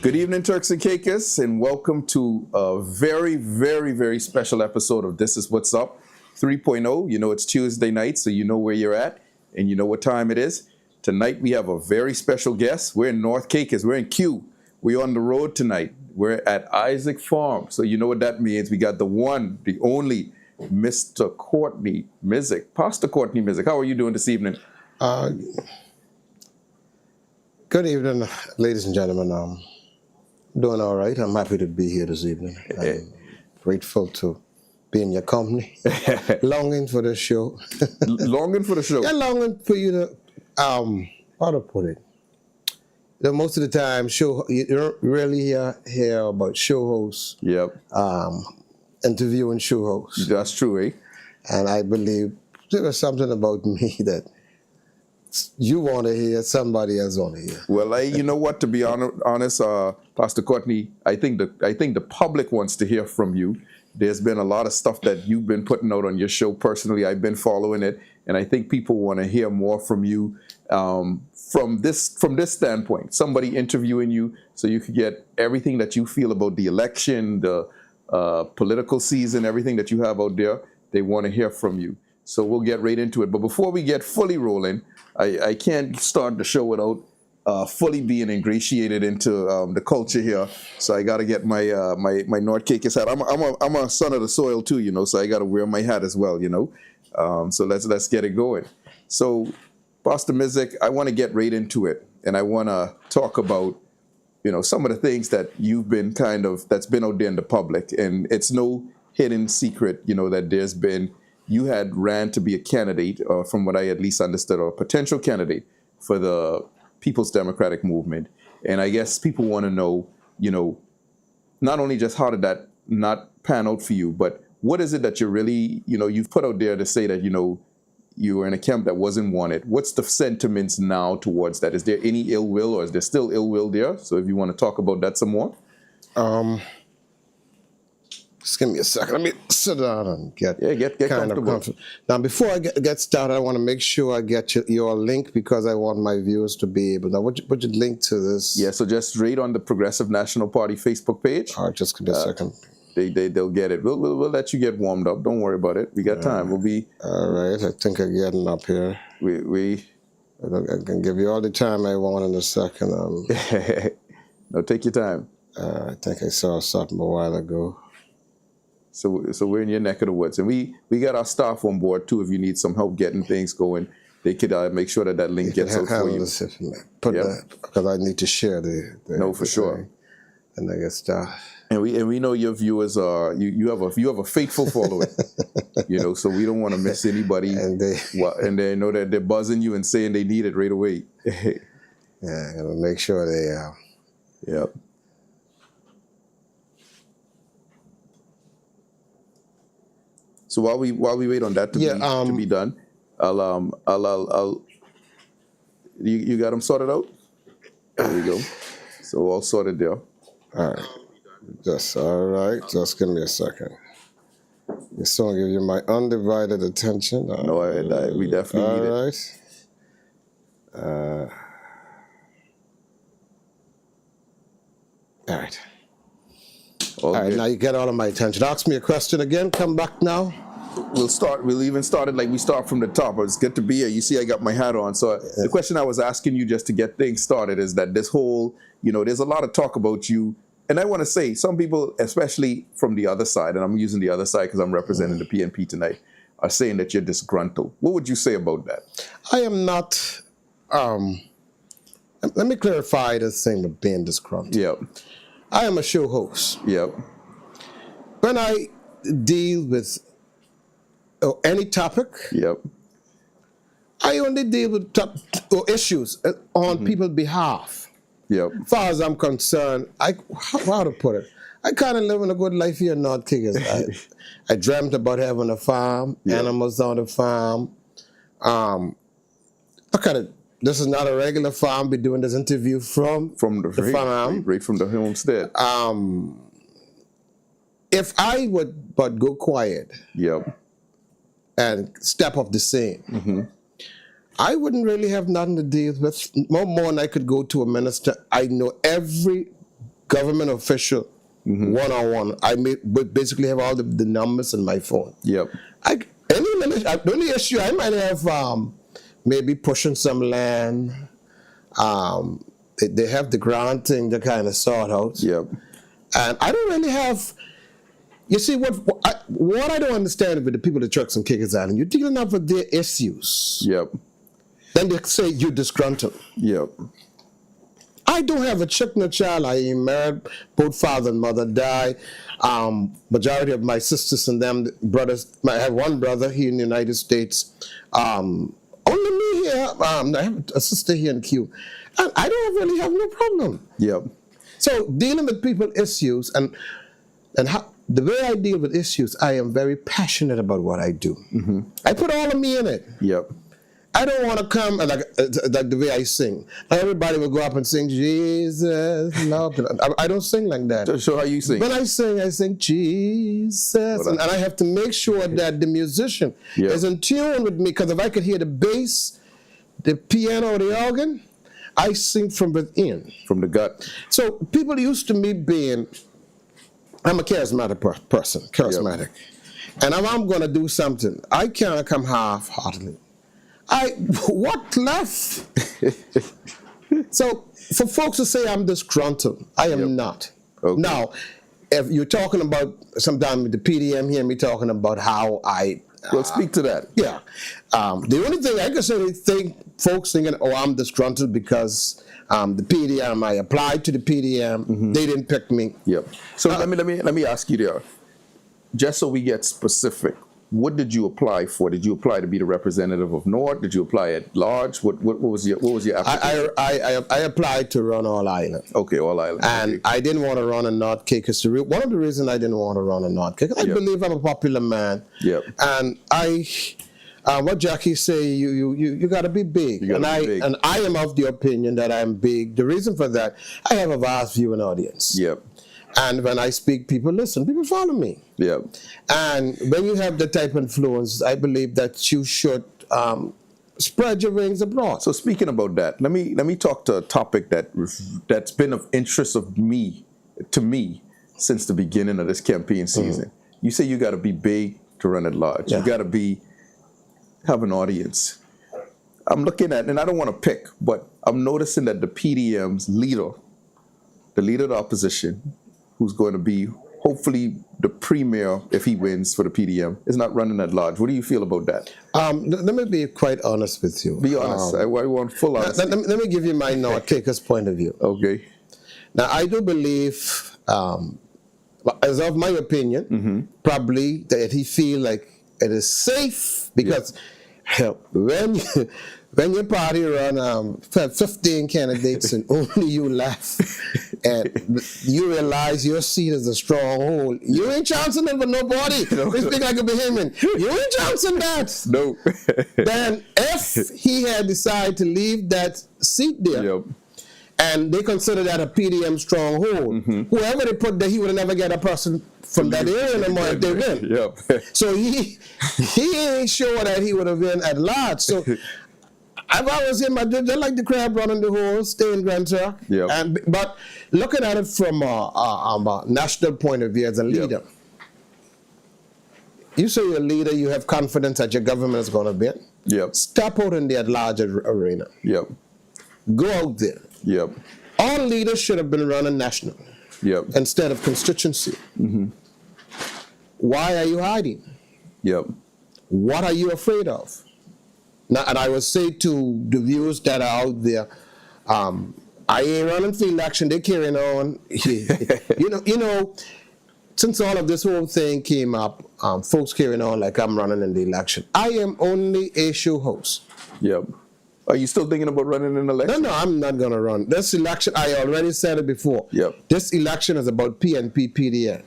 Good evening, Turks and Caicos, and welcome to a very, very, very special episode of This Is What's Up 3.0. You know it's Tuesday night, so you know where you're at, and you know what time it is. Tonight we have a very special guest. We're in North Caicos. We're in Q. We're on the road tonight. We're at Isaac Farm, so you know what that means. We got the one, the only, Mr. Courtney Missick, Pastor Courtney Missick. How are you doing this evening? Good evening, ladies and gentlemen. Doing all right. I'm happy to be here this evening. I'm grateful to be in your company. Longing for the show. Longing for the show? Yeah, longing for you to, how to put it? You know, most of the time, you don't really hear about show hosts. Yep. Interviewing show hosts. That's true, eh? And I believe there was something about me that you want to hear, somebody else want to hear. Well, you know what? To be honest, Pastor Courtney, I think the public wants to hear from you. There's been a lot of stuff that you've been putting out on your show. Personally, I've been following it, and I think people want to hear more from you from this standpoint. Somebody interviewing you, so you could get everything that you feel about the election, the political season, everything that you have out there. They want to hear from you. So we'll get right into it. But before we get fully rolling, I can't start the show without fully being ingratiated into the culture here. So I got to get my my North Caicos hat. I'm a son of the soil too, you know. So I got to wear my hat as well, you know. So let's get it going. So Pastor Missick, I want to get right into it, and I want to talk about, you know, some of the things that you've been that's been out there in the public, and it's no hidden secret, you know, that there's been. You had ran to be a candidate, from what I at least understood, or a potential candidate for the People's Democratic Movement. And I guess people want to know, you know, not only just how did that not pan out for you, but what is it that you're really, you know, you've put out there to say that, you know, you were in a camp that wasn't wanted. What's the sentiments now towards that? Is there any ill will, or is there still ill will there? So if you want to talk about that some more. Just give me a second. Let me sit down and get kind of comfortable. Now, before I get started, I want to make sure I get your link, because I want my viewers to be able. Now, what's your link to this? Yeah, so just read on the Progressive National Party Facebook page. All right, just give me a second. They'll get it. We'll let you get warmed up. Don't worry about it. We got time. We'll be. All right, I think I'm getting up here. I can give you all the time I want in a second. No, take your time. I think I saw something a while ago. So we're in your neck of the woods, and we got our staff on board too. If you need some help getting things going, they could make sure that link gets out for you. Put that, because I need to share the no, for sure. And I get started. And we know your viewers are you have a faithful following, you know. So we don't want to miss anybody, and they know that they're buzzing you and saying they need it right away. Yeah, I gotta make sure they. Yep. So while we wait on that to be done, I'll you got them sorted out? There we go. So all sorted there. All right. All right. Just give me a second. This song give you my undivided attention. No, we definitely need it. All right. All right. All right, now you get all of my attention. Ask me a question again. Come back now. We'll even start it like we start from the top. It's good to be here. You see, I got my hat on. So the question I was asking you just to get things started is that this whole, you know, there's a lot of talk about you. And I want to say, some people, especially from the other side, and I'm using the other side because I'm representing the PNP tonight, are saying that you're disgruntled. What would you say about that? I am not. Let me clarify this thing with being disgruntled. Yep. I am a show host. Yep. When I deal with any topic, yep, I only deal with issues on people's behalf. Yep. As far as I'm concerned, how to put it, I kind of live in a good life here in North Caicos. I dreamt about having a farm, animals on the farm. This is not a regular farm. We're doing this interview from the farm. Right from the homestead. If I would but go quiet and step off the scene, I wouldn't really have nothing to deal with. More than I could go to a minister. I know every government official one-on-one. I basically have all the numbers in my phone. Yep. The only issue I might have maybe pushing some land. They have the grant thing to kind of sort out. Yep. And I don't really have. You see, what I don't understand with the people at Trucks and Kickers Island, you're dealing up with their issues. Yep. Then they say you're disgruntled. Yep. I don't have a chick nor child. I ain't married. Both father and mother died. Majority of my sisters and them brothers. I have one brother here in the United States. Only me here. I have a sister here in Q, and I don't really have no problem. Yep. So dealing with people issues and how. The way I deal with issues, I am very passionate about what I do. I put all of me in it. Yep. I don't want to come like the way I sing. Everybody will go up and sing, Jesus, love. I don't sing like that. So how you sing? When I sing Jesus. And I have to make sure that the musician is in tune with me, because if I could hear the bass, the piano, or the organ, I sing from within. From the gut. So people used to me being... I'm a charismatic person, charismatic. Yep. And if I'm going to do something, I can't come half-heartedly. What left? So for folks to say I'm disgruntled, I am not. Okay. Now, if you're talking about, sometimes with the PDM here, me talking about how I... Well, speak to that. Yeah. The only thing I can say, folks thinking, oh, I'm disgruntled because... the PDM, I applied to the PDM. They didn't pick me. Yep. So let me ask you there, just so we get specific. What did you apply for? Did you apply to be the representative of North? Did you apply at large? What was your application? I applied to run All Island. Okay, All Island. And I didn't want to run a North Cape. One of the reasons I didn't want to run a North Cape, I believe I'm a popular man. Yep. And what Jackie say, you got to be big. And I am of the opinion that I'm big. The reason for that, I have a vast viewing audience. Yep. And when I speak, people listen. People follow me. Yep. And when you have the type of influence, I believe that you should spread your wings abroad. So speaking about that, let me talk to a topic that's been of interest to me since the beginning of this campaign season. You say you got to be big to run at large. Yeah. You got to have an audience. I'm looking at, and I don't want to pick, but I'm noticing that the PDM's leader, the leader of the opposition, who's going to be hopefully the premier if he wins for the PDM, is not running at large. What do you feel about that? Let me be quite honest with you. Be honest. I want full honesty. Let me give you my North Caker's point of view. Okay. Now, I do believe, as of my opinion, probably that he feel like it is safe, because when your party run 15 candidates and only you left, and you realize your seat is a stronghold, you ain't chancing it with nobody. We speak like a Bahamian. You ain't chancing that. No. Then if he had decided to leave that seat there, and they consider that a PDM stronghold, whoever they put there, he would never get a person from that area anymore if they win. So he ain't sure that he would have been at large. So I've always him, just like the crab running the hole, stay in Grand Turk. But looking at it from a national point of view as a leader, you say you're a leader, you have confidence that your government is going to win. Step out in the at-large arena. Go out there. All leaders should have been running national instead of constituency. Why are you hiding? What are you afraid of? Now, and I will say to the viewers that are out there, I ain't running for election. They carrying on. you know, since all of this whole thing came up, folks carrying on like I'm running in the election. I am only a show host. Are you still thinking about running an election? No, I'm not going to run. This election, I already said it before. This election is about PNP, PDM.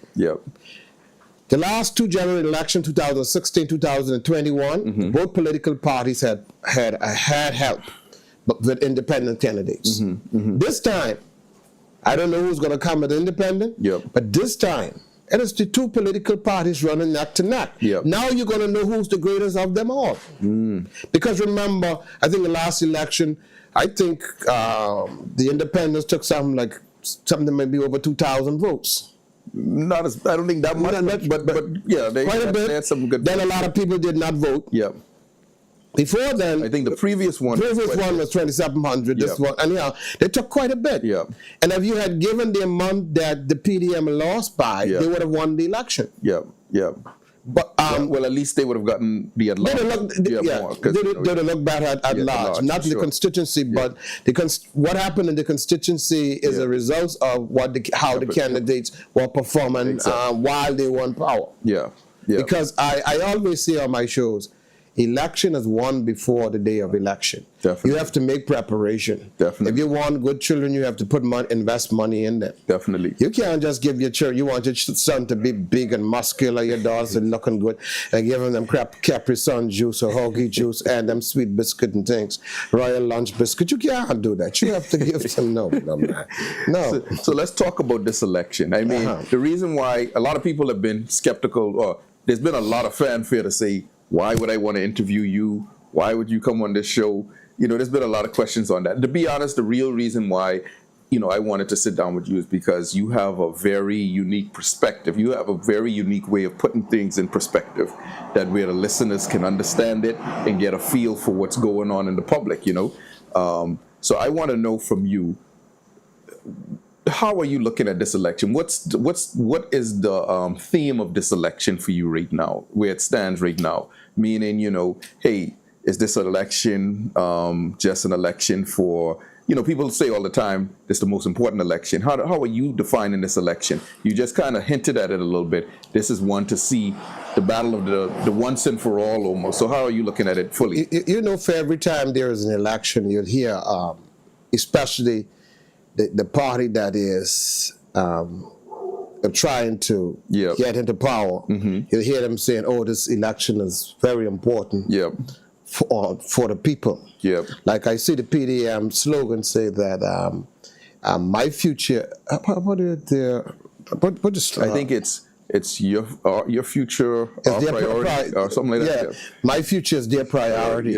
The last two general elections, 2016, 2021, both political parties had help, but with independent candidates. This time, I don't know who's going to come with independent, but this time, it is the two political parties running neck to neck. Now you're going to know who's the greatest of them all. Because remember, I think the last election, I think the independents took something like something maybe over 2,000 votes. Not as, I don't think that much, but yeah, they had some good. Then a lot of people did not vote. Yeah. Before then, I think the previous one was 2,700. This one, and they took quite a bit. Yeah. And if you had given the amount that the PDM lost by, they would have won the election. Yeah. Yeah. But well, at least they would have gotten the at large. They'd have looked better at large, not the constituency, but what happened in the constituency is a result of how the candidates were performing while they were in power. Yeah. Yeah. Because I always say on my shows, election is won before the day of election. Definitely. You have to make preparation. Definitely. If you want good children, you have to invest money in them. Definitely. You can't just give your children, you want your son to be big and muscular, your daughters and looking good, and giving them Capri Sun juice or Hoagie juice and them sweet biscuit and things, Royal Lunch biscuit. You can't do that. You have to give them, no, man. No. So let's talk about this election. I mean, the reason why a lot of people have been skeptical, or there's been a lot of fanfare to say, why would I want to interview you? Why would you come on this show? There's been a lot of questions on that. To be honest, the real reason why, I wanted to sit down with you is because you have a very unique perspective. You have a very unique way of putting things in perspective that where the listeners can understand it and get a feel for what's going on in the public, So I want to know from you, how are you looking at this election? What is the theme of this election for you right now, where it stands right now? Meaning, hey, is this an election just an election for, people say all the time, this is the most important election. How are you defining this election? You just kind of hinted at it a little bit. This is one to see the battle of the once and for all almost. So how are you looking at it fully? For every time there is an election, you'll hear, especially the party that is trying to get into power, you'll hear them saying, oh, this election is very important for the people. Like I see the PDM slogan say that my future, what I think it's your future, our priority, or something like that. Yeah. My future is their priority.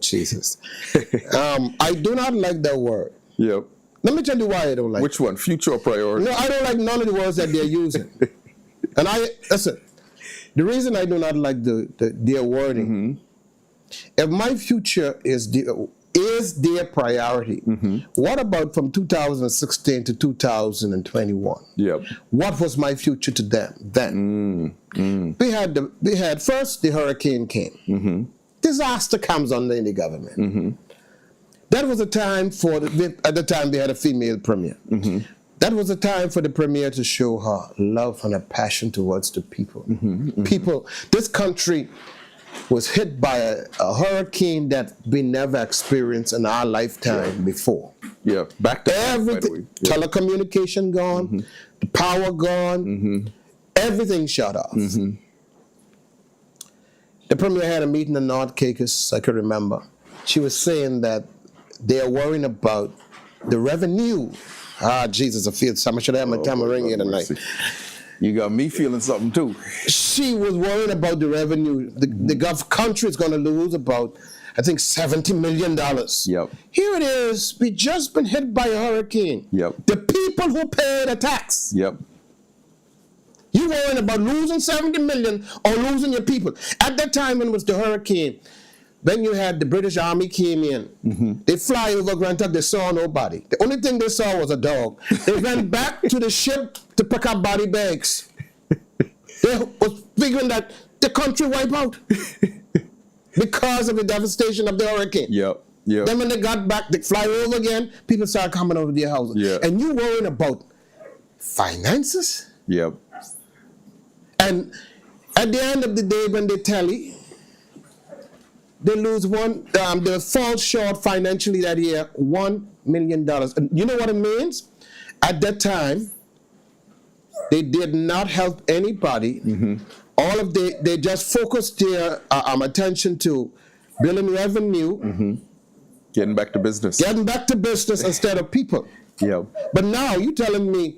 Jesus. I do not like that word. Yep. Let me tell you why I don't like it. Which one? Future or priority? No, I don't like none of the words that they're using. And listen, the reason I do not like their wording, if my future is their priority, what about from 2016 to 2021? Yep. What was my future to them then? We had first the hurricane came. Disaster comes on the government. That was a time at the time they had a female premier. That was a time for the premier to show her love and a passion towards the people. People, this country was hit by a hurricane that we never experienced in our lifetime before. Yeah, back to everything. Telecommunication gone, the power gone, everything shut off. The premier had a meeting in North Caucasus, I can remember. She was saying that they're worrying about the revenue. Jesus, I feel so much of that. My tamarind here tonight. You got me feeling something too. She was worried about the revenue. The country is going to lose about, I think, $70 million. Yep. Here it is. We just been hit by a hurricane. Yep. The people who pay the tax. Yep. You worrying about losing $70 million or losing your people. At that time when it was the hurricane, then you had the British Army came in. They fly over Grand Tug, they saw nobody. The only thing they saw was a dog. They went back to the ship to pick up body bags. They was figuring that the country wiped out because of the devastation of the hurricane. Yep. Then when they got back, they fly over again, people started coming over to their houses. Yeah. And you worrying about finances? Yep. And at the end of the day, when they tally, they lose they fall short financially that year, $1 million. And you know what it means? At that time, they did not help anybody. They just focused their attention to building revenue. Getting back to business. Instead of people. Yeah. But now you're telling me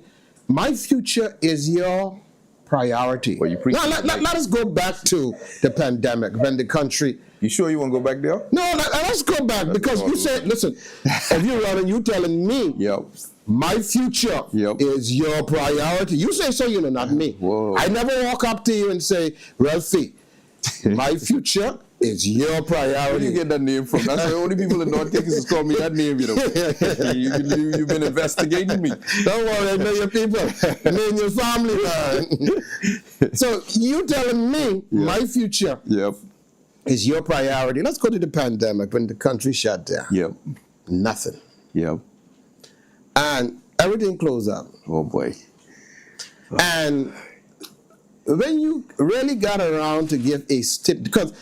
my future is your priority. Well, let us go back to the pandemic when the country. You sure you want to go back there? No, let's go back because you said, listen, if you're running, you telling me My future is your priority. You say so, not me. Whoa. I never walk up to you and say, Ralphie, my future is your priority. Where do you get that name from? That's the only people in North Texas call me that name, You've been investigating me. Don't worry, I know your people. I know your family, man. So you telling me my future is your priority. Let's go to the pandemic when the country shut down. Nothing. And everything closed up. Oh, boy. And when you really got around to give a because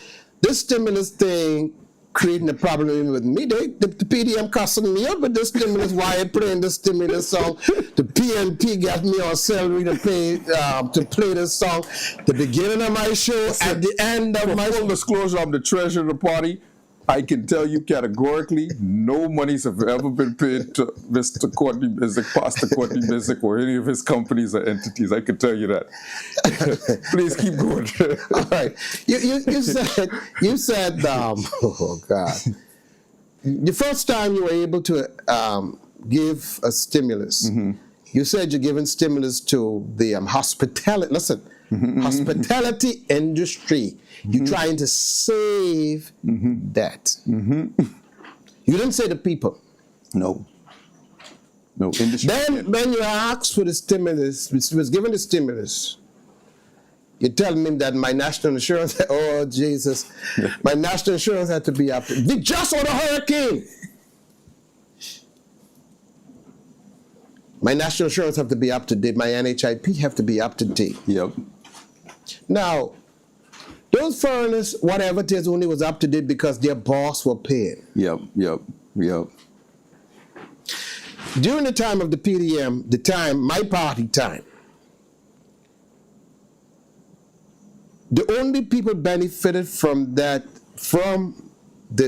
this stimulus thing creating a problem with me, the PDM cussing me up with this stimulus, why I playing the stimulus song. The PNP got me on salary to play this song. The beginning of my show, at the end of my full disclosure, I'm the treasurer of the party. I can tell you categorically, no monies have ever been paid to Mr. Courtney Missick, Pastor Courtney Missick, or any of his companies or entities. I can tell you that. Please keep going. All right. You said, oh God, the first time you were able to give a stimulus, you said you're giving stimulus to the hospitality. Listen. Hospitality industry. You're trying to save that. You didn't say the people. No. Industry. Then when you asked for the stimulus, was given the stimulus, you're telling me that my national insurance, oh Jesus, my national insurance had to be up. We just on a hurricane. My national insurance have to be up to date. My NHIP have to be up to date. Now, those foreigners, whatever it is, only was up to date because their boss were paying. During the time of the PDM, my party time, the only people benefited from the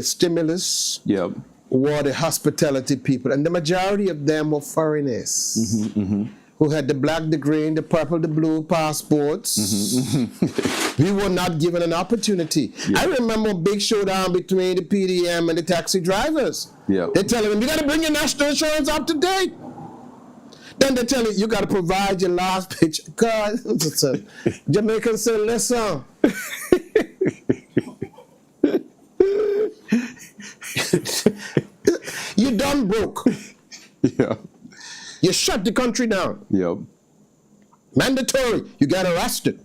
stimulus were the hospitality people, and the majority of them were foreigners. Who had the black, the green, the purple, the blue passports. We were not given an opportunity. I remember a big showdown between the PDM and the taxi drivers. They're telling them, you got to bring your national insurance up to date. Then they tell you got to provide your last picture. God, Jamaicans say, listen. You done broke. You shut the country down. Mandatory. You got arrested.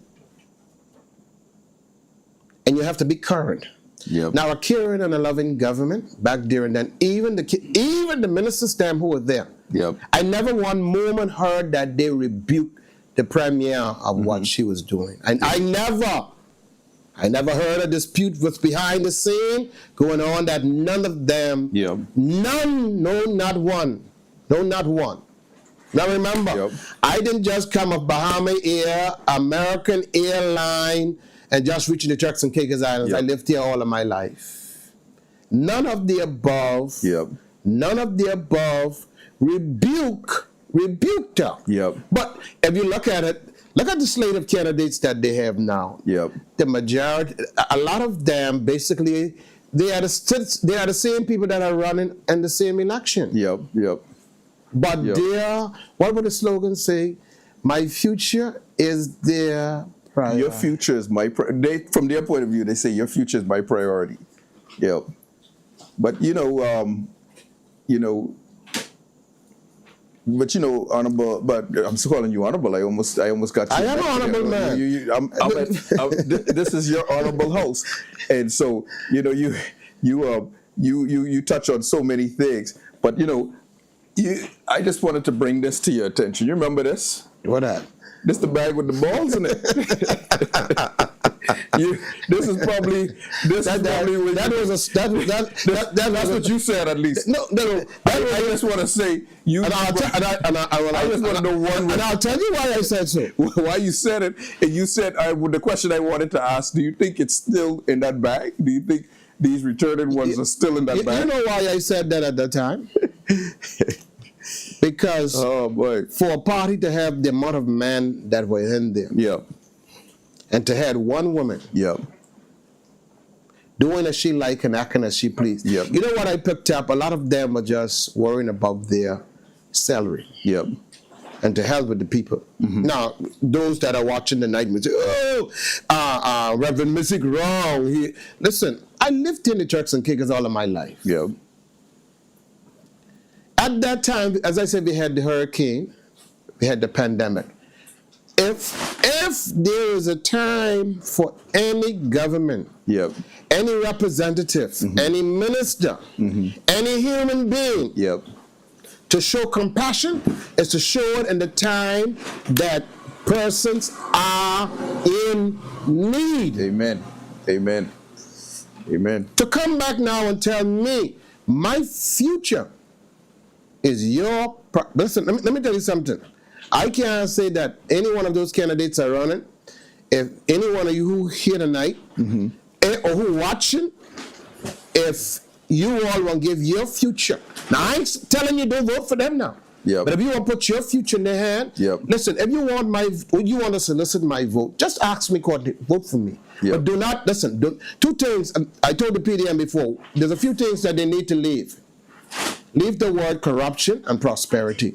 And you have to be current. Now, a caring and a loving government back there, and then even the ministers them who were there. I never one moment heard that they rebuked the premier of what she was doing. And I never heard a dispute was behind the scene going on that none of them, none, no, not one. Now remember, I didn't just come of Bahama Air, American Airline, and just reaching the Turks and Caicos Islands. I lived here all of my life. None of the above, rebuked her. But if you look at it, look at the slate of candidates that they have now. The majority, a lot of them, basically, they are the same people that are running in the same election. But what would the slogan say? My future is their priority. Your future is my priority. From their point of view, they say your future is my priority. But honorable. But I'm still calling you honorable. I almost got you. I am an honorable man. This is your honorable house, and so you touch on so many things. But I just wanted to bring this to your attention. You remember this? What that? This the bag with the balls in it. That's what you said, at least. No. I just want to say you. I just want to know one. And I'll tell you why I said so. Why you said it? And you said the question I wanted to ask. Do you think it's still in that bag? Do you think these returning ones are still in that bag? You know why I said that at the time? Because for a party to have the amount of men that were in there, and to have one woman, doing as she like and acting as she pleased. You know what I picked up? A lot of them are just worrying about their celery. Yep. And to help with the people. Now, those that are watching tonight will say, "Oh, Reverend Missick wrong." Listen, I lived in the Turks and Caicos all of my life. Yep. At that time, as I said, we had the hurricane, we had the pandemic. If there is a time for any government, Yep. any representative, any minister, any human being, Yep. to show compassion is to show it in the time that persons are in need. Amen. Amen. Amen. To come back now and tell me my future is your... Listen, let me tell you something. I can't say that any one of those candidates are running. If any one of you who here tonight, or who watching, if you all want to give your future. Now, I ain't telling you don't vote for them now. Yep. But if you want to put your future in their hand, listen, if you want to solicit my vote, just ask me, Courtney, vote for me. But do not, listen, two things, I told the PDM before, there's a few things that they need to leave. Leave the word corruption and prosperity.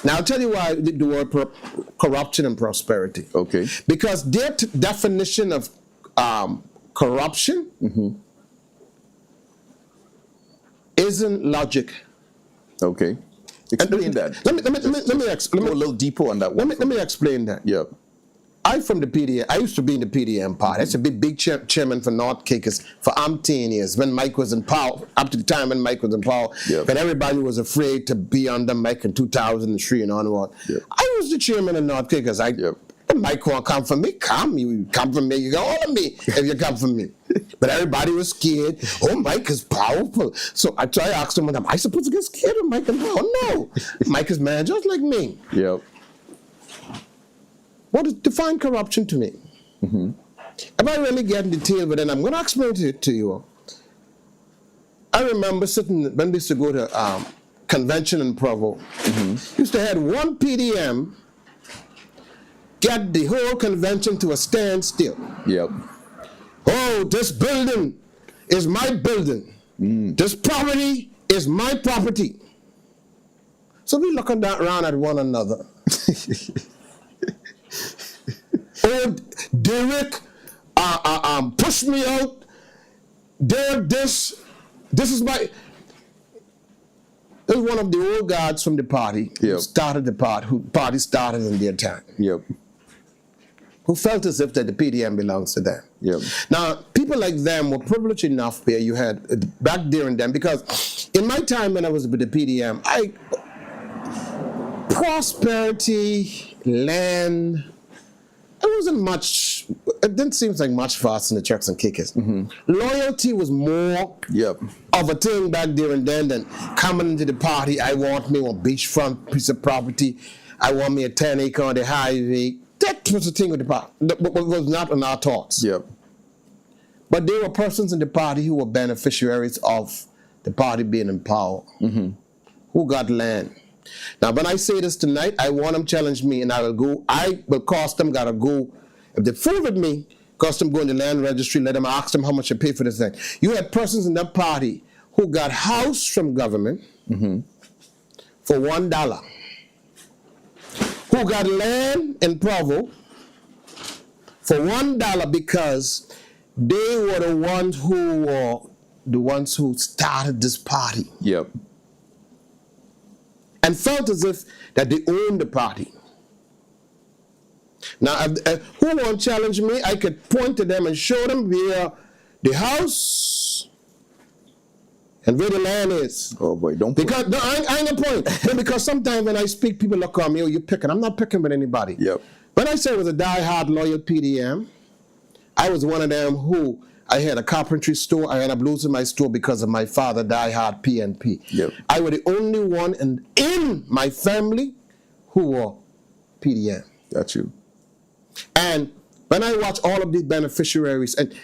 Now, I'll tell you why the word corruption and prosperity. Okay. Because their definition of corruption isn't logic. Okay. Explain that. Let me go a little deeper on that one. Let me explain that. Yep. I'm from the PDM. I used to be in the PDM party. I used to be big chairman for North Caicos for 18 years when Mike was in power, up to the time when Mike was in power. Yep. And everybody was afraid to be under Mike in 2003 and onward. Yep. I was the chairman of North Caicos. Mike won't come for me. You come for me. You got all of me if you come for me. But everybody was scared. Oh, Mike is powerful. So I asked him, am I supposed to get scared of Mike and power? No. Mike is man just like me. Yep. What is define corruption to me? If I really get in detail, but then I'm going to explain it to you all. I remember sitting, when we used to go to convention in Provo, used to have one PDM get the whole convention to a standstill. Yep. Oh, this building is my building. This property is my property. So we looking around at one another. Oh, Derek, push me out. Derek, this is my... It was one of the old guards from the party who started the party, who party started in their time. Yep. Who felt as if that the PDM belongs to them. Yep. Now, people like them were privileged enough where you had back during them, because in my time when I was with the PDM, prosperity, land, it wasn't much, it didn't seem like much for us in the Turks and Caicos. Loyalty was more of a thing back there and then than coming into the party. I want me a beachfront piece of property. I want me a 10-acre on the highway. That was the thing with the party. That was not in our thoughts. But there were persons in the party who were beneficiaries of the party being in power, who got land. Now, when I say this tonight, I want them to challenge me, and I will cost them, gotta go. If they fool with me, cost them go in the land registry, let them ask them how much you pay for this thing. You had persons in that party who got house from government for $1, who got land in Provo for $1 because they were the ones who started this party. And felt as if that they owned the party. Now, who won't challenge me? I could point to them and show them where the house and where the land is. Oh boy, don't put because no, I ain't a point. No, because sometimes when I speak, people look at me, oh, you're picking. I'm not picking with anybody. When I say I was a die-hard loyal PDM, I was one of them who I had a carpentry store. I ended up losing my store because of my father die-hard PNP. I was the only one in my family who were PDM. Got you. And when I watch all of these beneficiaries, and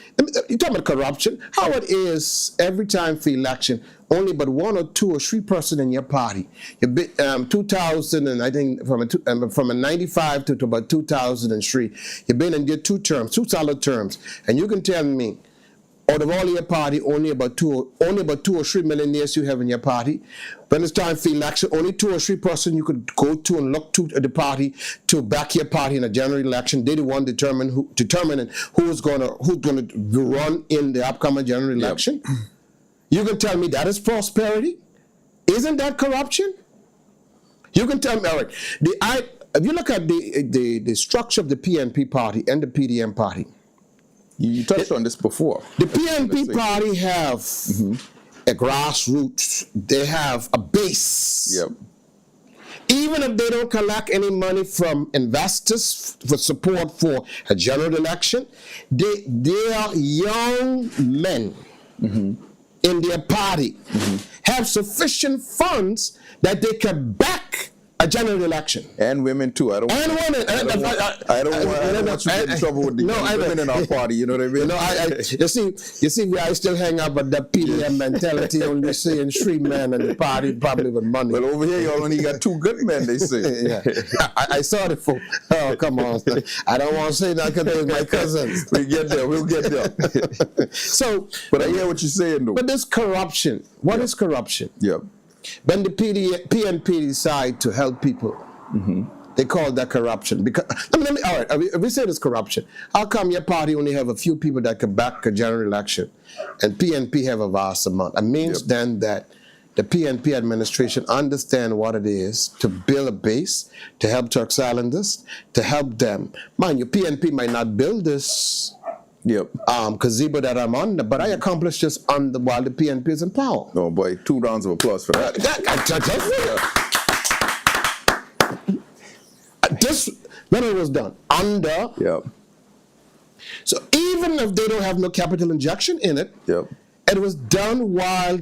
you're talking about corruption, how it is every time for election, only but 1 or 2 or 3 person in your party. 2000, and I think from a 95 to about 2003, you've been in your 2 terms, 2 solid terms, and you can tell me out of all your party, only about 2 or 3 millionaires you have in your party. When it's time for election, only 2 or 3 person you could go to and look to the party to back your party in a general election. They the one determining who's gonna run in the upcoming general election. Yep. You can tell me that is prosperity? Isn't that corruption? You can tell me, all right. If you look at the structure of the PNP party and the PDM party, you touched on this before. The PNP party have a grassroots. They have a base. Yep. Even if they don't collect any money from investors for support for a general election, they are young men in their party have sufficient funds that they can back a general election. And women too. I don't want you to get in trouble with the women in our party, you know what I mean? No, you see where I still hang up with that PDM mentality, only saying 3 men in the party, probably with money. Well, over here, y'all only got 2 good men, they say. Yeah. I saw the folk. Oh, come on. I don't want to say that because they're my cousins. We'll get there. But I hear what you're saying, though. But this corruption, what is corruption? Yep. When the PNP decide to help people, they call that corruption. Because all right, if we say it's corruption, how come your party only have a few people that can back a general election, and PNP have a vast amount? It means then that the PNP administration understand what it is to build a base, to help Turks Islanders, to help them. Mind you, PNP might not build this gazebo that I'm under, but I accomplished this while the PNP is in power. Oh boy, 2 rounds of applause for that. This when it was done under. Yep. So even if they don't have no capital injection in it, it was done while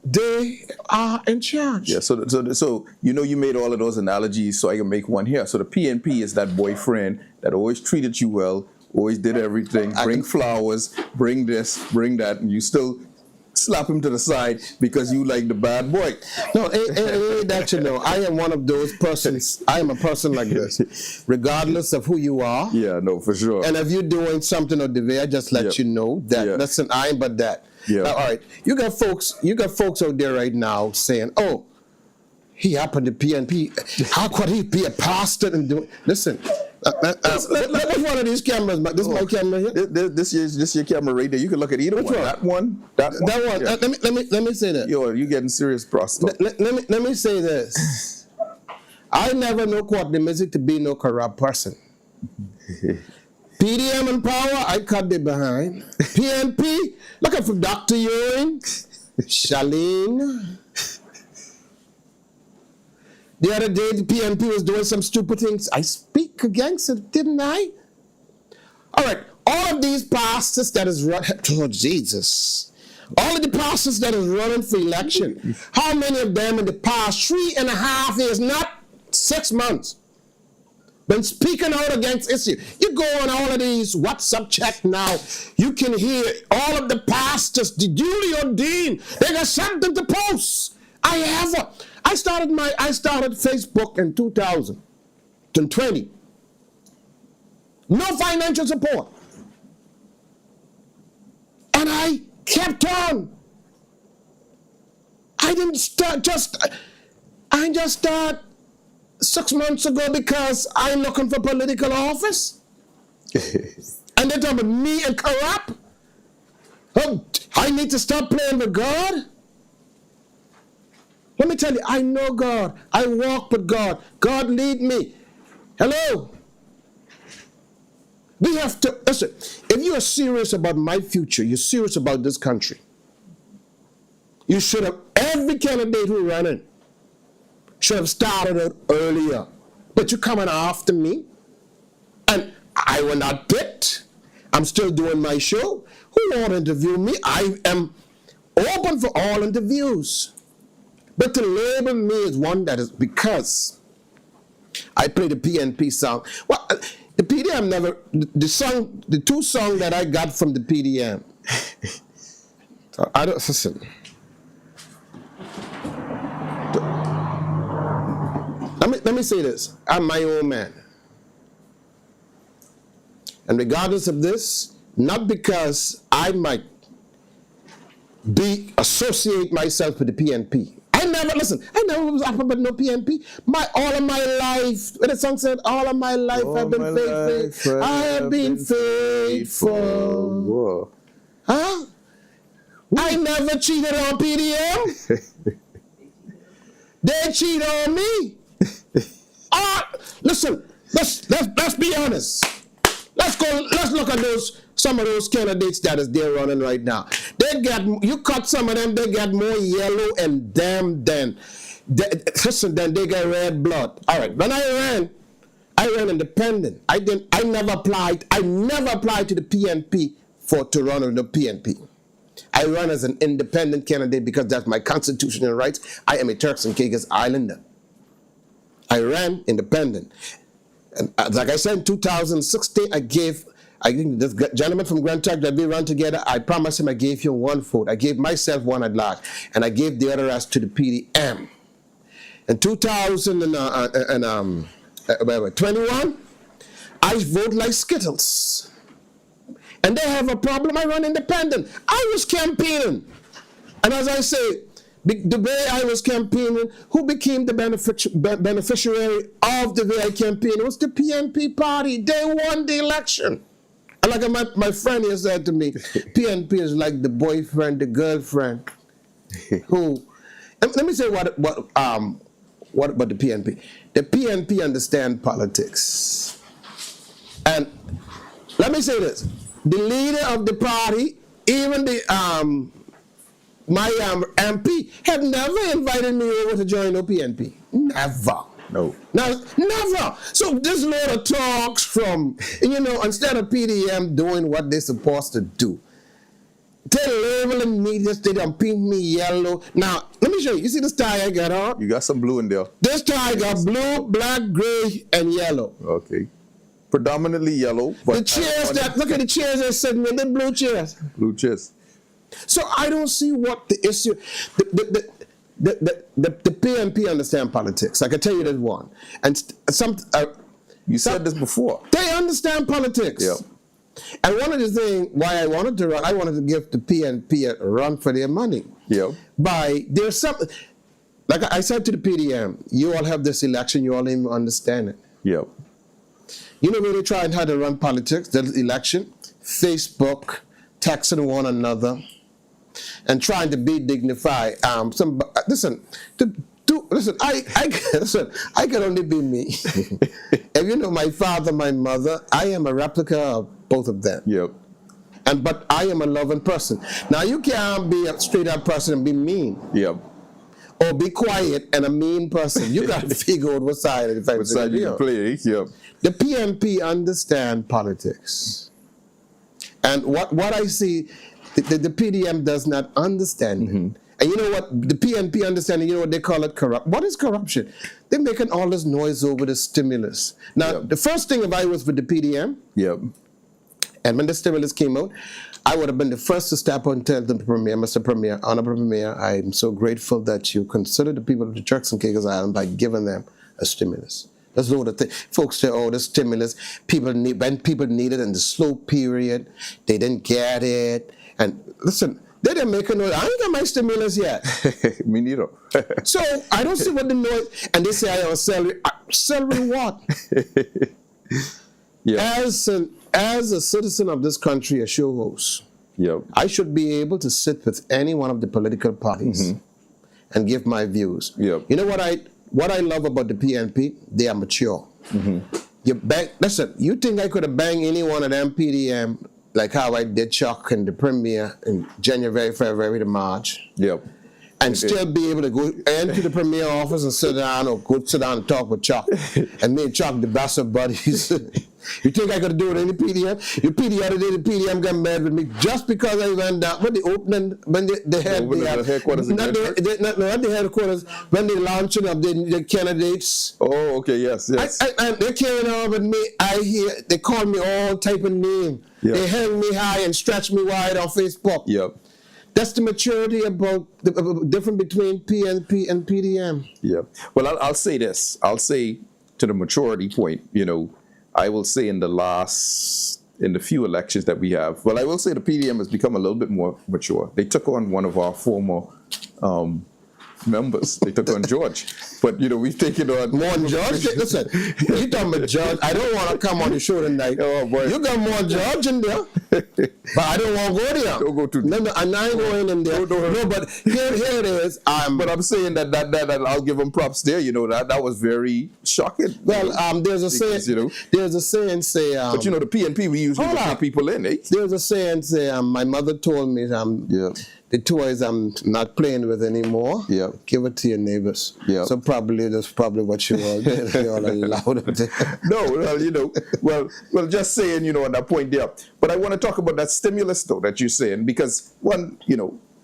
they are in charge. Yeah. So you made all of those analogies, so I can make one here. So the PNP is that boyfriend that always treated you well. Always did everything, bring flowers, bring this, bring that, and you still slap him to the side because you like the bad boy. No, that you know, I am one of those persons. I am a person like this, regardless of who you are. Yeah, no, for sure. And if you're doing something or the way, I just let you know that, listen, I ain't but that. Yeah. Now, all right, you got folks out there right now saying, oh, he happened to PNP. How could he be a pastor and do? Listen, let's one of these cameras. This is my camera here. This is your camera right there. You can look at either one. That one. Yeah. Let me say that. Yo, you getting serious, prostitute. Let me say this. I never know Courtney Missick to be no corrupt person. PDM in power, I cut it behind. PNP, looking for Dr. Ewing, Charlene. The other day, the PNP was doing some stupid things. I speak against it, didn't I? All right, all of these pastors that is running, oh Jesus, all of the pastors that is running for election, how many of them in the past 3.5 years, not 6 months, been speaking out against issue? You go on all of these WhatsApp chat now, you can hear all of the pastors, the duly ordained, they got something to post. I started Facebook in 2020. No financial support. And I kept on. I just started 6 months ago because I'm looking for political office. And they're talking about me and corrupt. Oh, I need to stop playing with God. Let me tell you, I know God. I walk with God. God lead me. Hello? We have to, listen, if you are serious about my future, you're serious about this country, you should have, every candidate who running should have started it earlier. But you're coming after me, and I will not pick. I'm still doing my show. Who won't interview me? I am open for all interviews. But to label me as one that is because I play the PNP song. Well, the PDM never, the 2 songs that I got from the PDM. So I don't, listen. Let me say this. I'm my own man. And regardless of this, not because I might associate myself with the PNP. I never was up about no PNP. All of my life, when the song said, all of my life I've been faithful. I have been faithful. Whoa. Huh? I never cheated on PDM. They cheat on me. Listen, let's be honest. Let's look at some of those candidates that is there running right now. You cut some of them, they got more yellow and damn then they got red blood. All right, when I ran independent. I never applied to the PNP to run on the PNP. I run as an independent candidate because that's my constitutional rights. I am a Turks and Caicos Islander. I ran independent. And like I said, in 2016, I think this gentleman from Grand Tech that we run together, I promised him I gave him one vote. I gave myself one at large, and I gave the other rest to the PDM. In 2021, I vote like Skittles. And they have a problem, I run independent. I was campaigning. And as I say, the way I was campaigning, who became the beneficiary of the way I campaigned was the PNP party. They won the election. And like my friend here said to me, PNP is like the boyfriend, the girlfriend, who, let me say what about the PNP. The PNP understand politics. And let me say this, the leader of the party, even my MP, had never invited me over to join the PNP. Never. No. Never. So this lot of talks from, instead of PDM doing what they're supposed to do, they're labeling me this, they don't paint me yellow. Now, let me show you. You see this tie I got on? You got some blue in there. This tie got blue, black, gray, and yellow. Okay. Predominantly yellow. But the chairs look at the chairs they're sitting in, the blue chairs. Blue chairs. So I don't see what the issue, the PNP understand politics. I can tell you that one. And you said this before. They understand politics. Yep. And one of the things why I wanted to run, I wanted to give the PNP a run for their money. Yep. There's something, like I said to the PDM, you all have this election, you all even understand it. Yep. You know where they try and how to run politics, the election? Facebook, texting one another, and trying to be dignified. Listen, I can only be me. If you know my father, my mother, I am a replica of both of them. Yep. But I am a loving person. Now you can't be a straight up person and be mean. Yep. Or be quiet and a mean person. You got to figure out what side of the fence you play. Yep. The PNP understand politics. And what I see, the PDM does not understand. Mm-hmm. And you know what? The PNP understand, you know what they call it? What is corruption? They're making all this noise over the stimulus. Now, the first thing if I was with the PDM, and when the stimulus came out, I would have been the first to step up and tell the Premier, Mr. Premier, Honorable Premier, I'm so grateful that you consider the people of the Turks and Caicos Island by giving them a stimulus. That's all the thing. Folks say, oh, the stimulus, when people need it in the slow period, they didn't get it. And listen, they didn't make a noise. I ain't got my stimulus yet. Me neither. So I don't see what the noise, and they say I have a salary. Salary what? As a citizen of this country, a show host, I should be able to sit with any one of the political parties and give my views. You know what I love about the PNP? They are mature. Listen, you think I could have banged any one of them PDM like how I did Chuck and the Premier in January, February to March? And still be able to go into the Premier office and sit down or go sit down and talk with Chuck. And me and Chuck, the best of buddies. You think I could do it in the PDM? The PDM got mad with me just because I went down when the opening, when they had the headquarters. Not the headquarters, when they launching of the candidates. Oh, okay, yes. And they came on with me. I hear they call me all type of name. They hang me high and stretch me wide on Facebook. That's the maturity about the difference between PNP and PDM. Well, I'll say this. I'll say to the maturity point, I will say in the last in the few elections that we have. Well, I will say the PDM has become a little bit more mature. They took on one of our former members. They took on George. But, we've taken on... More George? Listen, you talking about George. I don't want to come on the show tonight. Oh, boy. You got more George in there. But I don't want to go there. Don't go to... No, I'm not going in there. No, but here it is. But I'm saying that I'll give them props there. That was very shocking. Well, there's a saying... There's a saying say... but, the PNP, we usually put people in, eh? There's a saying say, my mother told me... The toys I'm not playing with anymore. Yeah. Give it to your neighbors. Yeah. So that's probably what you all did. You all allowed them to. No, well, just saying, on that point there. But I want to talk about that stimulus, though, that you're saying, because one,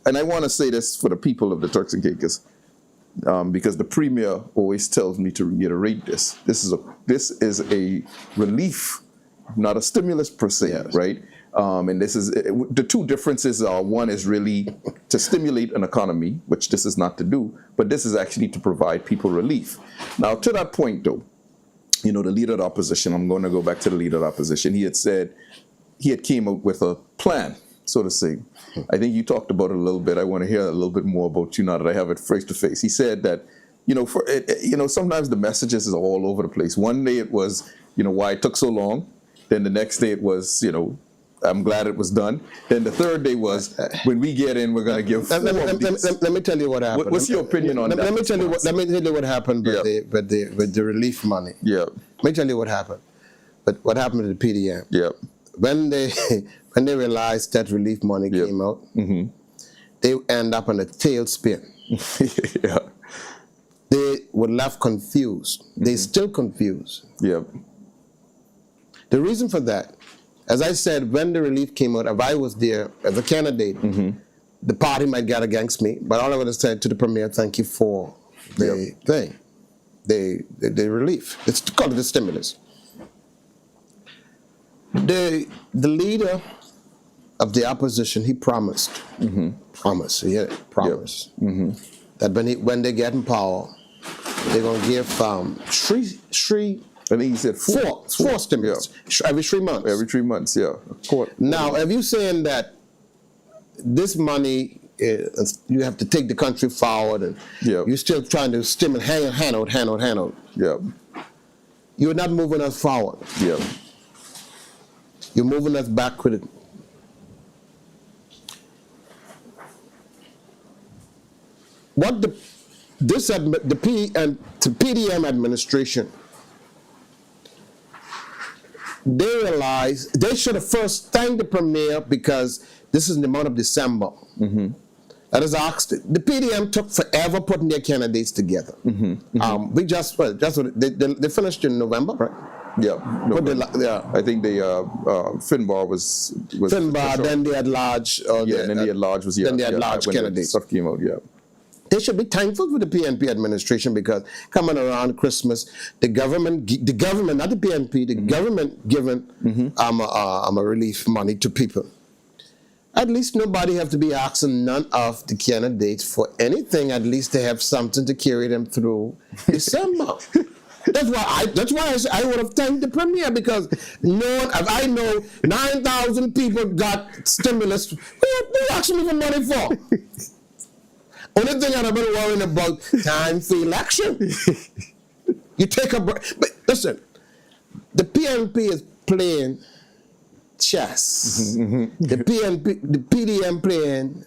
and I want to say this for the people of the Turks and Caicos, because the Premier always tells me to reiterate this. This is a relief, not a stimulus per se, yes. Right? And this is the two differences are, one is really to stimulate an economy, which this is not to do, but this is actually to provide people relief. Now, to that point, though, the leader of the opposition, I'm going to go back to the leader of the opposition. He had came up with a plan, so to say. I think you talked about it a little bit. I want to hear a little bit more about you now that I have it face to face. He said that, sometimes the messages is all over the place. One day it was, why it took so long. Then the next day it was, I'm glad it was done. Then the third day was, when we get in, we're going to give. Let me tell you what happened. What's your opinion on that? Let me tell you what happened with the relief money. Yeah. Let me tell you what happened. But what happened to the PDM? Yeah. When they realized that relief money came out, mm-hmm. they end up in a tailspin. Yeah. They were left confused. Mm-hmm. They still confused. Yeah. The reason for that, as I said, when the relief came out, if I was there as a candidate, mm-hmm. the party might get against me, but all I would have said to the Premier, thank you for the thing, the relief. It's called the stimulus. The leader of the opposition, he promised, mm-hmm. promise mm-hmm. that when they get in power, they're going to give three. I think he said four stimulus every 3 months. Every 3 months, yeah. Now, if you're saying that this money, you have to take the country forward, and you're still trying to stimulate, hand out. Yeah. You're not moving us forward. Yeah. You're moving us backward. What the PDM administration, they realized they should have first thanked the Premier, because this is in the month of December. Mm-hmm. That is asked. The PDM took forever putting their candidates together. Mm-hmm. Mm-hmm. They finished in November, right? Yeah. I think they Finbar was Finbar. Then they had large. And then they had large candidates. Stuff came out. Yeah. They should be thankful for the PNP administration, because coming around Christmas, the government, not the PNP, the mm-hmm. government giving mm-hmm. A relief money to people. At least nobody have to be asking none of the candidates for anything. At least they have something to carry them through December. That's why I would have thanked the Premier, because if I know 9,000 people got stimulus, what are you asking me for money for? Only thing I've been worrying about, time for election. You take a break. But listen, the PNP is playing chess. Mm-hmm. The PDM playing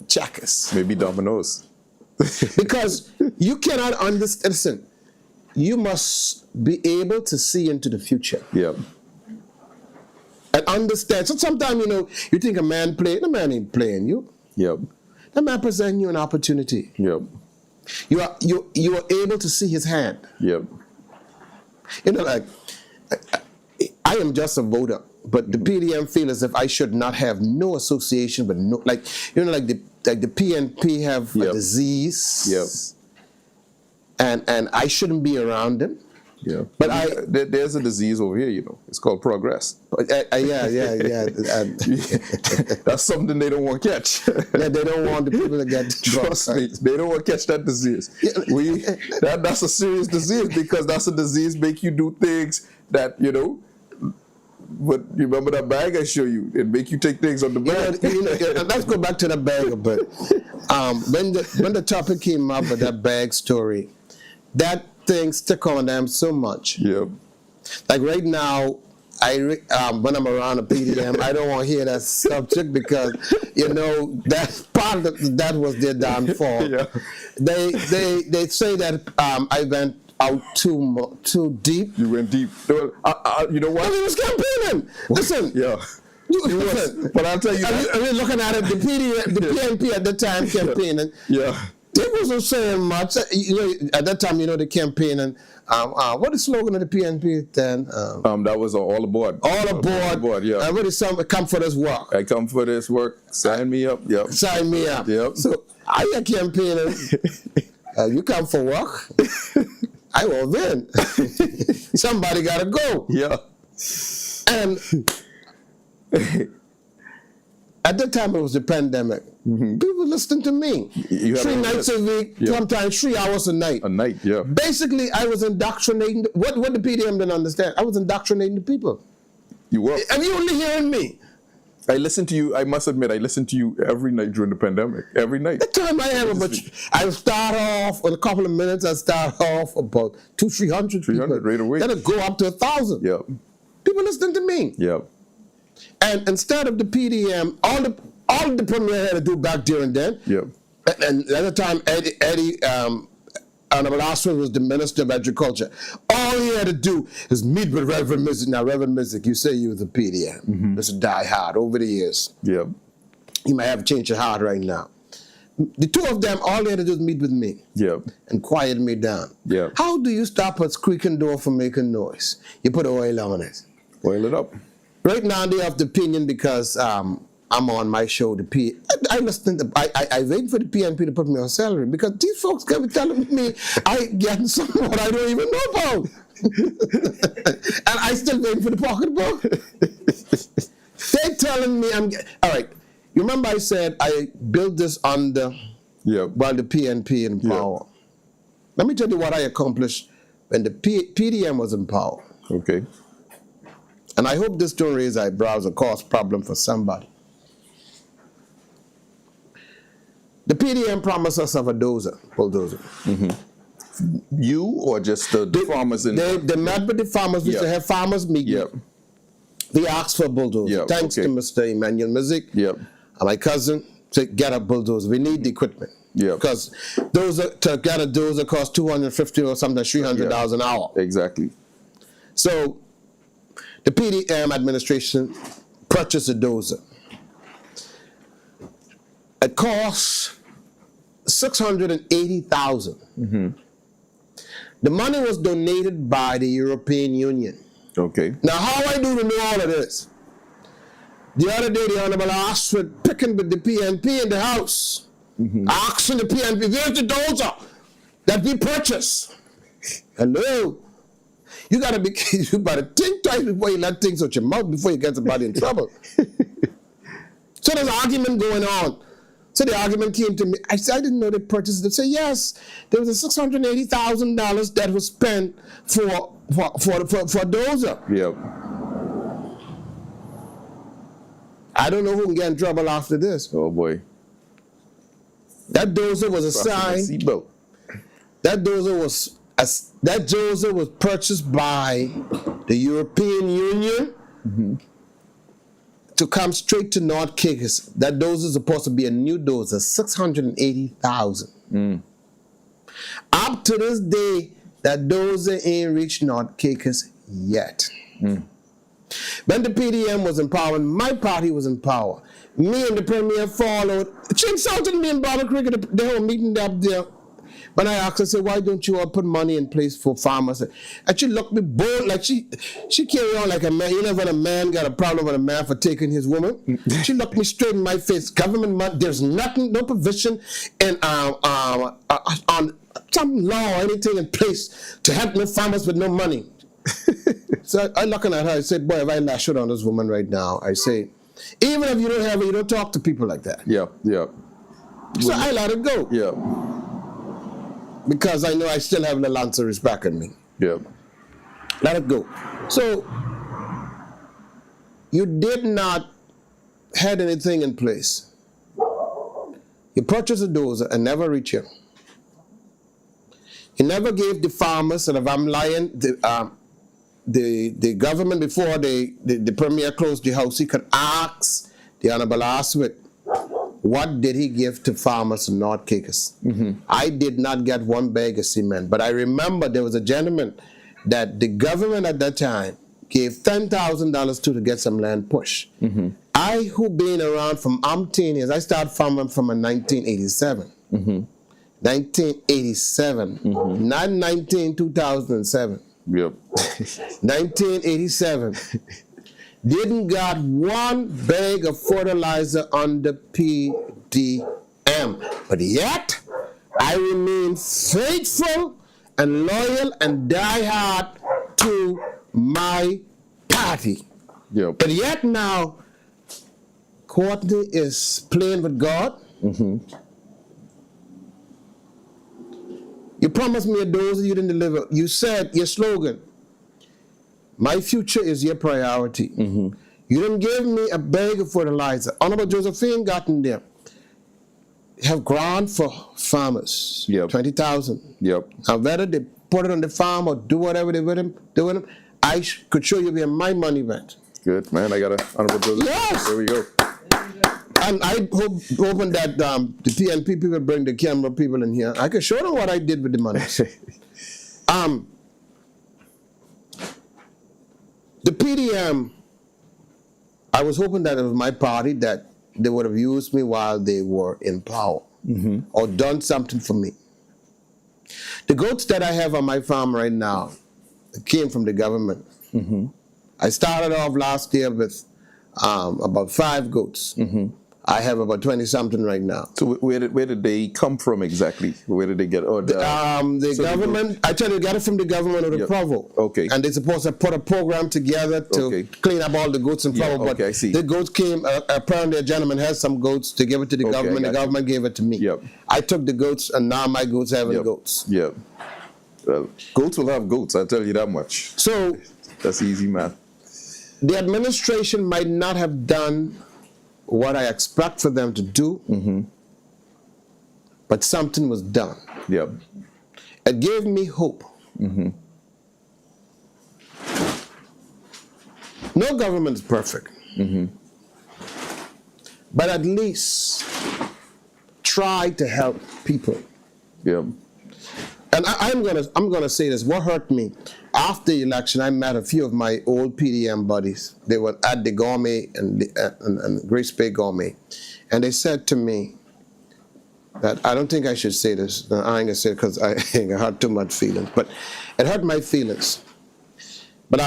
checkers. Maybe dominoes. Because you cannot understand. Listen, you must be able to see into the future. Yeah. And understand. So sometimes, you think a man playing, the man ain't playing you. Yep. The man presenting you an opportunity. Yep. You are able to see his hand. Yep. I am just a voter, but the PDM feel as if I should not have no association, but no, like the PNP have a disease. Yep. And I shouldn't be around them. Yeah, but there's a disease over here, It's called progress. Yeah. That's something they don't want to catch. Yeah, they don't want the people to get. Trust me, they don't want to catch that disease. That's a serious disease, because that's a disease make you do things that But you remember that bag I show you? It make you take things on the bag. Let's go back to the bag a bit. When the topic came up with that bag story, that thing stuck on them so much. Yeah. Like right now, when I'm around a PDM, I don't want to hear that subject because that part of that was their downfall. Yeah. They say that I went out too deep. You went deep. You know what? He was campaigning. Listen. Yeah. Listen, but I'll tell you. I mean, looking at it, the PNP at the time campaigning. Yeah. They wasn't saying much. At that time, the campaigning. What is the slogan of the PNP then? That was all aboard. All aboard. All aboard. Yeah. What is come for this work? I come for this work. Sign me up. Yep. Sign me up. Yep. So I am campaigning. You come for work. I will win. Somebody got to go. Yeah. And at that time, it was the pandemic. Mm-hmm. People listened to me. 3 nights a week, sometimes 3 hours a night. A night, yeah. Basically, I was indoctrinating. What the PDM didn't understand, I was indoctrinating the people. You were. And you only hearing me. I listened to you, I must admit, I listened to you every night during the pandemic. Every night. The time I have I would start off with a couple of minutes, I start off about 200-300 people. Right away. Then it go up to 1,000. Yeah. People listen to me. Yeah. And instead of the PDM, all the premier had to do back during then. Yeah. And at the time, Eddie Honorable Oswald was the Minister of Agriculture. All he had to do is meet with Reverend Missick. Now, Reverend Missick, you say you was a PDM. Mm-hmm. This is die hard over the years. Yeah. You might have changed your heart right now. The two of them, all they had to do is meet with me. Yeah. And quiet me down. Yeah. How do you stop a squeaking door from making noise? You put oil on it. Oil it up. Right now, they have the opinion because I'm on my show. I wait for the PNP to put me on salary because these folks kept telling me I get something what I don't even know about, and I still waiting for the pocketbook. They're telling me all right. You remember I said I built this under while the PNP in power. Let me tell you what I accomplished when the PDM was in power. Okay. And I hope this don't raise eyebrows or cause problem for somebody. The PDM promised us of a bulldozer. Mm-hmm. You or just the farmers? They met with the farmers. We used to have farmers meeting. Yep. We asked for a bulldozer. Yep. Thanks to Mr. Emmanuel Missick. Yep. And my cousin said, get a bulldozer. We need the equipment. Yeah. Because to get a dozer costs $250 or something, $300 an hour. Exactly. So the PDM administration purchased a dozer. It costs $680,000. Mm-hmm. The money was donated by the European Union. Okay. Now, how I do to know all of this? The other day, the Honorable Oswald picking with the PNP in the House, asking the PNP, where's the dozer that we purchased? Hello? You better think twice before you let things out your mouth before you get somebody in trouble. So there's an argument going on. So the argument came to me. I said, I didn't know they purchased it. They said, yes, there was a $680,000 that was spent for a dozer. Yep. I don't know who can get in trouble after this. Oh boy. That dozer was assigned. That dozer was purchased by the European Union to come straight to North Caucasus. That dozer is supposed to be a new dozer, $680,000. Up to this day, that dozer ain't reached North Caucasus yet. When the PDM was in power, and my party was in power, me and the premier followed. She insulted me in Barbara Creek at the whole meeting up there. When I asked her, I said, why don't you all put money in place for farmers? And she looked me bold, like she carried on like a man. You know when a man got a problem with a man for taking his woman? She looked me straight in my face. Government money, there's nothing, no provision on some law or anything in place to help no farmers with no money. So I looking at her, I said, boy, if I lash out on this woman right now, I say, even if you don't have it, you don't talk to people like that. Yeah. So I let it go. Yeah. Because I know I still have a little ounce of respect in me. Yeah. Let it go. So you did not had anything in place. You purchased a dozer and never reached him. You never gave the farmers, and if I'm lying, the government, before the premier closed the house, he could ask the Honorable Aswit, what did he give to farmers in North Caucasus? I did not get one bag of cement, but I remember there was a gentleman that the government at that time gave $10,000 to get some land push. I, who been around from umpteen years, I started farming from 1987. 1987, not 2007. Yep. 1987. Didn't got one bag of fertilizer under PDM. But yet, I remain faithful and loyal and diehard to my party. Yep. But yet now, Courtney is playing with God. You promised me a dozer, you didn't deliver. You said, your slogan, my future is your priority. You didn't give me a bag of fertilizer. Honorable Josephine got in there. Have grant for farmers, 20,000. Yep. Now whether they put it on the farm or do whatever they do with them, I could show you where my money went. Good, man. I got an honorable Joseph. Yes. There we go. And I hoping that the PNP people bring the camera people in here. I can show them what I did with the money. The PDM, I was hoping that it was my party that they would have used me while they were in power or done something for me. The goats that I have on my farm right now came from the government. I started off last year with about 5 goats. I have about 20-something right now. So where did they come from exactly? Where did they get? The government, I tell you, got it from the government or the provo. Okay. And they're supposed to put a program together to clean up all the goats in provo. But I see. the goats came, apparently a gentleman has some goats to give it to the government. The government gave it to me. Yep. I took the goats, and now my goats have goats. Yep. Well, goats will have goats, I'll tell you that much. So that's easy, man. The administration might not have done what I expect for them to do, but something was done. Yep. It gave me hope. No government is perfect, but at least try to help people. Yep. And I'm gonna say this. What hurt me after the election? I met a few of my old PDM buddies. They were at the Gourmet and Grace Bay Gourmet, and they said to me that I don't think I should say this. I ain't gonna say it because I hurt too much feelings, but it hurt my feelings. But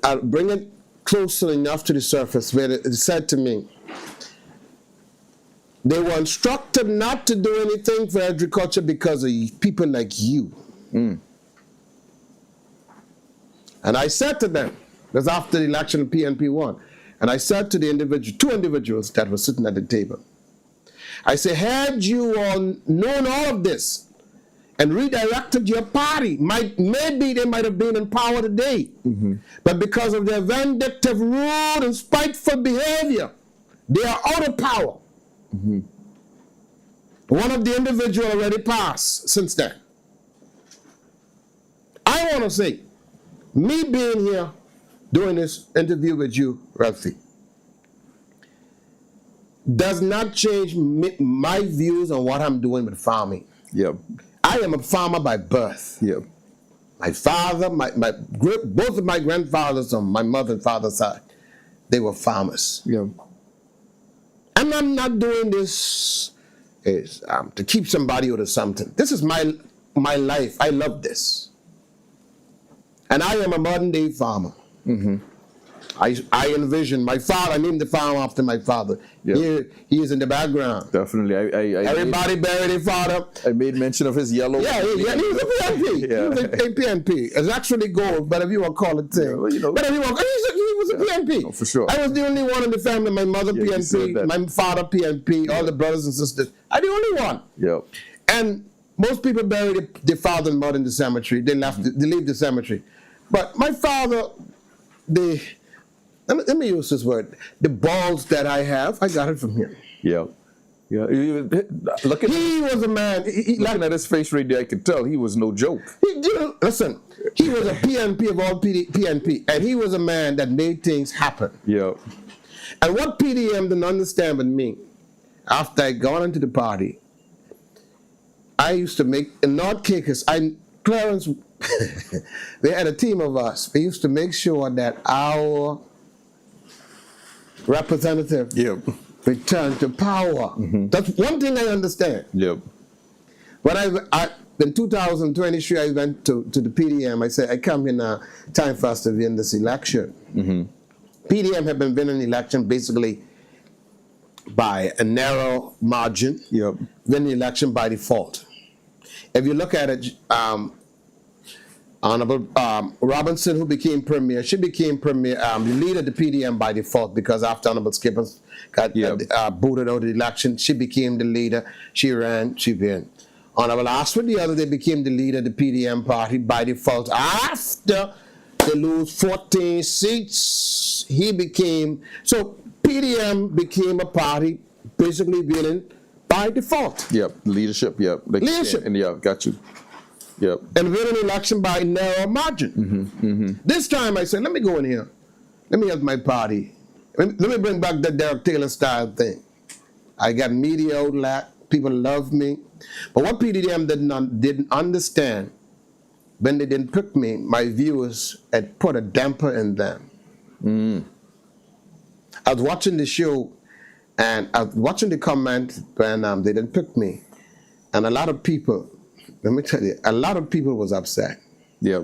I'll bring it closer enough to the surface where it said to me, they were instructed not to do anything for agriculture because of people like you. And I said to them, this was after the election PNP won, and I said to the two individuals that were sitting at the table, I said, had you all known all of this and redirected your party, maybe they might have been in power today. But because of their vindictive, rude, and spiteful behavior, they are out of power. One of the individuals already passed since then. I want to say, me being here doing this interview with you, Ralphie, does not change my views on what I'm doing with farming. Yep. I am a farmer by birth. Yep. My father, both of my grandfathers on my mother and father's side, they were farmers. Yep. And I'm not doing this to keep somebody out of something. This is my life. I love this. And I am a modern day farmer. I envision my father. I named the farm after my father. Yep. He is in the background. Definitely. Everybody buried their father. I made mention of his yellow. Yeah, he was a PNP. He was a PNP. It's actually gold, but if you want to call it thing. Well, but if you want, he was a PNP. Oh, for sure. I was the only one in the family. My mother PNP, my father PNP, all the brothers and sisters. I'm the only one. Yep. And most people bury their father and mother in the cemetery. They leave the cemetery. But my father, let me use this word. The balls that I have, I got it from him. Yeah. Yeah. He was a man. Looking at his face right there, I could tell he was no joke. Listen, he was a PNP of all PNP, and he was a man that made things happen. Yeah. And what PDM didn't understand with me, after I got into the party, I used to make, in North Caucus, Clarence, they had a team of us. We used to make sure that our representative returned to power. That's one thing I understand. Yep. But in 2023, I went to the PDM. I said, I come here now, time for us to win this election. PDM had been winning the election basically by a narrow margin, win the election by default. If you look at it, Honorable Robinson, who became premier, she became premier, the leader of the PDM by default, because after Honorable Skippers got booted out of the election, she became the leader. She ran, she won. Honorable Ashford the other day became the leader of the PDM party by default. After they lose 14 seats, he became, so PDM became a party basically winning by default. Yep, leadership, Leadership. And got you. Yep. And winning an election by a narrow margin. This time I said, let me go in here. Let me help my party. Let me bring back the Derek Taylor style thing. I got media outlet. People love me. But what PDM didn't understand, when they didn't pick me, my viewers had put a damper in them. I was watching the show, and I was watching the comment when they didn't pick me. And a lot of people, let me tell you, a lot of people was upset. Yeah.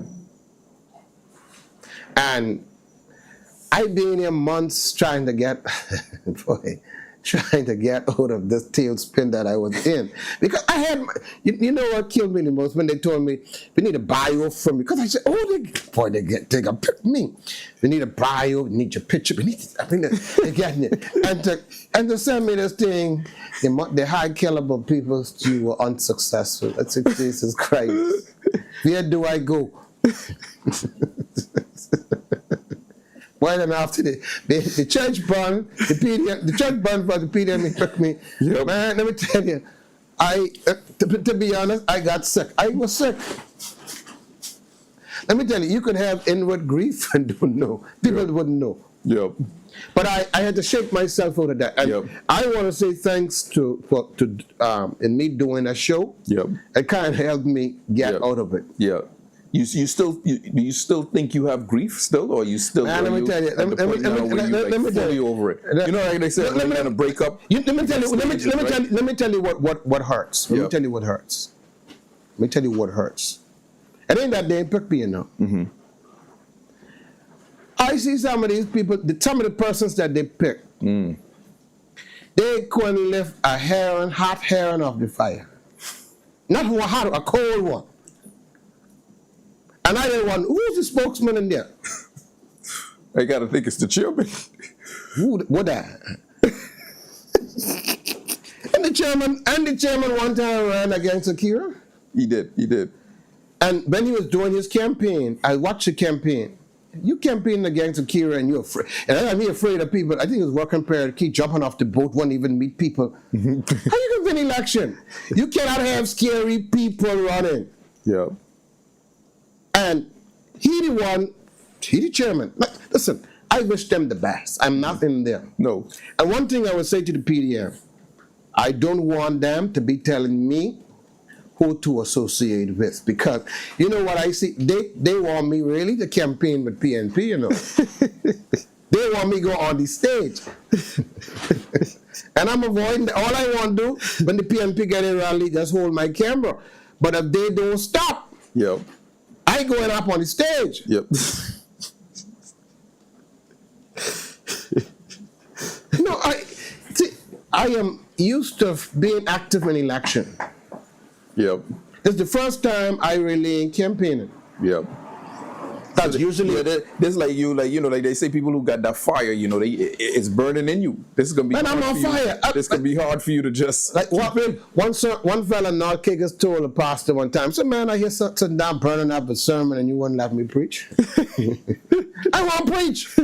And I've been here months trying to get, trying to get out of this tailspin that I was in. Because I had, you know what killed me the most? When they told me, we need a bio from me. Because I said, they got pick me. We need a bio, we need your picture, we need, I think they're getting it. And to send me this thing, the high caliber people, you were unsuccessful. I said, Jesus Christ, where do I go? Well, then after the church burned, the church burned for the PDM took me. Yep. Man, let me tell you, to be honest, I got sick. I was sick. Let me tell you, you could have inward grief and don't know. People wouldn't know. Yep. But I had to shake myself out of that. And I want to say thanks to in me doing a show. Yep. It kind of helped me get out of it. Yeah. You still think you have grief still, or you still? Man, let me tell you. Let me tell you over it. You know, like they said, let me break up. Let me tell you what hurts. Let me tell you what hurts. Let me tell you what hurts. It ain't that they ain't pick me, you know. I see some of these people, some of the persons that they pick, they couldn't lift a hot herring off the fire. Not hot, a cold one. And I didn't want, who's the spokesman in there? I got to think it's the chairman. What that? And the chairman one time ran against Akira. He did. And when he was doing his campaign, I watched the campaign. You campaigning against Akira and you're afraid. And I'm afraid of people. I think it was working prayer, keep jumping off the boat, won't even meet people. How you going to win an election? You cannot have scary people running. Yeah. And he the chairman. Listen, I wish them the best. I'm not in them. No. And one thing I would say to the PDM, I don't want them to be telling me who to associate with, because you know what I see? They want me really to campaign with PNP, you know. They want me to go on the stage. And I'm avoiding that. All I want to do when the PNP get a rally, just hold my camera. But if they don't stop, I going up on the stage. Yep. No, I am used to being active in election. Yep. It's the first time I really ain't campaigning. Yep. That's usually there's like they say people who got that fire, it's burning in you. This is gonna be. Man, I'm on fire. This gonna be hard for you to just like what? One fella in North Caucus told a pastor one time, "So man, I hear something down burning up a sermon, and you wouldn't let me preach." I won't preach.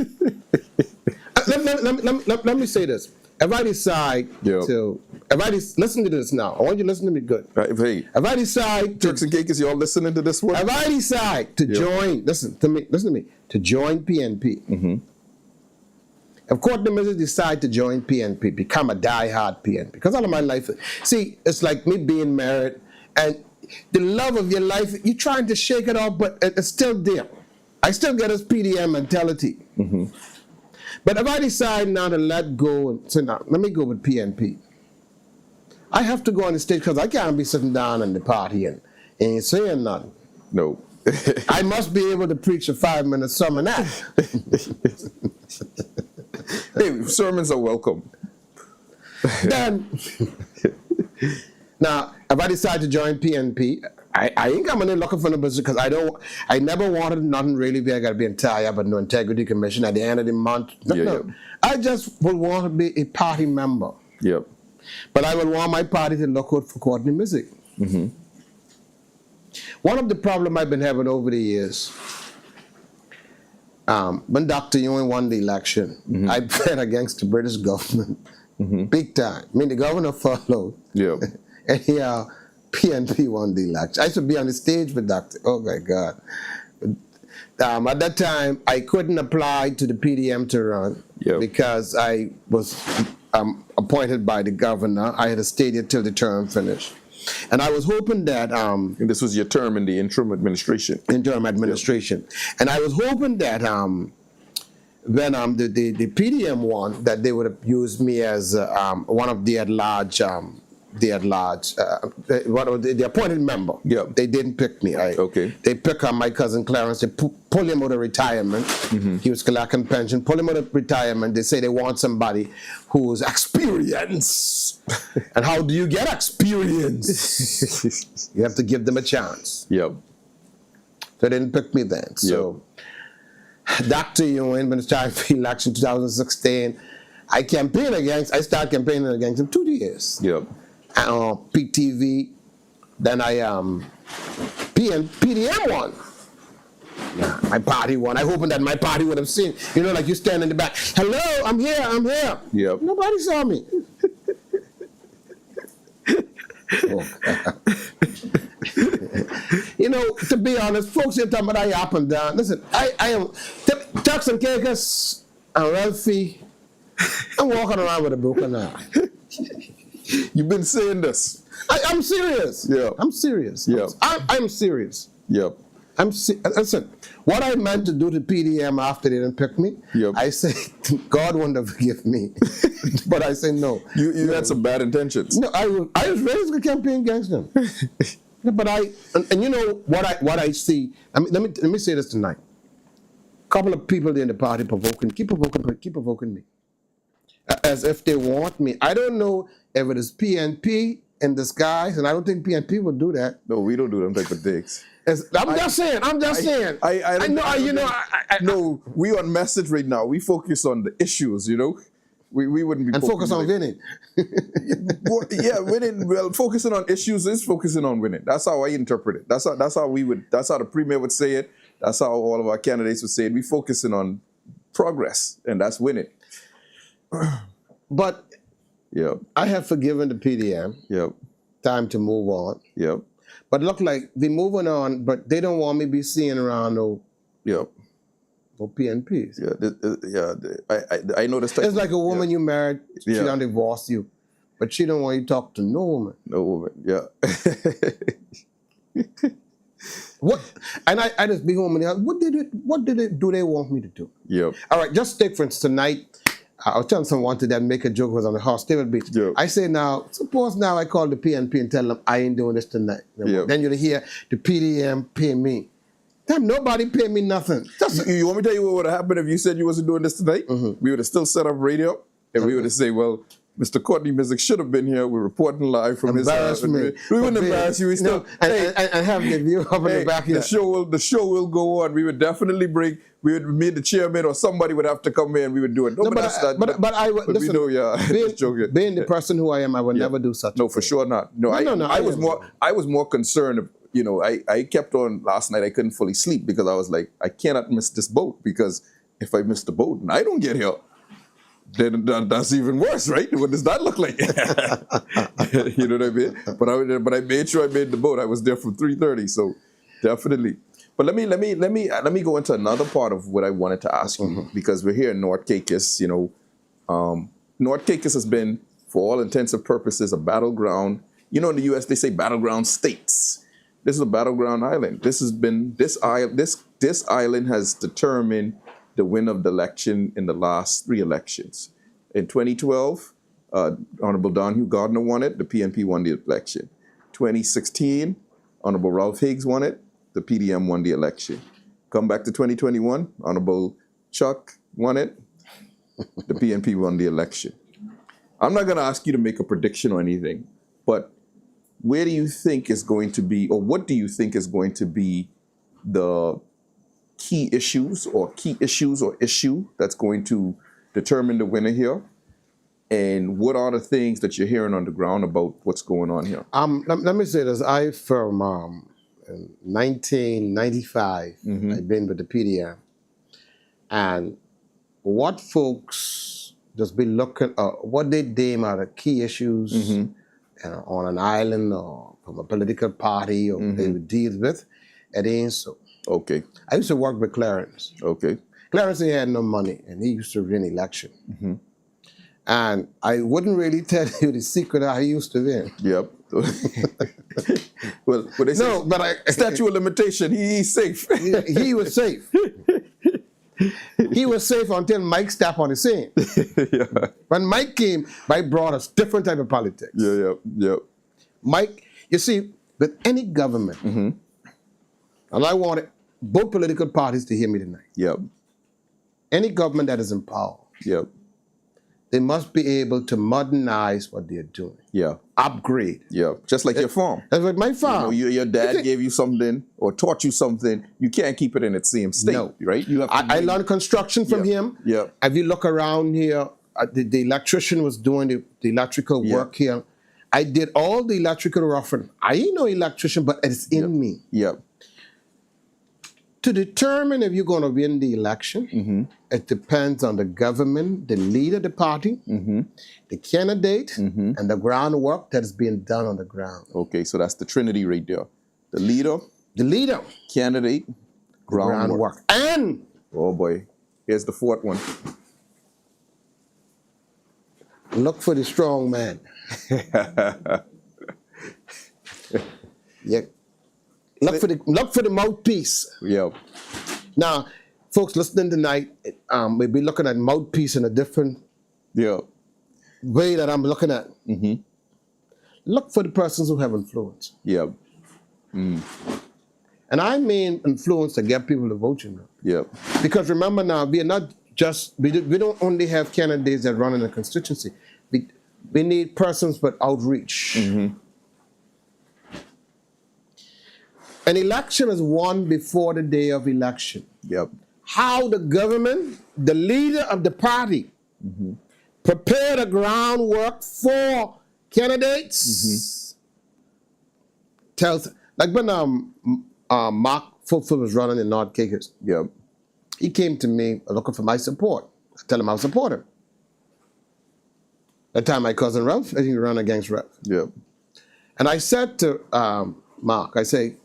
let me say this. If I decide listen to this now, I want you to listen to me good. Hey, if I decide Turks and Caicos, y'all listening to this one? If I decide to join, listen to me, to join PNP. Mm-hmm. If Courtney Missick decide to join PNP, become a diehard PNP, because all of my life, see, it's like me being married, and the love of your life, you're trying to shake it off, but it's still there. I still get this PDM mentality. Mm-hmm. But if I decide now to let go and say, now, let me go with PNP, I have to go on the stage because I can't be sitting down in the party and ain't saying nothing. No. I must be able to preach a 5-minute sermon act. Hey, sermons are welcome. Then, now, if I decide to join PNP, I ain't coming in looking for no business because I never wanted nothing really big. I got to be tied up with no integrity commission at the end of the month. No. I just would want to be a party member. Yep. But I would want my party to look out for Courtney Missick. Mm-hmm. One of the problems I've been having over the years, when Dr. Ewing won the election, mm-hmm. I bet against the British government, mm-hmm. big time. I mean, the governor followed. Yeah. And here, PNP won the election. I should be on the stage with Dr. Oh, my God. At that time, I couldn't apply to the PDM to run because I was appointed by the governor. I had to stay there till the term finished. And I was hoping that... and this was your term in the interim administration. Interim administration. Yep. And I was hoping that when the PDM won, that they would have used me as one of the at-large... the appointed member. Yeah. They didn't pick me. Okay. They picked my cousin Clarence. They pull him out of retirement. Mm-hmm. He was collecting pension. Pull him out of retirement. They say they want somebody who's experienced. And how do you get experience? You have to give them a chance. Yep. So they didn't pick me then. So Dr. Ewing, when it's time for election 2016, I started campaigning against him 2 years. Yep. PTV, then I PDM won. Yeah, my party won. I hoping that my party would have seen. You know, like you stand in the back. Hello, I'm here. Yep. Nobody saw me. You know, to be honest, folks here talking about I up and down. Listen, I am Turks and Caicos and Ralphie. I'm walking around with a broken eye. You've been saying this. I'm serious. Yeah. I'm serious. Yeah. I'm serious. Yep. Listen, what I meant to do to PDM after they didn't pick me, I say, God wouldn't have forgiven me. But I say no. You had some bad intentions. No, I was raised to campaign against them. But and you know what I see. I mean, let me say this tonight. A couple of people in the party keep provoking me. As if they want me. I don't know if it is PNP in disguise, and I don't think PNP would do that. No, we don't do them type of things. I'm just saying. No, we on message right now. We focus on the issues, you know. We wouldn't be... And focus on winning. Winning. Well, focusing on issues is focusing on winning. That's how I interpret it. That's how the premier would say it. That's how all of our candidates would say it. We focusing on progress, and that's winning. But I have forgiven the PDM. Yep. Time to move on. Yep. But look like they're moving on, but they don't want me to be seeing around no PNPs. I know this. It's like a woman you married, she don't divorce you, but she don't want you to talk to no woman. No woman, yeah. What? And I just be home and what do they want me to do? Yep. All right, just take for instance tonight. I was telling someone today, make a joke, was on the horse, David Beach. Yep. I say now, suppose now I call the PNP and tell them I ain't doing this tonight. Then you'll hear the PDM pay me. Damn, nobody pay me nothing. You want me to tell you what would have happened if you said you wasn't doing this tonight? Mm-hmm. We would have still set up radio, and we would have said, well, Mr. Courtney Missick should have been here. We're reporting live from his house. We wouldn't embarrass you. We still and have the view up in the back here. The show will go on. We would definitely bring. We would meet the chairman or somebody would have to come in. We would do it. But I would listen. We know, being the person who I am, I would never do such. No, for sure not. No, I was more concerned. You know, I kept on last night. I couldn't fully sleep because I was like, I cannot miss this boat because if I miss the boat and I don't get here, then that's even worse, right? What does that look like? You know what I mean? But I made sure I made the boat. I was there from 3:30, so definitely. But let me go into another part of what I wanted to ask you, because we're here in North Caicos. North Caicos has been, for all intents and purposes, a battleground. In the U.S. they say battleground states. This is a battleground island. This island has determined the win of the election in the last 3 elections. In 2012, Honorable Don Hugh Gardner won it. The PNP won the election. 2016, Honorable Ralph Higgs won it. The PDM won the election. Come back to 2021, Honorable Chuck won it. The PNP won the election. I'm not going to ask you to make a prediction or anything, but where do you think is going to be, or what do you think is going to be the key issues or issue that's going to determine the winner here? And what are the things that you're hearing on the ground about what's going on here? Let me say this. I, from 1995, I've been with the PDM. And what folks just be looking at, what they deem are the key issues on an island or from a political party or they would deal with, it ain't so. Okay. I used to work with Clarence. Okay. Clarence, he had no money, and he used to win election. And I wouldn't really tell you the secret how he used to win. Yep. Well, they say No, but statute of limitation, he's safe. he was safe. He was safe until Mike stepped on the scene. Yeah. When Mike came, Mike brought us different type of politics. Yeah. Mike, you see, with any government, and I wanted both political parties to hear me tonight. Yep. Any government that is in power, Yep. they must be able to modernize what they're doing. Yeah. Upgrade. Yeah. Just like your farm. That's like my farm. Your dad gave you something or taught you something. You can't keep it in its same state, No. right? You have to I learned construction from him. Yeah. If you look around here, the electrician was doing the electrical work here. I did all the electrical roughing. I ain't no electrician, but it's in me. Yeah. To determine if you're going to win the election, it depends on the government, the leader of the party, the candidate, and the groundwork that is being done on the ground. Okay, so that's the Trinity right there. The leader, candidate, groundwork. And, oh boy, here's the fourth one. look for the strong man. Yeah. Look for the mouthpiece. Yeah. Now, folks listening tonight, we'll be looking at mouthpiece in a different way that I'm looking at. Look for the persons who have influence. Yeah. And I mean influence to get people to vote, you know. Yeah. Because remember now, we are not just, we don't only have candidates that run in a constituency. We need persons with outreach. An election is won before the day of election. Yep. How the government, the leader of the party, prepare the groundwork for candidates. Tells, like when Mark Fulford was running in North Caicos, Yep. he came to me looking for my support. I tell him I'll support him. That time my cousin Ralph, I think he ran against Ralph. Yep. And I said to Mark, I say,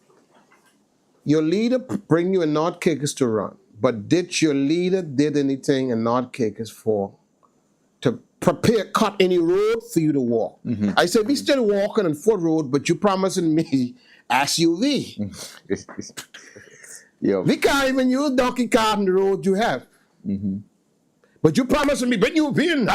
your leader bring you in North Caicos to run, but did your leader did anything in North Caicos to prepare, cut any road for you to walk? I said, we still walking on foot road, but you promising me SUV. Yep. We can't even use donkey cart on the road you have. But you promising me, when you win,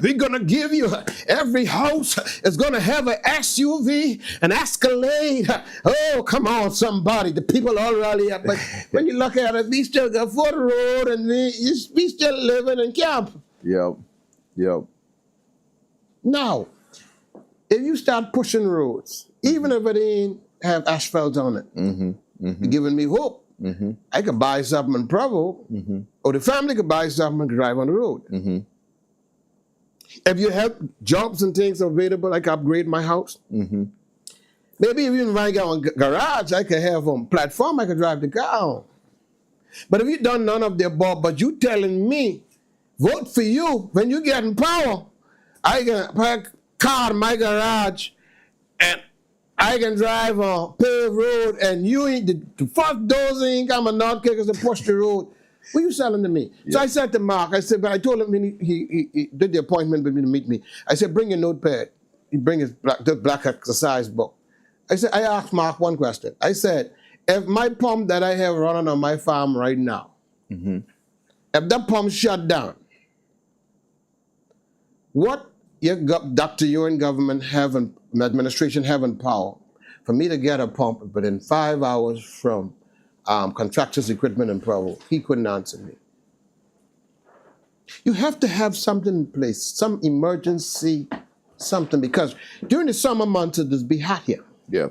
we're going to give you, every house is going to have an SUV, an Escalade. Oh, come on, somebody. The people all rally up. But when you look at it, we still got foot road and we still living in camp. Yep. Yep. Now, if you start pushing roads, even if it ain't have asphalt on it, you're giving me hope. I could buy something in Provo, or the family could buy something and drive on the road. If you have jobs and things available, I could upgrade my house. Maybe even if I got a garage, I could have a platform I could drive the car on. But if you done none of the above, but you telling me vote for you when you get in power. I can park car in my garage and I can drive a paved road and you ain't the first those ain't coming not kickers to push the road. What are you selling to me? Yeah. So I said to Mark, I said, but I told him when he did the appointment with me to meet me. I said, bring your notepad. He bring his black exercise book. I said, I asked Mark one question. I said, if my pump that I have running on my farm right now, if that pump shut down, what your Dr. Ewing government having administration having power for me to get a pump within 5 hours from contractors, equipment, and power? He couldn't answer me. You have to have something in place, some emergency, something, because during the summer months it will be hot here. Yeah.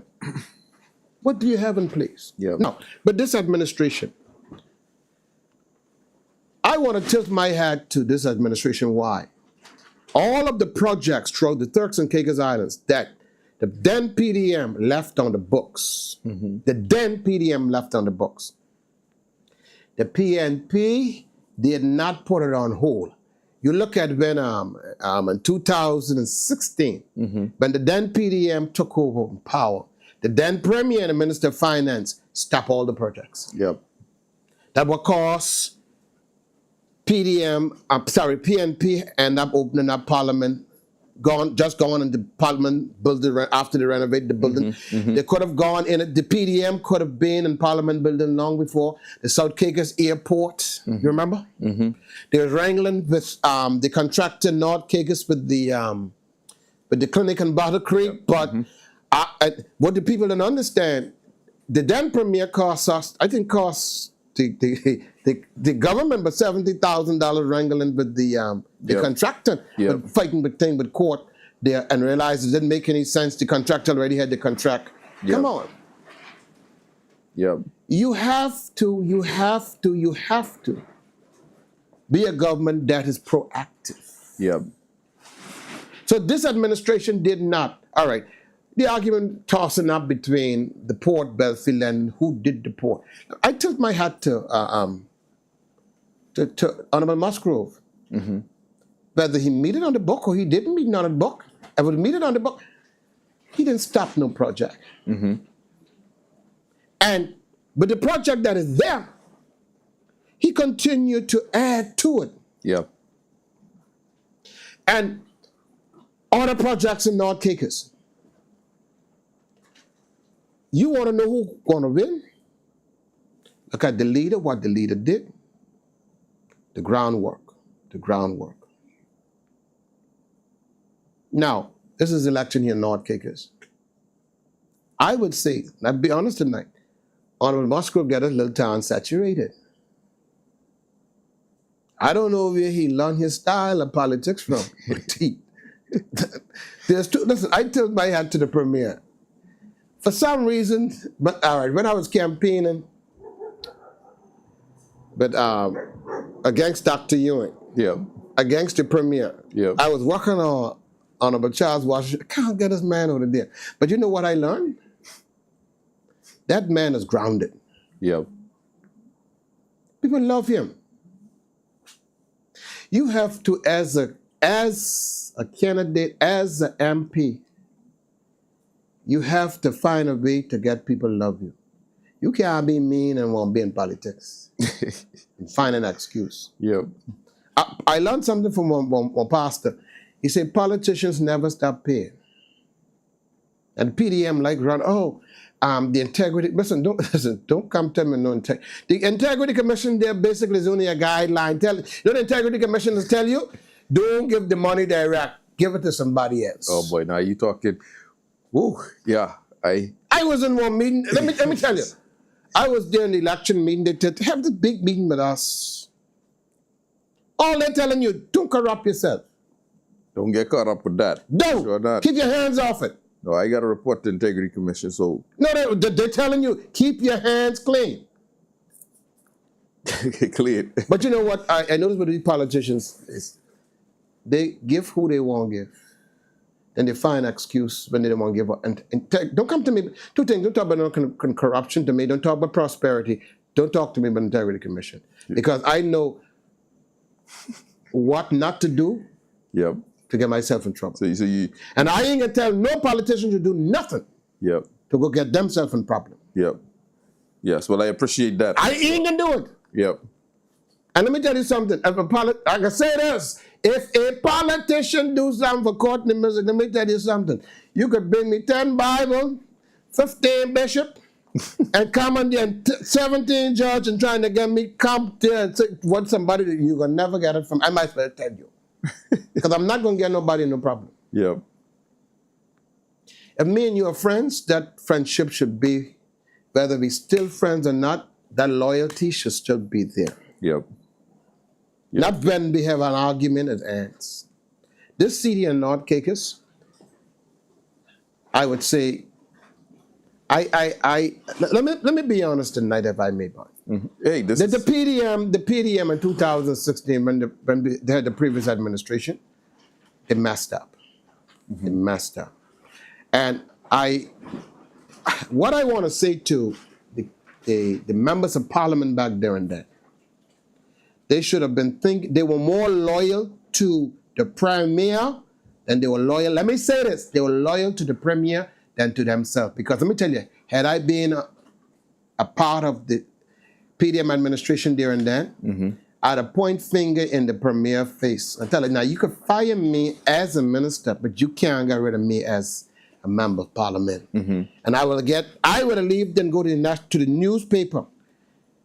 What do you have in place? Yeah. No, but this administration, I want to tilt my hat to this administration. Why? All of the projects throughout the Turks and Caicos Islands that the then PDM left on the books, the then PDM left on the books, the PNP did not put it on hold. You look at when in 2016, when the then PDM took over power, the then Premier and the Minister of Finance stopped all the projects. Yep. That would cause PNP end up opening up Parliament, gone into Parliament building after they renovated the building. They could have gone in it. The PDM could have been in Parliament building long before the South Caicos Airport. You remember? They were wrangling with the contractor North Caicos with the clinic in Battle Creek. But what the people don't understand, the then Premier cost us, I think, cost the government but $70,000 wrangling with the contractor, but fighting with court there, and realized it didn't make any sense. The contractor already had the contract. Come on. You have to be a government that is proactive. So this administration did not. All right. The argument tossing up between the Port Belfield and who did the port. I tilt my hat to Honorable Musgrove. Whether he meet it on the book or he didn't meet it on the book, I would meet it on the book. He didn't stop no project. But the project that is there, he continued to add to it. And other projects in North Caicos. You want to know who's going to win? Look at the leader, what the leader did. The groundwork. Now, this is election here in North Caicos. I would say, and I'll be honest tonight, Honorable Musgrove got a little town saturated. I don't know where he learned his style of politics from. Listen, I tilt my hat to the Premier. For some reason, but all right, when I was campaigning, but against Dr. Ewing, against the Premier, I was working on Honorable Charles Washington. I can't get this man over there. But you know what I learned? That man is grounded. People love him. You have to, as a candidate, as an MP, you have to find a way to get people to love you. You can't be mean and want to be in politics and find an excuse. I learned something from one pastor. He said politicians never stop paying. And PDM like run, the integrity, don't come tell me no integrity. The Integrity Commission there basically is only a guideline. The Integrity Commission tell you, don't give the money direct, give it to somebody else. Oh boy, now you talking. Woo, I was in one meeting. Let me tell you. I was there in the election meeting. They have this big meeting with us. All they're telling you, don't corrupt yourself. Don't get caught up with that. Don't. Sure not. Keep your hands off it. No, I got to report to the Integrity Commission. So no, they're telling you, keep your hands clean. Clean. But you know what? I notice with these politicians is they give who they want to give. Then they find an excuse when they don't want to give up. And don't come to me. Two things. Don't talk about corruption to me. Don't talk about prosperity. Don't talk to me about Integrity Commission. Because I know what not to do Yep. to get myself in trouble. So you. And I ain't gonna tell no politician to do nothing Yep. to go get themselves in problem. Yep. Yes. Well, I appreciate that. I ain't gonna do it. Yep. And let me tell you something. I can say this. If a politician do something for Courtney Missick, let me tell you something. You could bring me 10 Bible, 15 bishop, and come on there and 17 judge and trying to get me come there and say what somebody that you're gonna never get it from. I might as well tell you. Because I'm not gonna get nobody no problem. Yep. If me and you are friends, that friendship should be, whether we still friends or not, that loyalty should still be there. Yep. Not when we have an argument, it ends. This city in North Caucasus, I would say, let me be honest tonight, if I may. Mm-hmm. Hey, The PDM in 2016, when they had the previous administration, it messed up. Mm-hmm. It messed up. And what I want to say to the members of parliament back there and then, they should have been they were more loyal to the premier than they were loyal. Let me say this, they were loyal to the premier than to themselves. Because let me tell you, had I been a part of the PDM administration there and then, mm-hmm. I'd have point finger in the premier face and tell her, now you could fire me as a minister, but you can't get rid of me as a member of parliament. Mm-hmm. And I would have leave then go to the newspaper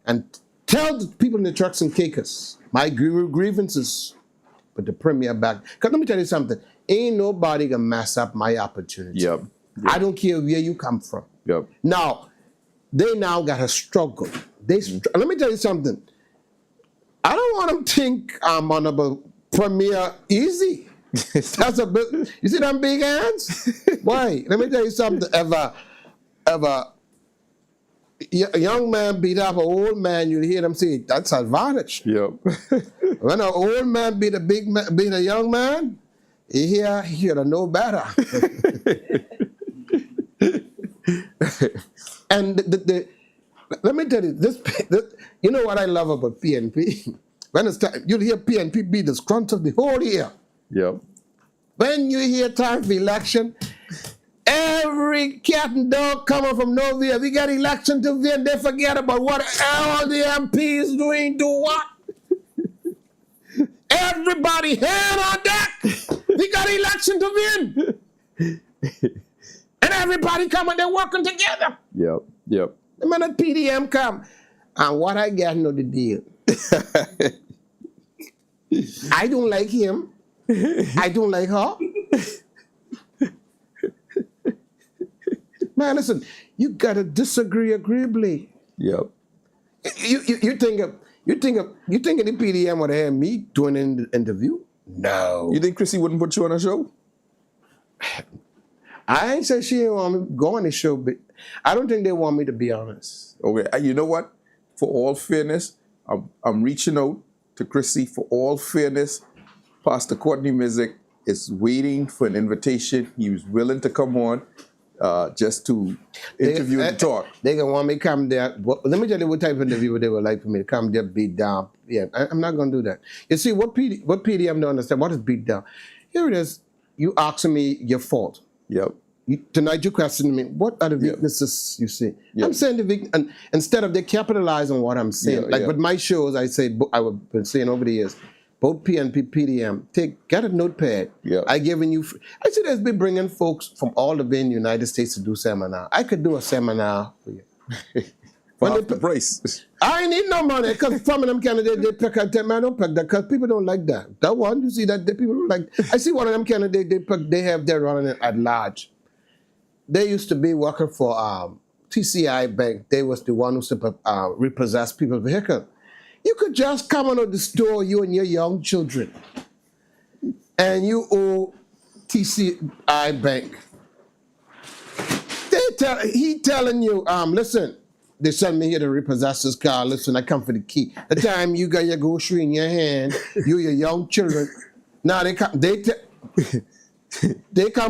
and tell the people in the trucks and caucus my grievances with the premier back. Because let me tell you something, ain't nobody gonna mess up my opportunity. Yep. I don't care where you come from. Yep. Now, they now got to struggle. Let me tell you something. I don't want them to think I'm honorable premier easy. That's a bit. You see them big hands? Why? Let me tell you something. If a young man beat up an old man, you hear them say that's advantage. Yep. When an old man beat a young man, he should have know better. And let me tell you this. You know what I love about PNP? When it's time, you'll hear PNP be disgruntled the whole year. Yep. When you hear time for election, every cat and dog coming from nowhere, we got election to win, they forget about what all the MPs doing to what. Everybody hand on deck. We got election to win. And everybody coming, they're working together. Yep. Yep. The minute PDM come, and what I got know the deal. I don't like him. I don't like her. Man, listen, you gotta disagree agreeably. Yep. You think of the PDM would have me doing an interview? No. You think Chrissy wouldn't put you on a show? I ain't say she didn't want me to go on the show, but I don't think they want me to be honest. Okay. You know what? For all fairness, I'm reaching out to Chrissy. For all fairness, Pastor Courtney Missick is waiting for an invitation. He was willing to come on just to interview and talk. They gonna want me to come there. Let me tell you what type of interview they would like for me to come there, beat down. Yeah, I'm not gonna do that. You see, what PDM don't understand, what is beat down? Here it is. You asking me your fault. Yep. Tonight you questioning me, what are the weaknesses you see? Yep. I'm saying and instead of they capitalize on what I'm saying. With my shows, I say, I've been saying over the years, both PNP, PDM, get a notepad. Yep. I see there's been bringing folks from all the way in the United States to do seminar. I could do a seminar for you. When the price. I ain't need no money, because some of them candidates, they pick out them, I don't pick that, because people don't like that. That one, you see that, the people don't like. I see one of them candidates, they have their running it at large. They used to be working for TCI Bank. They was the one who repossessed people's vehicle. You could just come out of the store, you and your young children, and you owe TCI Bank. He telling you, listen, they sent me here to repossess this car. Listen, I come for the key. The time you got your grocery in your hand, you your young children. Now they come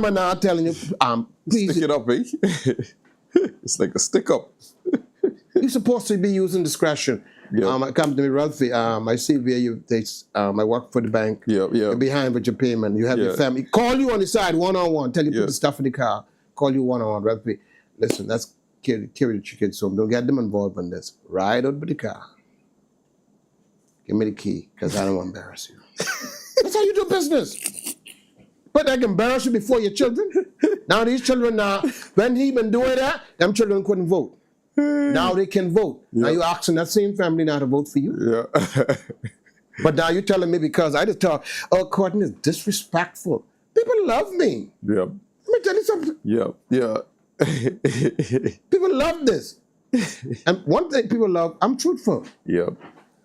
and now telling you, please stick it up, eh? It's like a stick up. You're supposed to be using discretion. Yeah. Come to me, Ralphie. I see where I work for the bank. Yeah. You're behind with your payment. You have your family. Call you on the side, one-on-one. Tell you put the stuff in the car. Call you one-on-one, Ralphie. Listen, that's carry the kids home. Don't get them involved in this. Ride out with the car. Give me the key, because I don't want to embarrass you. That's how you do business. But I can embarrass you before your children. Now these children when he been doing that, them children couldn't vote. Now they can vote. Now you're asking that same family now to vote for you. Yeah. But now you're telling me because I just thought, Courtney is disrespectful. People love me. Yeah. Let me tell you something. Yeah. People love this. And one thing people love, I'm truthful. Yeah.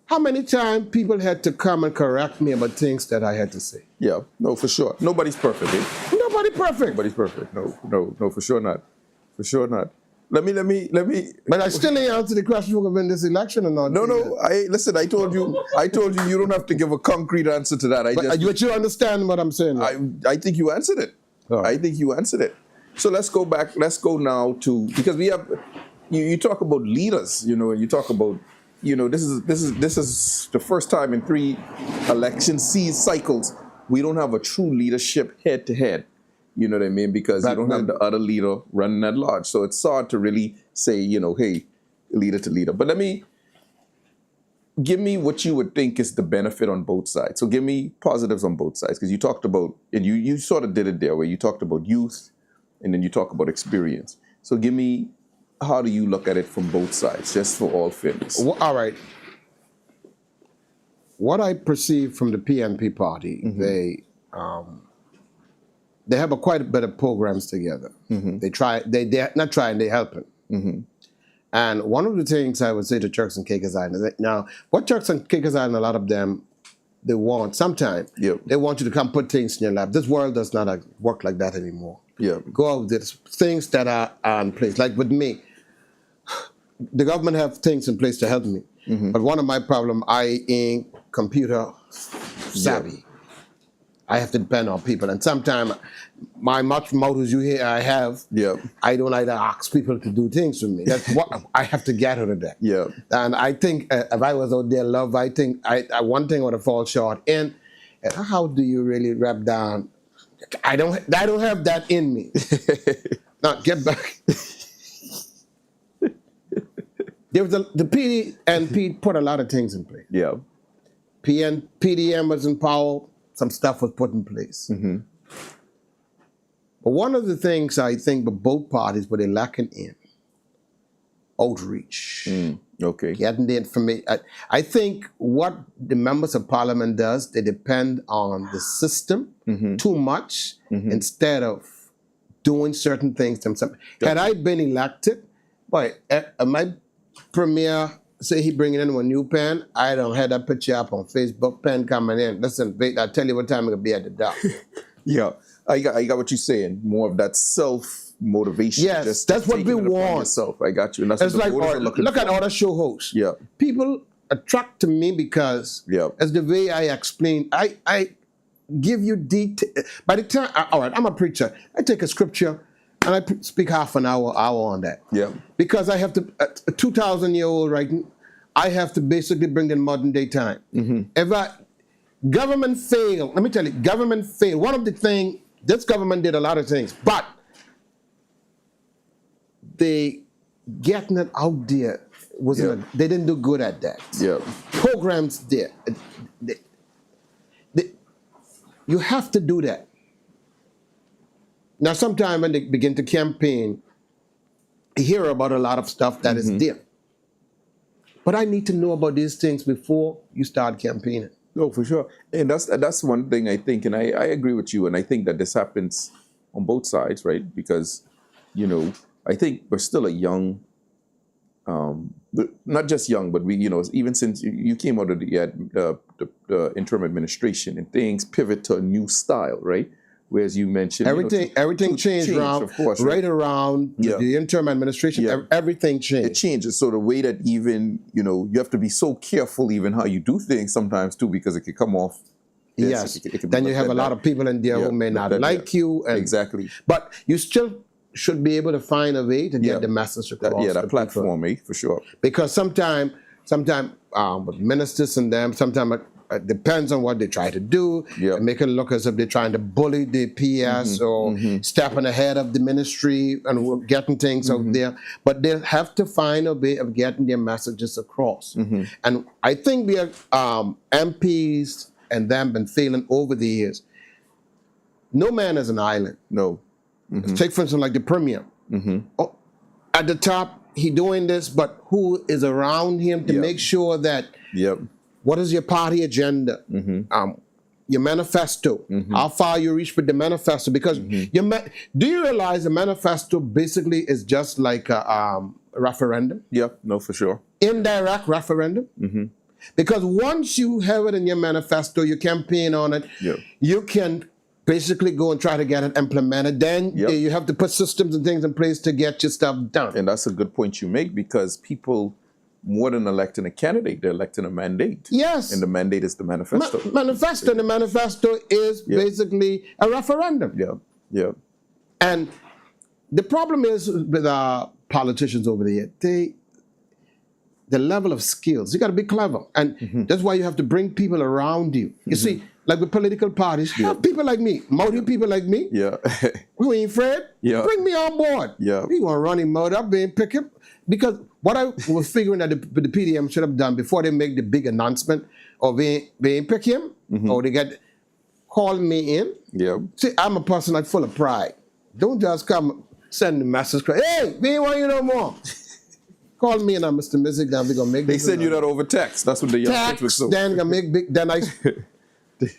How many times people had to come and correct me about things that I had to say? Yeah. No, for sure. Nobody's perfect. Eh? Nobody perfect. Nobody's perfect. No, for sure not. For sure not. Let me. But I still ain't answered the question who will win this election or not. No. Listen. I told you. You don't have to give a concrete answer to that. But you understand what I'm saying? I think you answered it. Right. I think you answered it. So let's go back. Let's go now to, because we have. You talk about leaders. And you talk about. This is the first time in 3 election cycles we don't have a true leadership head to head. You know what I mean? Because you don't have the other leader running at large. So it's hard to really say, hey, leader to leader. But give me what you would think is the benefit on both sides. So give me positives on both sides. Because you talked about, and you sort of did it there, where you talked about youth and then you talk about experience. So give me, how do you look at it from both sides, just for all fairness? Well, all right. What I perceive from the PNP party, they have quite a bit of programs together. They're not trying, they're helping. And one of the things I would say to Turks and Caicos Island is that now, what Turks and Caicos Island, a lot of them, they want, sometimes, they want you to come put things in your lap. This world does not work like that anymore. Go out, there's things that are in place. Like with me, the government have things in place to help me. But one of my problems, I ain't computer savvy. I have to depend on people. And sometimes my much motors you hear I have, I don't like to ask people to do things for me. That's what I have to get out of that. And I think if I was out there, love, I think one thing would have fall short. And how do you really wrap down? I don't have that in me. Now get back. There was the PDNP put a lot of things in place. PDM was in power. Some stuff was put in place. But one of the things I think both parties were lacking in, outreach. Getting the information. I think what the members of parliament does, they depend on the system too much instead of doing certain things themselves. Had I been elected, boy, my premier say he bringing in a new pen, I don't have that picture up on Facebook, pen coming in. Listen, wait, I'll tell you what time I'm going to be at the dock. I got what you're saying. More of that self-motivation. Yes, just that's what we want. Yourself. I got you. And that's it's what like, look at other show hosts. People attract to me because as the way I explain, I give you detail. By the time, all right, I'm a preacher. I take a scripture and I speak half an hour on that. Because I have to, a 2,000-year-old writing, I have to basically bring in modern day time. If government failed, let me tell you, government failed. One of the things, this government did a lot of things, but they getting it out there they didn't do good at that. Programs there. You have to do that. Now, sometime when they begin to campaign, you hear about a lot of stuff that is there. But I need to know about these things before you start campaigning. No, for sure. And that's one thing I think, and I agree with you, and I think that this happens on both sides, right? Because, I think we're still a young, but not just young, but we, even since you came out of the interim administration and things pivot to a new style, right? Whereas you mentioned everything changed around, of course, right around the interim administration. Everything changed. It changes. So the way that even you have to be so careful even how you do things sometimes too, because it could come off. Yes. Then you have a lot of people in there who may not like you. Exactly. But you still should be able to find a way to get the message across. That platform, for sure. Because sometimes with ministers and them, sometimes it depends on what they try to do. Yeah. And make it look as if they're trying to bully the PS or stepping ahead of the ministry and getting things out there. But they have to find a way of getting their messages across. And I think we MPs and them been failing over the years. No man is an island. No. Take for instance like the premier. Oh, at the top, he doing this, but who is around him to make sure that what is your party agenda? Your manifesto, how far you reach with the manifesto? Because do you realize the manifesto basically is just like a referendum? Yeah, no, for sure. Indirect referendum. Because once you have it in your manifesto, you campaign on it, you can basically go and try to get it implemented. Then you have to put systems and things in place to get your stuff done. And that's a good point you make, because people, more than electing a candidate, they're electing a mandate. Yes. And the mandate is the manifesto. The manifesto is basically a referendum. Yeah. And the problem is with our politicians over there, the level of skills, you got to be clever. And that's why you have to bring people around you. You see, like with political parties, have people like me, mouthy people like me. Who ain't afraid? Bring me on board. We want to run him out up and pick him. Because what I was figuring that the PDM should have done before they make the big announcement, or they pick him, or they call me in. See, I'm a person like full of pride. Don't just come send the message, hey, we ain't want you no more. Call me and I'm Mr. Missick, then we're going to make They send you that over text. That's what the young text was so. Then gonna make big, then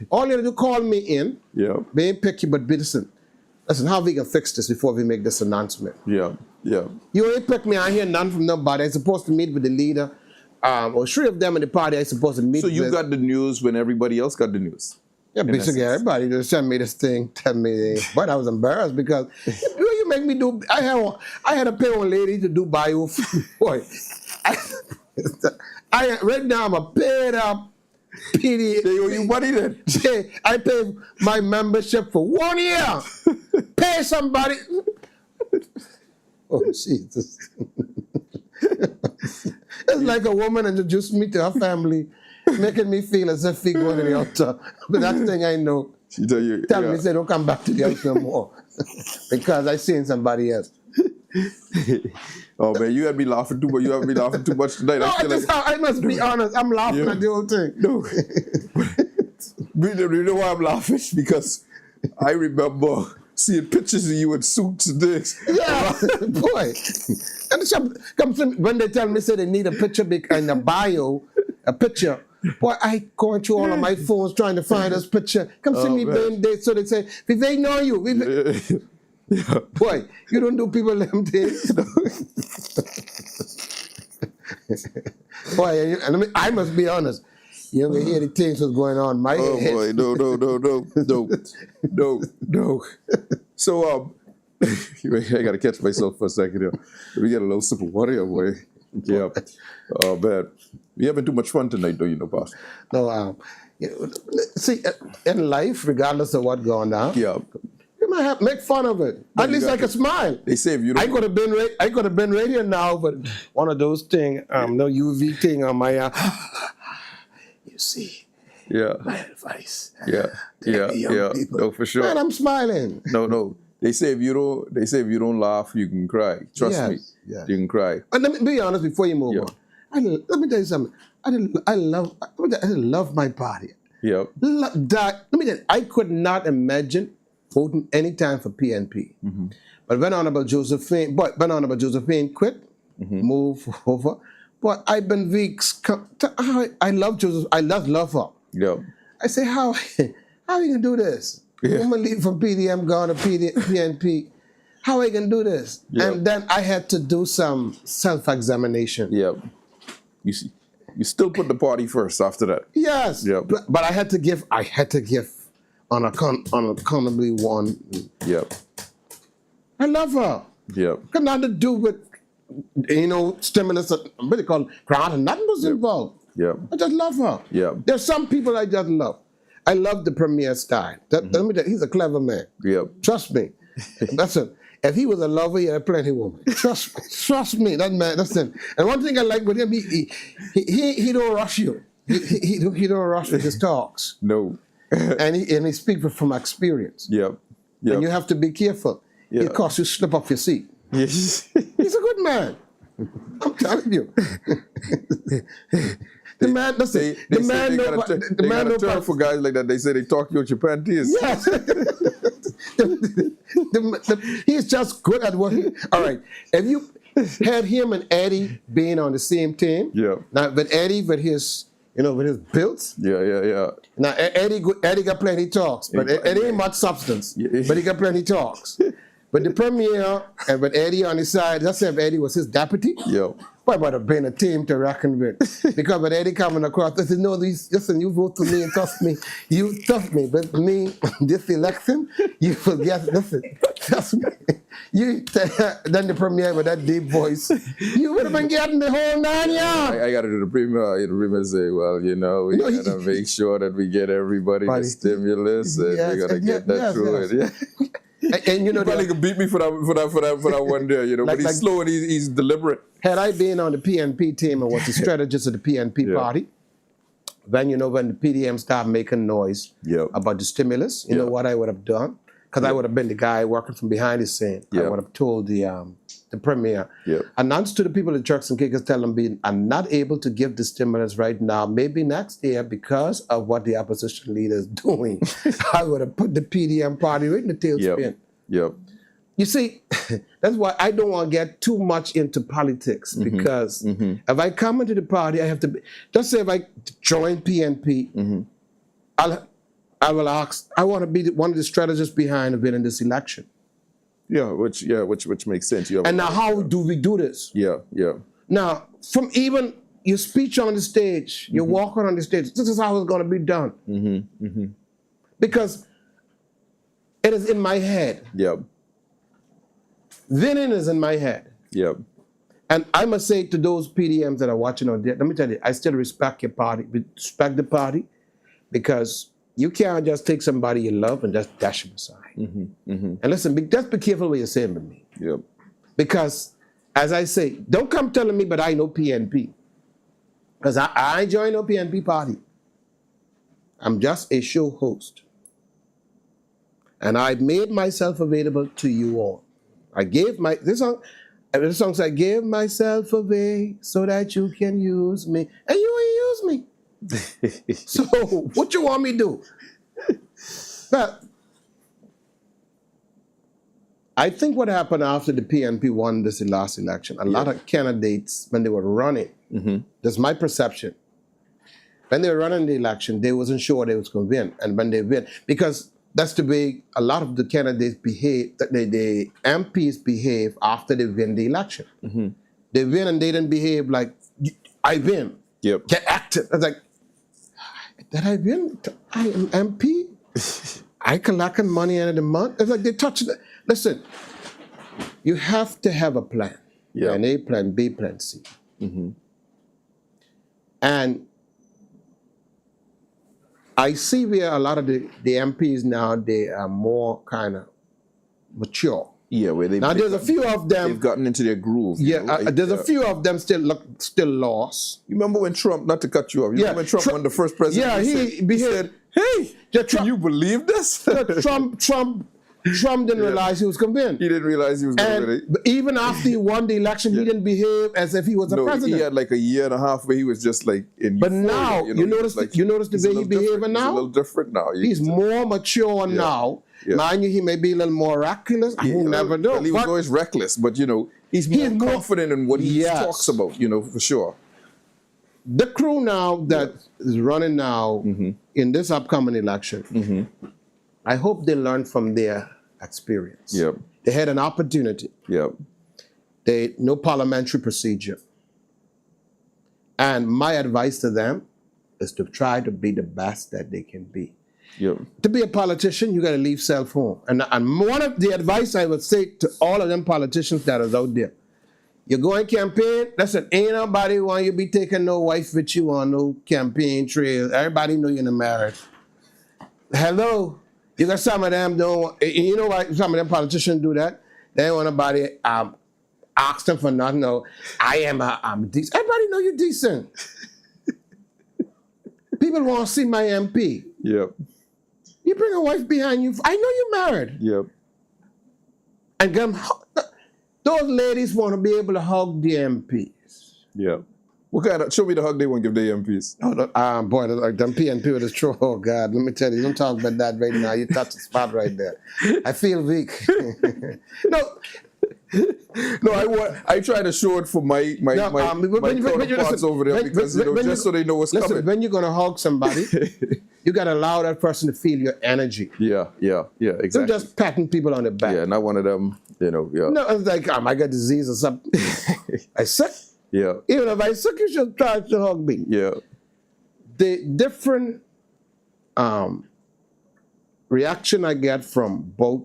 all you have to do, call me in. They ain't pick you, but listen, how we can fix this before we make this announcement? You ain't pick me, I hear none from nobody. I'm supposed to meet with the leader, or 3 of them in the party I'm supposed to meet with. So you got the news when everybody else got the news? Yeah, basically everybody just sent me this thing, tell me, but I was embarrassed because you make me do, I had to pay one lady to do bio, boy. Right now I'm a paid up PD. They owe you money then? I paid my membership for 1 year. Pay somebody. Oh, Jesus. It's like a woman introduced me to her family, making me feel as if we going to the altar. But that thing I know. She tell you, me, say, don't come back to the house no more. Because I seen somebody else. Oh, man, you had me laughing too much. You had me laughing too much tonight. No, I must be honest. I'm laughing at the whole thing. No. You know why I'm laughing? Because I remember seeing pictures of you in suits and this. Yeah, boy. And when they tell me, say they need a picture in a bio, a picture. Boy, I going through all of my phones trying to find this picture. Come see me, Ben. So they say, we know you. Boy, you don't do people them things. Boy, and I must be honest. You don't hear the things that's going on in my head. Oh, boy, no. So, I got to catch myself for a second here. We get a little sip of water here, boy. Yeah. Oh, man. We having too much fun tonight, don't you know, boss? No, see, in life, regardless of what's going on, you might make fun of it. At least I can smile. They say if you don't... I could have been right here now, but one of those things, no UV thing on my you see. My advice. People. No, for sure. Man, I'm smiling. No. They say if you don't laugh, you can cry. Trust me. You can cry. And let me be honest before you move on. Let me tell you something. I love my party. Let me tell you, I could not imagine voting any time for PNP. But when Honorable Josephine quit, move over. But I've been weeks. I love Joseph. I love her. I say, how are you gonna do this? Woman leave from PDM, gone to PNP. How are you gonna do this? And then I had to do some self-examination. You see, you still put the party first after that. Yes. But I had to give unaccountably one. I love her. Got nothing to do with stimulus, what they call grant, and nothing was involved. I just love her. There's some people I just love. I love the premier style. Let me tell you, he's a clever man. Trust me. Listen, if he was a lover, he had plenty of women. Trust me, that man. Listen, and one thing I like with him, he don't rush you. He don't rush with his talks. No. and he speaks from experience. Yep. And you have to be careful. Yeah. It costs you slip off your seat. Yes. He's a good man. I'm telling you. The man, listen, the man no term for guys like that. They say they talk you with your panties. Yes. He's just good at what he. All right. Have you had him and Eddie being on the same team? Yeah. Now, but Eddie, with his built. Yeah. Now, Eddie got plenty talks, but it ain't much substance. Yeah. But he got plenty talks. But the premier and with Eddie on his side, let's say if Eddie was his deputy. Yeah. What about have been a team to reckon with? Because with Eddie coming across, I said, no, listen, you vote for me and trust me. You trust me. But me, this election, you forget, listen, trust me. Then the premier with that deep voice, you would have been getting the whole 9 yards. I got to do the premier. The premier say, well, we got to make sure that we get everybody the stimulus and we got to get that through it. Yeah. And he probably could beat me for that one day, but he's slow and he's deliberate. Had I been on the PNP team and was the strategist of the PNP party, then when the PDM started making noise about the stimulus, you know what I would have done? Because I would have been the guy working from behind the scene. I would have told the premier, announce to the people at Turks and Caicos, tell them I'm not able to give the stimulus right now. Maybe next year, because of what the opposition leader is doing, I would have put the PDM party right in the tailspin. Yep. You see, that's why I don't want to get too much into politics, because if I come into the party, I have to just say if I join PNP, I will ask, I want to be one of the strategists behind winning this election. Which makes sense. And now how do we do this? Yeah. Now, from even your speech on the stage, your walk on the stage, this is how it's going to be done. Because it is in my head. Yep. Winning is in my head. Yep. And I must say to those PDMs that are watching out there, let me tell you, I still respect your party, respect the party, because you can't just take somebody you love and just dash them aside. And listen, just be careful what you're saying to me. Yep. Because, as I say, don't come telling me, but I know PNP. Because I joined no PNP party. I'm just a show host. And I made myself available to you all. I gave this song said, I gave myself away so that you can use me. And you ain't use me. So what you want me to do? But I think what happened after the PNP won this last election, a lot of candidates, when they were running, that's my perception, when they were running the election, they wasn't sure they was going to win. And when they win, because that's the way a lot of the candidates behave, the MPs behave after they win the election. They win and they didn't behave like, I win. Yep. Get active. I was like, did I win? I am MP? I collecting money end of the month? It's like they touch it. Listen, you have to have a plan. Plan A, plan B, plan C. And I see where a lot of the MPs now, they are more kind of mature. Yeah, where now there's a few of them. They've gotten into their groove. There's a few of them still lost. You remember when Trump, not to cut you off, you remember when Trump won the first presidency? He said, hey, can you believe this? Trump didn't realize he was convinced. He didn't realize he was going to win it. Even after he won the election, he didn't behave as if he was the president. He had like a year and a half where he was just like in But euphoria, now, you notice the way he's behaving now? He's a little different now. He's more mature now. Mind you, he may be a little more reckless. I never know. Well, he was always reckless, but he's more confident in what he talks about, for sure. The crew now that is running now in this upcoming election, I hope they learn from their experience. Yep. They had an opportunity. Yep. No parliamentary procedure. And my advice to them is to try to be the best that they can be. Yep. To be a politician, you got to leave self home. And one of the advice I would say to all of them politicians that is out there, you go on campaign, listen, ain't nobody want you to be taking no wife with you on no campaign trail. Everybody know you're in a marriage. Hello. You got some of them don't, you know why some of them politicians do that? They ain't want nobody ask them for nothing. No, I'm decent. Everybody know you're decent. People want to see my MP. Yep. You bring a wife behind you. I know you're married. Yep. And those ladies want to be able to hug the MPs. Yep. What kind of, show me the hug they want to give the MPs. Oh, boy, like them PNP with the straw. Oh, God, let me tell you, don't talk about that right now. You touch the spot right there. I feel weak. No, I try to show it for my counterparts over there because just so they know what's coming. When you're gonna hug somebody, you gotta allow that person to feel your energy. Yeah, exactly. Don't just patting people on the back. Yeah, not one of them, Yeah. No, it's like, I got disease or something. I sick. Yeah. Even if I sick, you should try to hug me. Yeah. The different reaction I get from both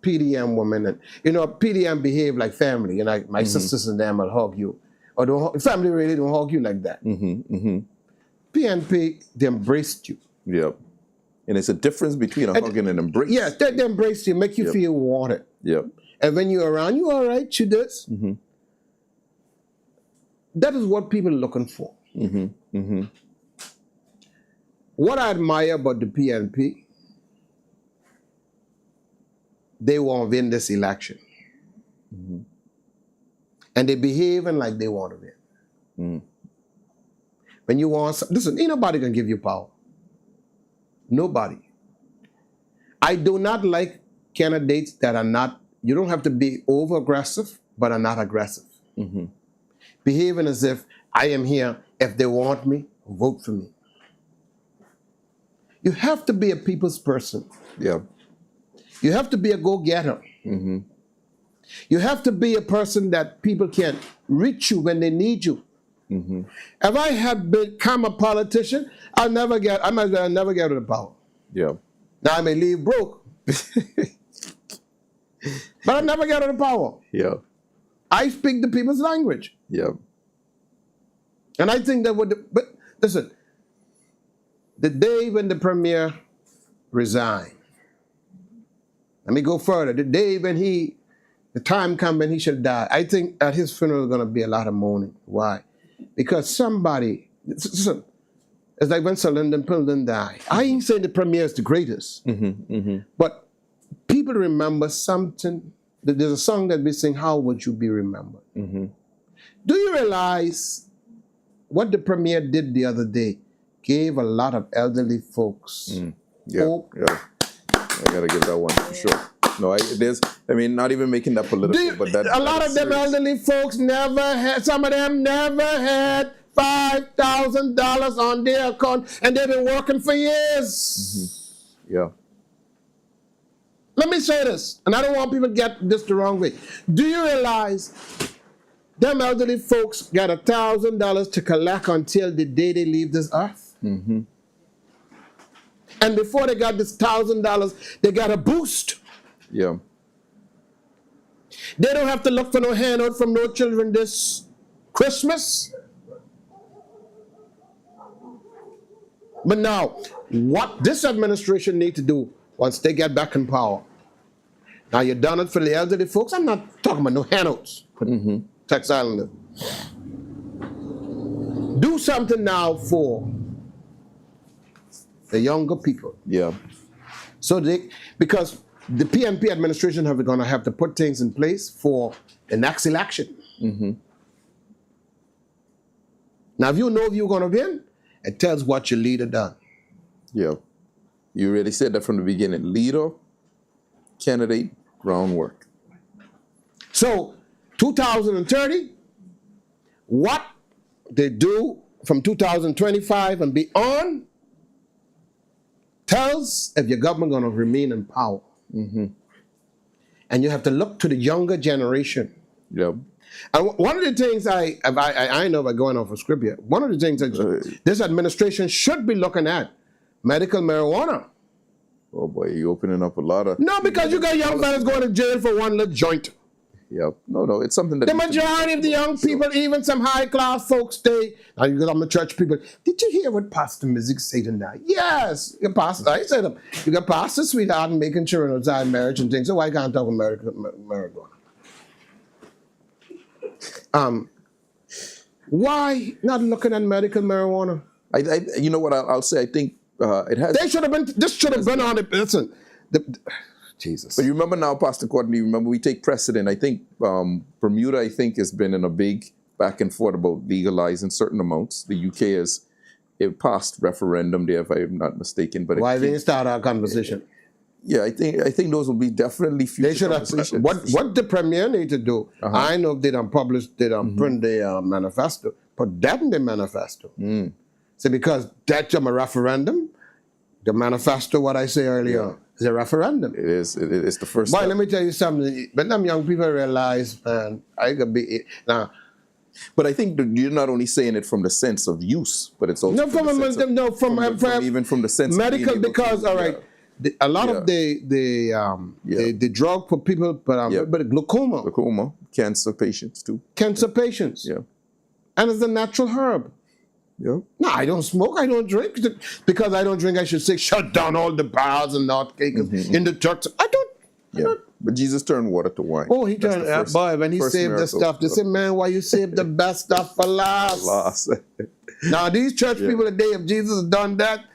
PDM women and PDM behave like family, and my sisters and them will hug you, or family really don't hug you like that. PNP, they embraced you. Yep. And it's a difference between a hug and an embrace. Yeah, they embrace you, make you feel wanted. Yep. And when you're around, you all right, you this. That is what people are looking for. What I admire about the PNP, they want to win this election. And they behaving like they want to win. When you want something, listen, ain't nobody can give you power. Nobody. I do not like candidates that are not, you don't have to be over-aggressive, but are not aggressive. Behaving as if I am here, if they want me, vote for me. You have to be a people's person. Yeah. You have to be a go-getter. You have to be a person that people can reach you when they need you. If I had become a politician, I might as well never get to the power. Yeah. Now I may leave broke. But I never get to the power. Yeah. I speak the people's language. Yeah. And I think that but listen, the day when the premier resigned, let me go further. The day when the time comes when he should die, I think at his funeral there's going to be a lot of mourning. Why? Because somebody, it's like when Sir Lyndon Pilden died. I ain't saying the premier is the greatest, but people remember something. There's a song that we sing, How Would You Be Remembered? Do you realize what the premier did the other day? Gave a lot of elderly folks hope. Yeah. I gotta give that one for sure. No, not even making that political, but that. A lot of them elderly folks some of them never had $5,000 on their account, and they've been working for years. Yeah. Let me say this, and I don't want people to get this the wrong way. Do you realize them elderly folks got $1,000 to collect until the day they leave this earth? And before they got this $1,000, they got a boost. Yeah. They don't have to look for no handout from no children this Christmas. But now, what this administration need to do once they get back in power, now you've done it for the elderly folks. I'm not talking about no handouts for Texas Islanders. Do something now for the younger people. Yeah. So because the PNP administration are going to have to put things in place for the next election. Now, if you know if you're going to win, it tells what your leader done. Yeah. You really said that from the beginning. Leader, candidate, groundwork. So, 2030, what they do from 2025 and beyond tells if your government going to remain in power. And you have to look to the younger generation. Yep. And one of the things I know by going off a script here, one of the things that this administration should be looking at, medical marijuana. Oh boy, you're opening up a lot of... No, because you got young fellas going to jail for one little joint. Yep. No, it's something that The majority of the young people, even some high-class folks, now you got the church people, did you hear what Pastor Missick said tonight? Yes. I said, you got Pastor Sweetheart and making sure outside marriage and things, so why can't I talk marijuana? Why not looking at medical marijuana? You know what I'll say? I think it has. This should have been on it. Listen, Jesus. But you remember now, Pastor Courtney, remember we take precedent. I think Bermuda, has been in a big back and forth about legalizing certain amounts. The UK it passed referendum there, if I'm not mistaken. But why didn't start our conversation? Yeah, I think those will be definitely future they should have. What the premier need to do? I know they don't publish, they don't print their manifesto, put that in the manifesto. So because that's a referendum, the manifesto, what I say earlier, is a referendum. It is. It's the first. Boy, let me tell you something. But them young people realize, man, I could be now. But I think that you're not only saying it from the sense of use, but it's also from even from the sense medical. Because all right. A lot of the drug for people, but glaucoma, cancer patients too. Cancer patients, and it's a natural herb. Yeah. No, I don't smoke. I don't drink. Because I don't drink, I should say shut down all the bars and not cakes in the church. I don't. But Jesus turned water to wine. Oh, he turned boy when he saved the stuff. They said, "Man, why you save the best stuff for last?" Now these church people today, if Jesus had done that.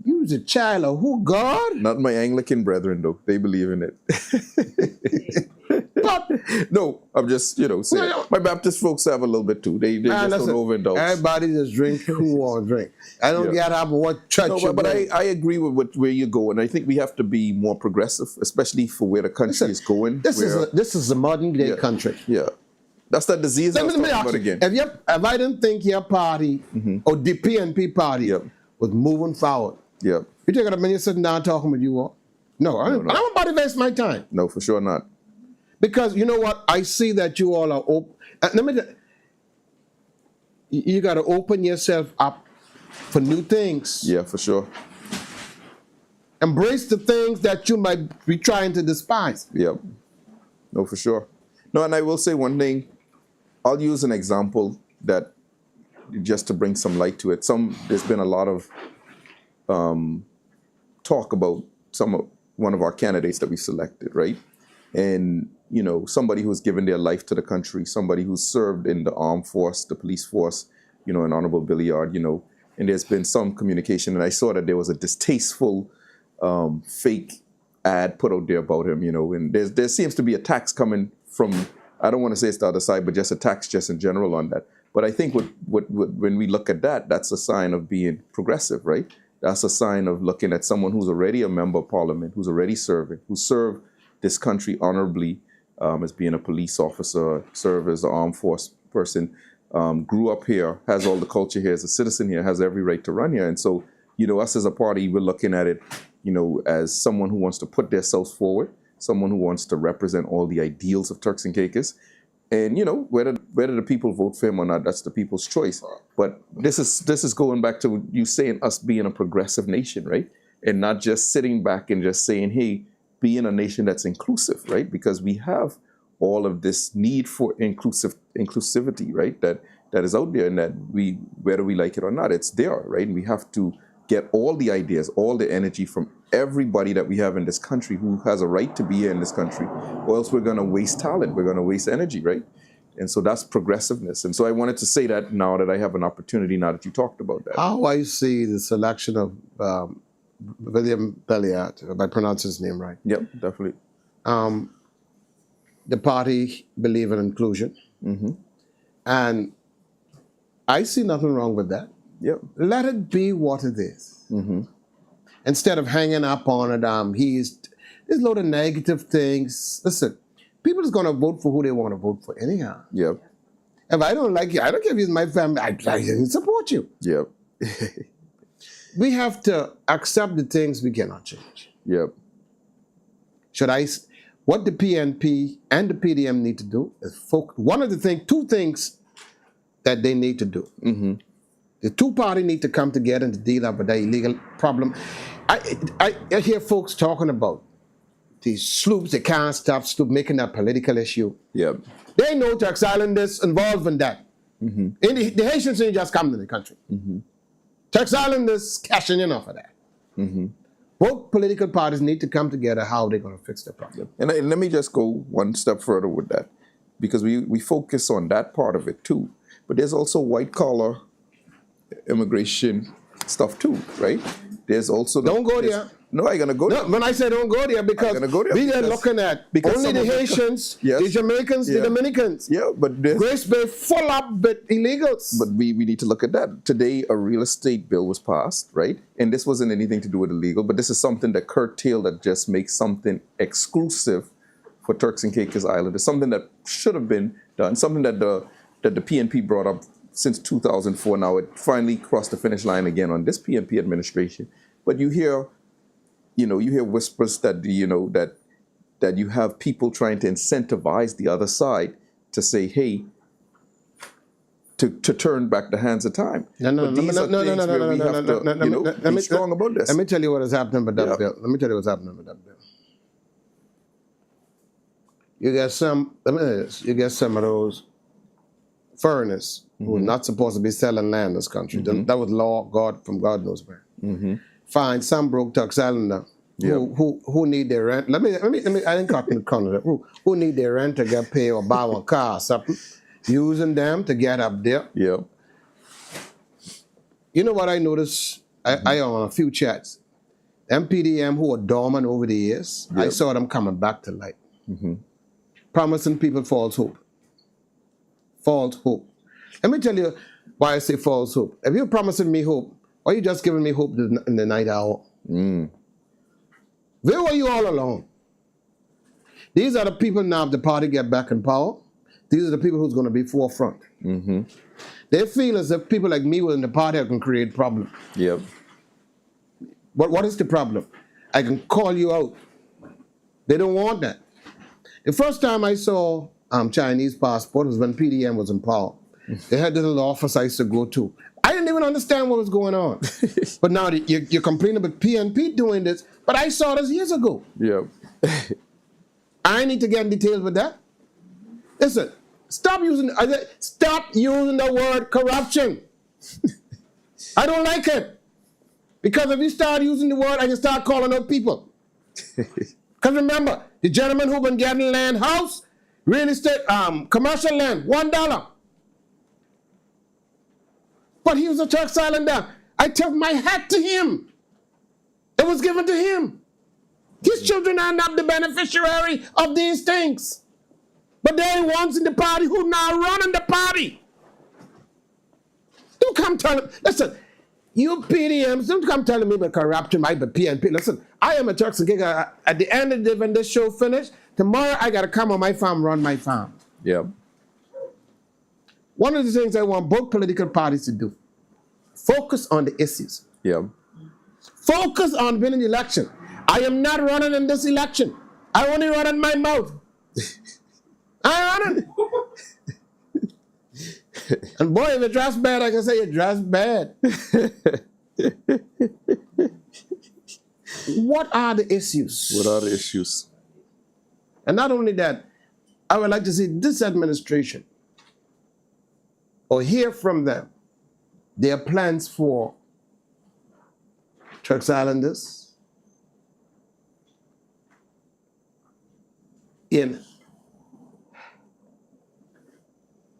You was a child of who? God? Not my Anglican brethren, though. They believe in it. But no, I'm just, saying. My Baptist folks have a little bit too. They just don't overindulge. Everybody just drink who want to drink. I don't get up what church but I agree with where you go, and I think we have to be more progressive, especially for where the country is going. This is a modern day country. Yeah. That's that disease I was talking about again. If I didn't think your party or the PNP party was moving forward, you take it a minute sitting down talking with you all? No, I'm about to waste my time. No, for sure not. Because you know what? I see that you all are open. You got to open yourself up for new things. Yeah, for sure. Embrace the things that you might be trying to despise. Yeah. No, for sure. No, and I will say one thing. I'll use an example that just to bring some light to it. There's been a lot of talk about one of our candidates that we selected, right? And somebody who's given their life to the country, somebody who's served in the armed force, the police force, an Honorable Billiard, and there's been some communication, and I saw that there was a distasteful fake ad put out there about him, and there seems to be attacks coming from, I don't want to say it's the other side, but just attacks just in general on that. But I think when we look at that, that's a sign of being progressive, right? That's a sign of looking at someone who's already a member of parliament, who's already serving, who served this country honorably as being a police officer, served as an armed force person, grew up here, has all the culture here, as a citizen here, has every right to run here. And so, us as a party, we're looking at it, as someone who wants to put themselves forward, someone who wants to represent all the ideals of Turks and Caicos. And whether the people vote for him or not, that's the people's choice. But this is going back to you saying us being a progressive nation, right? And not just sitting back and just saying, hey, being a nation that's inclusive, right? Because we have all of this need for inclusivity, right? That is out there, and that whether we like it or not, it's there, right? And we have to get all the ideas, all the energy from everybody that we have in this country who has a right to be here in this country, or else we're going to waste talent, we're going to waste energy, right? And so that's progressiveness. And so I wanted to say that now that I have an opportunity, now that you talked about that. How I see the selection of William Belliard, if I pronounce his name right. Yep, definitely. The party believe in inclusion. And I see nothing wrong with that. Yep. Let it be what it is. Instead of hanging up on it, there's a lot of negative things. Listen, people is going to vote for who they want to vote for anyhow. Yep. If I don't like you, I don't care if he's my family, I support you. Yep. We have to accept the things we cannot change. Yep. What the PNP and the PDM need to do is focus. Two things that they need to do. The two parties need to come together to deal up with that illegal problem. I hear folks talking about these sloops, they can't stop sloop making that political issue. Yep. They know Turks Islanders involved in that. And the Haitians didn't just come to the country. Turks Islanders cashing in off of that. Both political parties need to come together how they're going to fix the problem. And let me just go one step further with that, because we focus on that part of it too. But there's also white collar immigration stuff too, right? There's also Don't go there. No, I'm gonna go there. No, when I say don't go there, because we are looking at only the Haitians, the Jamaicans, the Dominicans. Yeah, but Grace Bay full up with illegals. But we need to look at that. Today, a real estate bill was passed, right? And this wasn't anything to do with illegal, but this is something that curtailed, that just makes something exclusive for Turks and Caicos Island. It's something that should have been done, something that the PNP brought up since 2004. Now it finally crossed the finish line again on this PNP administration. But you hear whispers that, that you have people trying to incentivize the other side to say, hey, to turn back the hands of time. No. Be strong about this. Let me tell you what is happening with that bill. Let me tell you what's happening with that bill. You get some of those foreigners who are not supposed to be selling land in this country. That was law, from God knows where. Find some broke Turks Islander who need their rent. Let me. I didn't cut in the corner. Who need their rent to get paid or buy one car or something? Using them to get up there. Yeah. You know what I noticed? I on a few chats. MPDM who are dormant over the years. I saw them coming back to light. Promising people false hope. False hope. Let me tell you why I say false hope. If you're promising me hope, or you just giving me hope in the night hour? Where were you all along? These are the people now, if the party get back in power, these are the people who's going to be forefront. They feel as if people like me within the party can create problems. Yep. But what is the problem? I can call you out. They don't want that. The first time I saw Chinese passport was when PDM was in power. They had this little office I used to go to. I didn't even understand what was going on. But now you're complaining about PNP doing this, but I saw this years ago. Yeah. I need to get in details with that. Listen, stop using the word corruption. I don't like it. Because if you start using the word, I can start calling out people. Because remember, the gentleman who been getting land, house, real estate, commercial land, $1. But he was a Turks Islander. I took my hat to him. It was given to him. His children are not the beneficiary of these things. But they're the ones in the party who now running the party. Don't come telling, listen, you PDMs, don't come telling me about corruption might be PNP. Listen, I am a Turks and Caicos. At the end of the day, when this show finished, tomorrow I got to come on my farm, run my farm. Yeah. One of the things I want both political parties to do, focus on the issues. Yeah. Focus on winning the election. I am not running in this election. I only run in my mouth. I run it. And boy, if you dress bad, I can say you dress bad. What are the issues? What are the issues? And not only that, I would like to see this administration or hear from them their plans for Turks Islanders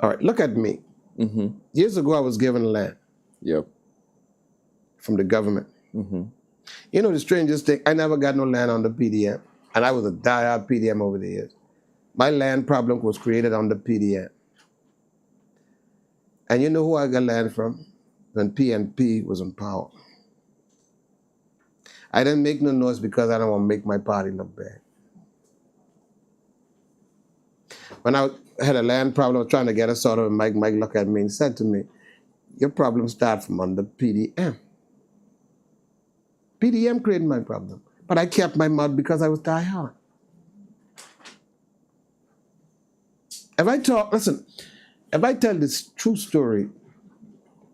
all right, look at me. Years ago, I was given land. Yep. From the government. You know the strangest thing, I never got no land on the PDM. And I was a diehard PDM over the years. My land problem was created on the PDM. And you know who I got land from? When PNP was in power. I didn't make no noise because I don't want to make my party look bad. When I had a land problem, I was trying to get a sort of Mike looked at me and said to me, your problem starts from under PDM. PDM created my problem. But I kept my mouth because I was diehard. If I tell this true story,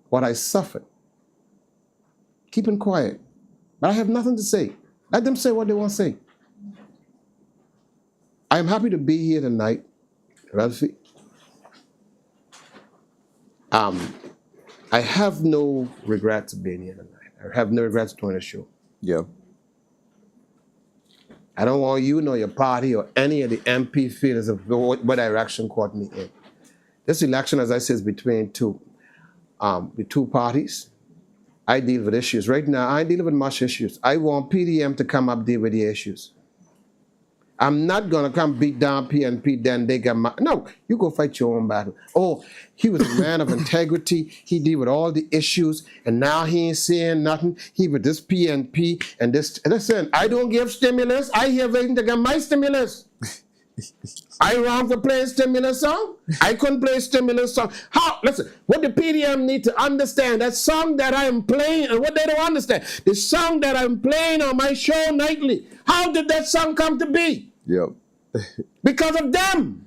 what I suffered, keeping quiet, but I have nothing to say. Let them say what they want to say. I'm happy to be here tonight, Ralphie. I have no regrets of being here tonight. I have no regrets doing the show. Yeah. I don't want you nor your party or any of the MP feelings of what direction Courtney in. This election, as I said, is between the two parties. I deal with issues. Right now, I deal with much issues. I want PDM to come up deal with the issues. I'm not going to come beat down PNP, then they get no, you go fight your own battle. Oh, he was a man of integrity. He deal with all the issues, and now he ain't saying nothing. He with this PNP and this. Listen, I don't give stimulus. I hear waiting to get my stimulus. I ran for playing stimulus song. I couldn't play stimulus song. How? Listen, what the PDM need to understand, that song that I am playing, and what they don't understand, the song that I'm playing on my show nightly, how did that song come to be? Yep. Because of them.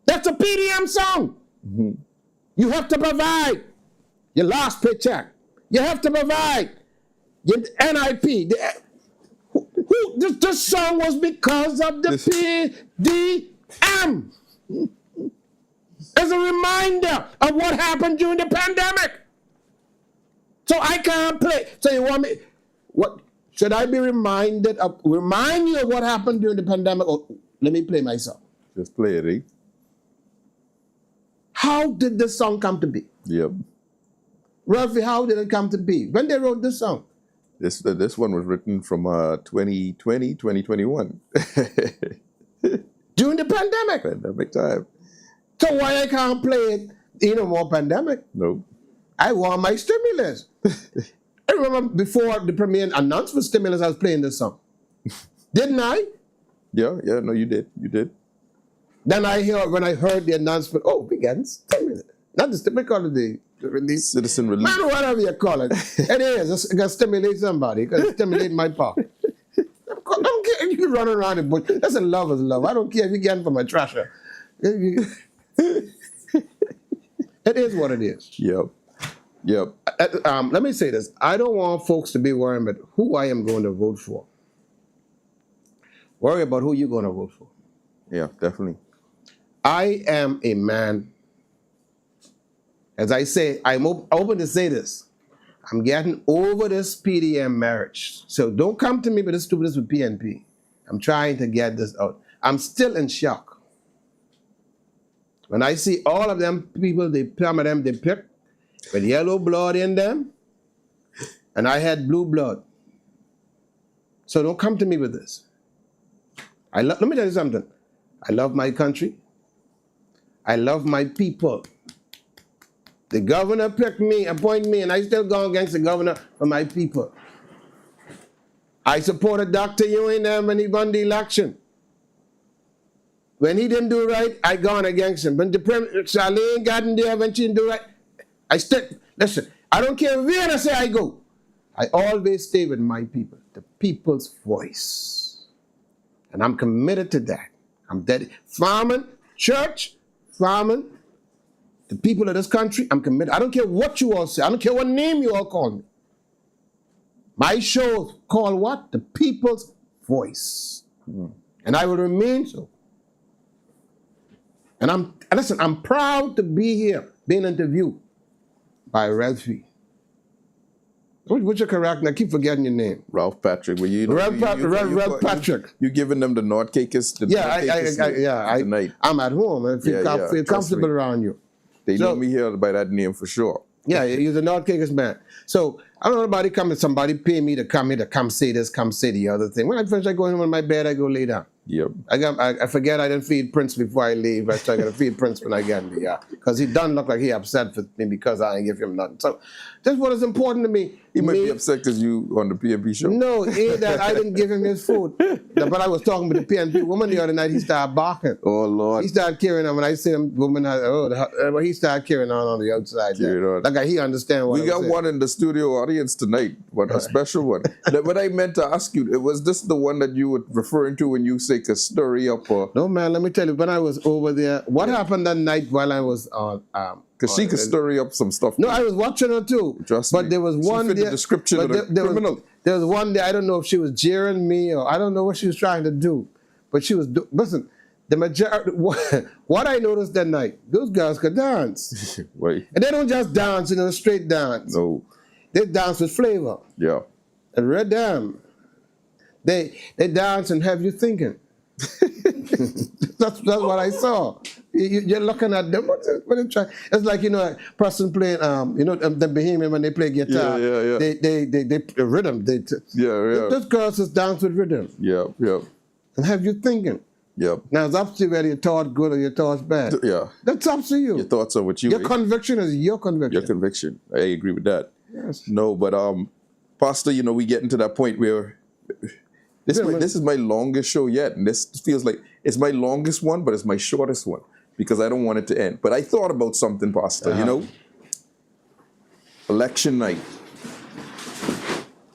That's a PDM song. Mm-hmm. You have to provide your last paycheck. You have to provide your NIP. This song was because of the PDM. As a reminder of what happened during the pandemic. So I can't play. So you want me, what should I be reminded of, remind you of what happened during the pandemic? Or let me play my song. Just play it, eh? How did this song come to be? Yep. Ralphie, how did it come to be? When they wrote this song? This one was written from 2020, 2021. During the pandemic. Pandemic time. So why I can't play it, more pandemic? No. I want my stimulus. I remember before the premiere announced for stimulus, I was playing this song. Didn't I? Yeah, no, you did. You did. Then when I heard the announcement, we getting stimulus. Not the stimulus, call it the release. Citizen relief. Man, whatever you call it. It is. It's going to stimulate somebody. It's going to stimulate my pocket. I don't care if you run around the bush. That's a love is love. I don't care if you get it from a trasher. It is what it is. Yep. Let me say this. I don't want folks to be worrying about who I am going to vote for. Worry about who you're going to vote for. Yeah, definitely. I am a man. As I say, I'm open to say this. I'm getting over this PDM marriage. So don't come to me with this stupidness with PNP. I'm trying to get this out. I'm still in shock. When I see all of them people, some of them they pick with yellow blood in them, and I had blue blood. So don't come to me with this. Let me tell you something. I love my country. I love my people. The governor picked me, appointed me, and I still go against the governor for my people. I supported Dr. Ewing when he won the election. When he didn't do right, I gone against him. When Charlene got in there when she didn't do right, listen, I don't care where I say I go. I always stay with my people, the people's voice. And I'm committed to that. I'm dedicated. Farming, church, farming, the people of this country, I'm committed. I don't care what you all say. I don't care what name you all call me. My show is called what? The People's Voice. And I will remain so. And listen, I'm proud to be here, being interviewed by Ralphie. What's your correct name? I keep forgetting your name. Ralph Patrick. Well, Ralph Patrick. You giving them the North Cakers? I'm at home. I feel comfortable around you. They know me here by that name for sure. Yeah, he's a North Cakers man. So I don't know somebody pay me to come here to come say this, come say the other thing. When I finish, I go in my bed, I go lay down. Yep. I forget I didn't feed Prince before I leave. I got to feed Prince when I get in the because he doesn't look like he upset with me because I ain't give him nothing. So that's what is important to me. He might be upset because you on the PNP show. No, ain't that I didn't give him his food. But I was talking with the PNP woman the other night. He started barking. Oh Lord. He started carrying on. When I see him, woman, he started carrying on the outside. Like he understand what we got one in the studio audience tonight. What a special one. What I meant to ask you, was this the one that you were referring to when you say a story up? Or? No, man. Let me tell you. When I was over there, what happened that night while I was on? Because she could story up some stuff. No, I was watching her too. Trust but me. There was one. The description of the criminal. There was one day. I don't know if she was jeering me or I don't know what she was trying to do. but she was, listen, the majority, what I noticed that night, those girls could dance. Right. And they don't just dance, straight dance. No. They dance with flavor. Yeah. And red damn. They dance and have you thinking. That's what I saw. You're looking at them. What they try? It's like a person playing. The Bohemian when they play guitar. Yeah. They rhythm. Those girls just dance with rhythm. Yeah. And have you thinking. Yeah. Now it's up to you whether your thought good or your thoughts bad. Yeah. That's up to you. Your thoughts are what you. Your conviction is your conviction. Your conviction. I agree with that. Yes. No, but Pastor, we getting to that point where this is my longest show yet, and this feels like it's my longest one, but it's my shortest one because I don't want it to end. But I thought about something, Pastor. Election night,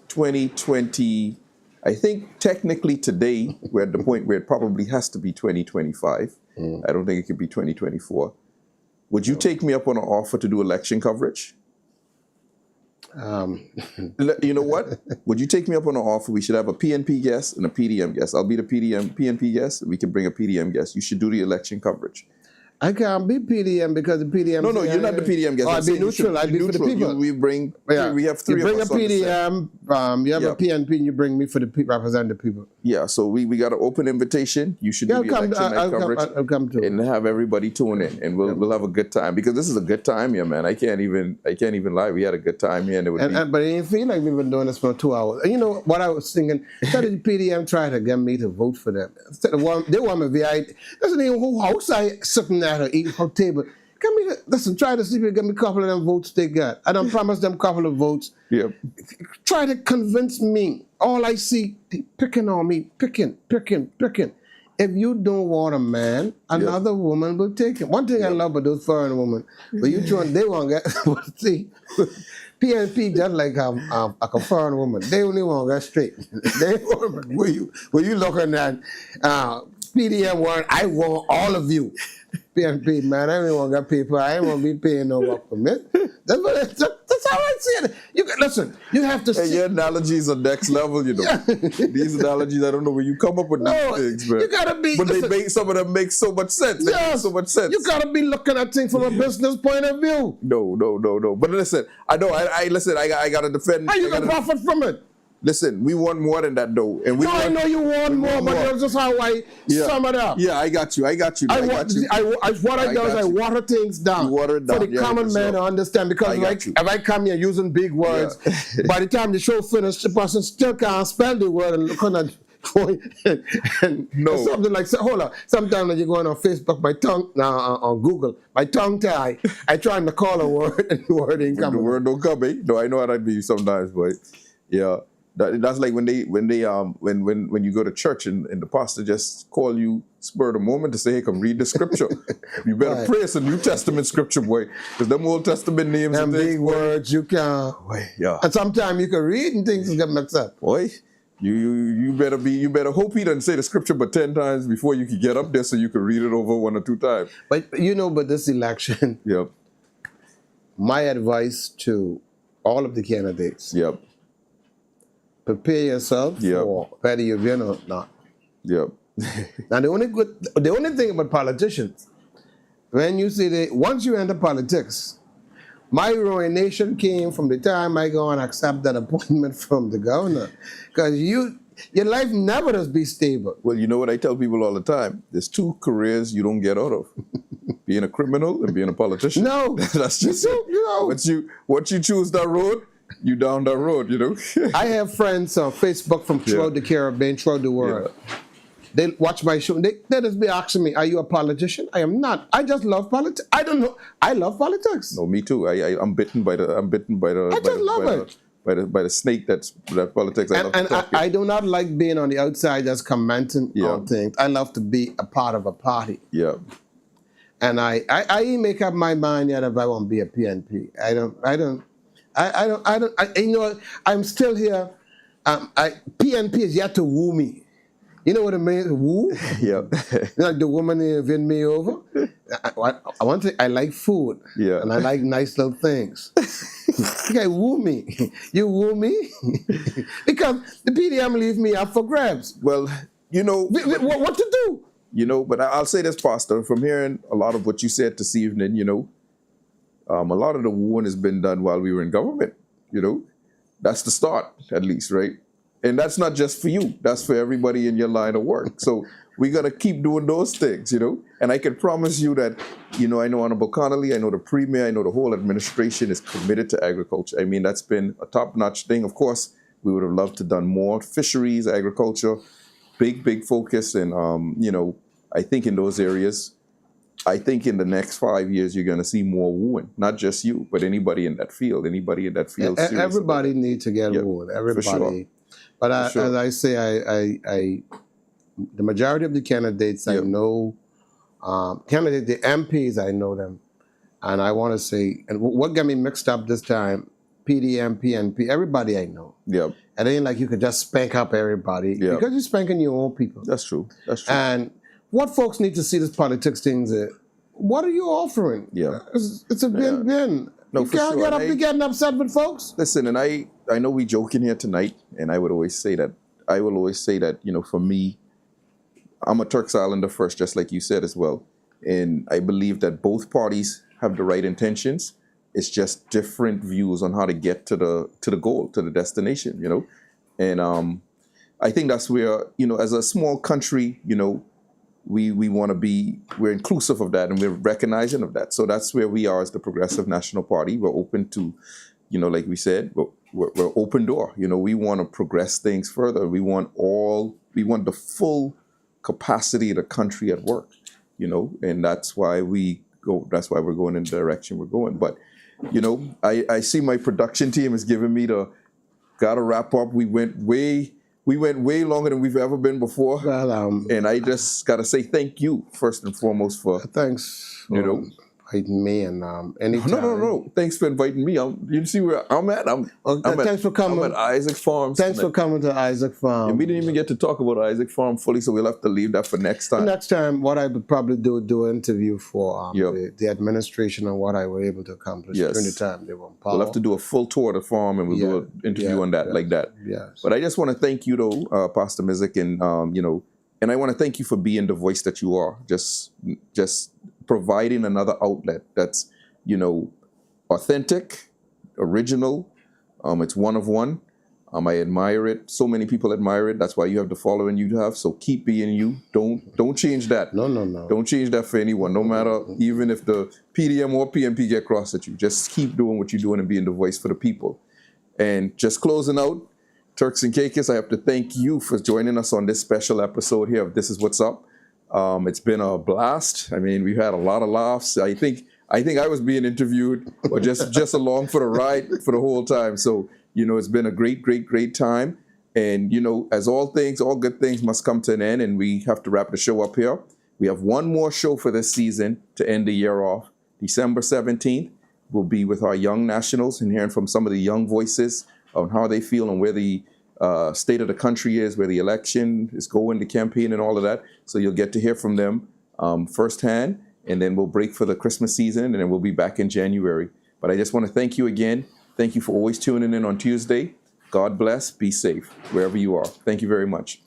2020. I think technically today we're at the point where it probably has to be 2025. I don't think it could be 2024. Would you take me up on an offer to do election coverage? You know what? Would you take me up on an offer? We should have a PNP guest and a PDM guest. I'll be the PNP guest, and we can bring a PDM guest. You should do the election coverage. I can't be PDM because the PDM. No, you're not the PDM guest. I'd be neutral. I'd be for the people. We have three. You bring of us a PDM. You have a PNP, and you bring me for the represent the people. Yeah, so we got an open invitation. You should do the election night coverage. I'll come to and have everybody tune in, and we'll have a good time because this is a good time here, man. I can't even lie. We had a good time here, and but it didn't feel like we've been doing this for 2 hours. And you know what I was thinking? Instead of the PDM trying to get me to vote for them, instead of they want me VIP. That's the whole house I sitting at or eating her table. Listen, try to see if you get me a couple of them votes they got. I don't promise them a couple of votes. Yeah. Try to convince me. All I see, they picking on me, picking. If you don't want a man, another woman will take him. One thing I love about those foreign women, but they won't get, see, PNP just like a foreign woman. They only want to get straight. They were you looking at PDM one, I want all of you. PNP, man, I don't want to get people. I ain't want to be paying no work permit. That's how I see it. Listen, you have to see. Your analogies are next level, These analogies, I don't know where you come up with these things, man. You gotta be. But some of them make so much sense. They make so much sense. You gotta be looking at things from a business point of view. No. But listen, I know. I listen. I gotta defend. How you gonna profit from it? Listen, we want more than that, though. And I know you want more, but that's just how I sum it up. Yeah, I got you. What I do is I water things down for the common man to understand. Because if I come here using big words, by the time the show finished, the person still can't spell the word and looking at and something like, hold on. Sometimes when you're going on Facebook, my tongue, on Google, my tongue tie, I try to call a word and the word ain't coming. The word don't come, eh? No, I know how that be sometimes, but yeah. That's like when you go to church and the pastor just call you spur of the moment to say, hey, come read the scripture. You better pray it's a New Testament scripture, boy. Because them Old Testament names and big words you can't. Yeah. And sometimes you can read and things get mixed up. Boy, you better hope he doesn't say the scripture but 10 times before you can get up there so you can read it over 1 or 2 times. But but this election, my advice to all of the candidates. Prepare yourself for whether you win or not. Now the only thing about politicians, when you see once you enter politics, my ruination came from the time I go and accept that appointment from the governor, because your life never does be stable. Well, you know what I tell people all the time? There's 2 careers you don't get out of: being a criminal and being a politician. No, that's just once you choose that road. You down that road, I have friends on Facebook from throughout the Caribbean, throughout the world. They watch my show. They just be asking me, "Are you a politician?" I am not. I just love politics. I don't know. I love politics. No, me too. I'm bitten by the. I just love it. By the snake that politics. I do not like being on the outside just commenting on things. I love to be a part of a party. Yeah. And I make up my mind yet if I want to be a PNP. I'm still here. PNP is yet to woo me. You know what it means, woo? Yeah. Like the woman who win me over. I like food. Yeah. And I like nice little things. Okay, woo me. You woo me? Because the PDM leave me up for grabs. Well, you know, What to do? you know, but I'll say this, Pastor, from hearing a lot of what you said this evening, you know, a lot of the wooing has been done while we were in government, you know. That's the start, at least, right? And that's not just for you. That's for everybody in your line of work. So we got to keep doing those things, you know. And I can promise you that, you know, I know Honorable Connolly, I know the Premier, I know the whole administration is committed to agriculture. I mean, that's been a top-notch thing. Of course, we would have loved to done more. Fisheries, agriculture, big focus. And, you know, I think in those areas, I think in the next 5 years, you're going to see more wooing. Not just you, but anybody in that field. Anybody in that field. Everybody needs to get wooing. Everybody. Sure. But as I say, I the majority of the candidates I know, the MPs, I know them. And I want to say, and what got me mixed up this time, PDM, PNP, everybody I know. Yep. And it ain't like you could just spank up everybody because you're spanking your own people. That's true. That's true. And what folks need to see this politics thing is, what are you offering? Yeah. It's a bin. No, you for can't sure. get up to getting upset with folks. Listen, and I know we joking here tonight, and I will always say that, you know, for me, I'm a Turks Islander first, just like you said as well. And I believe that both parties have the right intentions. It's just different views on how to get to the goal, to the destination, you know. And I think that's where, you know, as a small country, you know, we want to be, we're inclusive of that and we're recognizing of that. So that's where we are as the Progressive National Party. We're open to, you know, like we said, we're open door. You know, we want to progress things further. We want the full capacity of the country at work, you know, and that's why we're going in the direction we're going. But, you know, I see my production team is giving me gotta wrap up. We went way longer than we've ever been before. Well, and I just got to say thank you, first and foremost, for... Thanks. You know... inviting me and anytime. No. Thanks for inviting me. You see where I'm at? Thanks for coming. I'm at Isaac Farms. Thanks for coming to Isaac Farm. And we didn't even get to talk about Isaac Farm fully, so we'll have to leave that for next time. Next time, what I would probably do an interview for the administration and what I were able to accomplish during the time they were in power. We'll have to do a full tour of the farm, and we'll do an interview on that, like that. Yes. But I just want to thank you, though, Pastor Missick, and, you know, and I want to thank you for being the voice that you are, just providing another outlet that's, you know, authentic, original. It's one of one. I admire it. So many people admire it. That's why you have the following you have. So keep being you. Don't change that. No. Don't change that for anyone. No matter, even if the PDM or PNP get cross at you, just keep doing what you're doing and being the voice for the people. And just closing out, Turks and Caicos, I have to thank you for joining us on this special episode here of This Is What's Up. It's been a blast. I mean, we've had a lot of laughs. I think I was being interviewed or just along for the ride for the whole time. So, you know, it's been a great time. And, you know, as all good things must come to an end, and we have to wrap the show up here. We have one more show for this season to end the year off. December 17th, we'll be with our young nationals and hearing from some of the young voices on how they feel and where the state of the country is, where the election is going, the campaign and all of that. So you'll get to hear from them firsthand. And then we'll break for the Christmas season, and then we'll be back in January. But I just want to thank you again. Thank you for always tuning in on Tuesday. God bless. Be safe wherever you are. Thank you very much.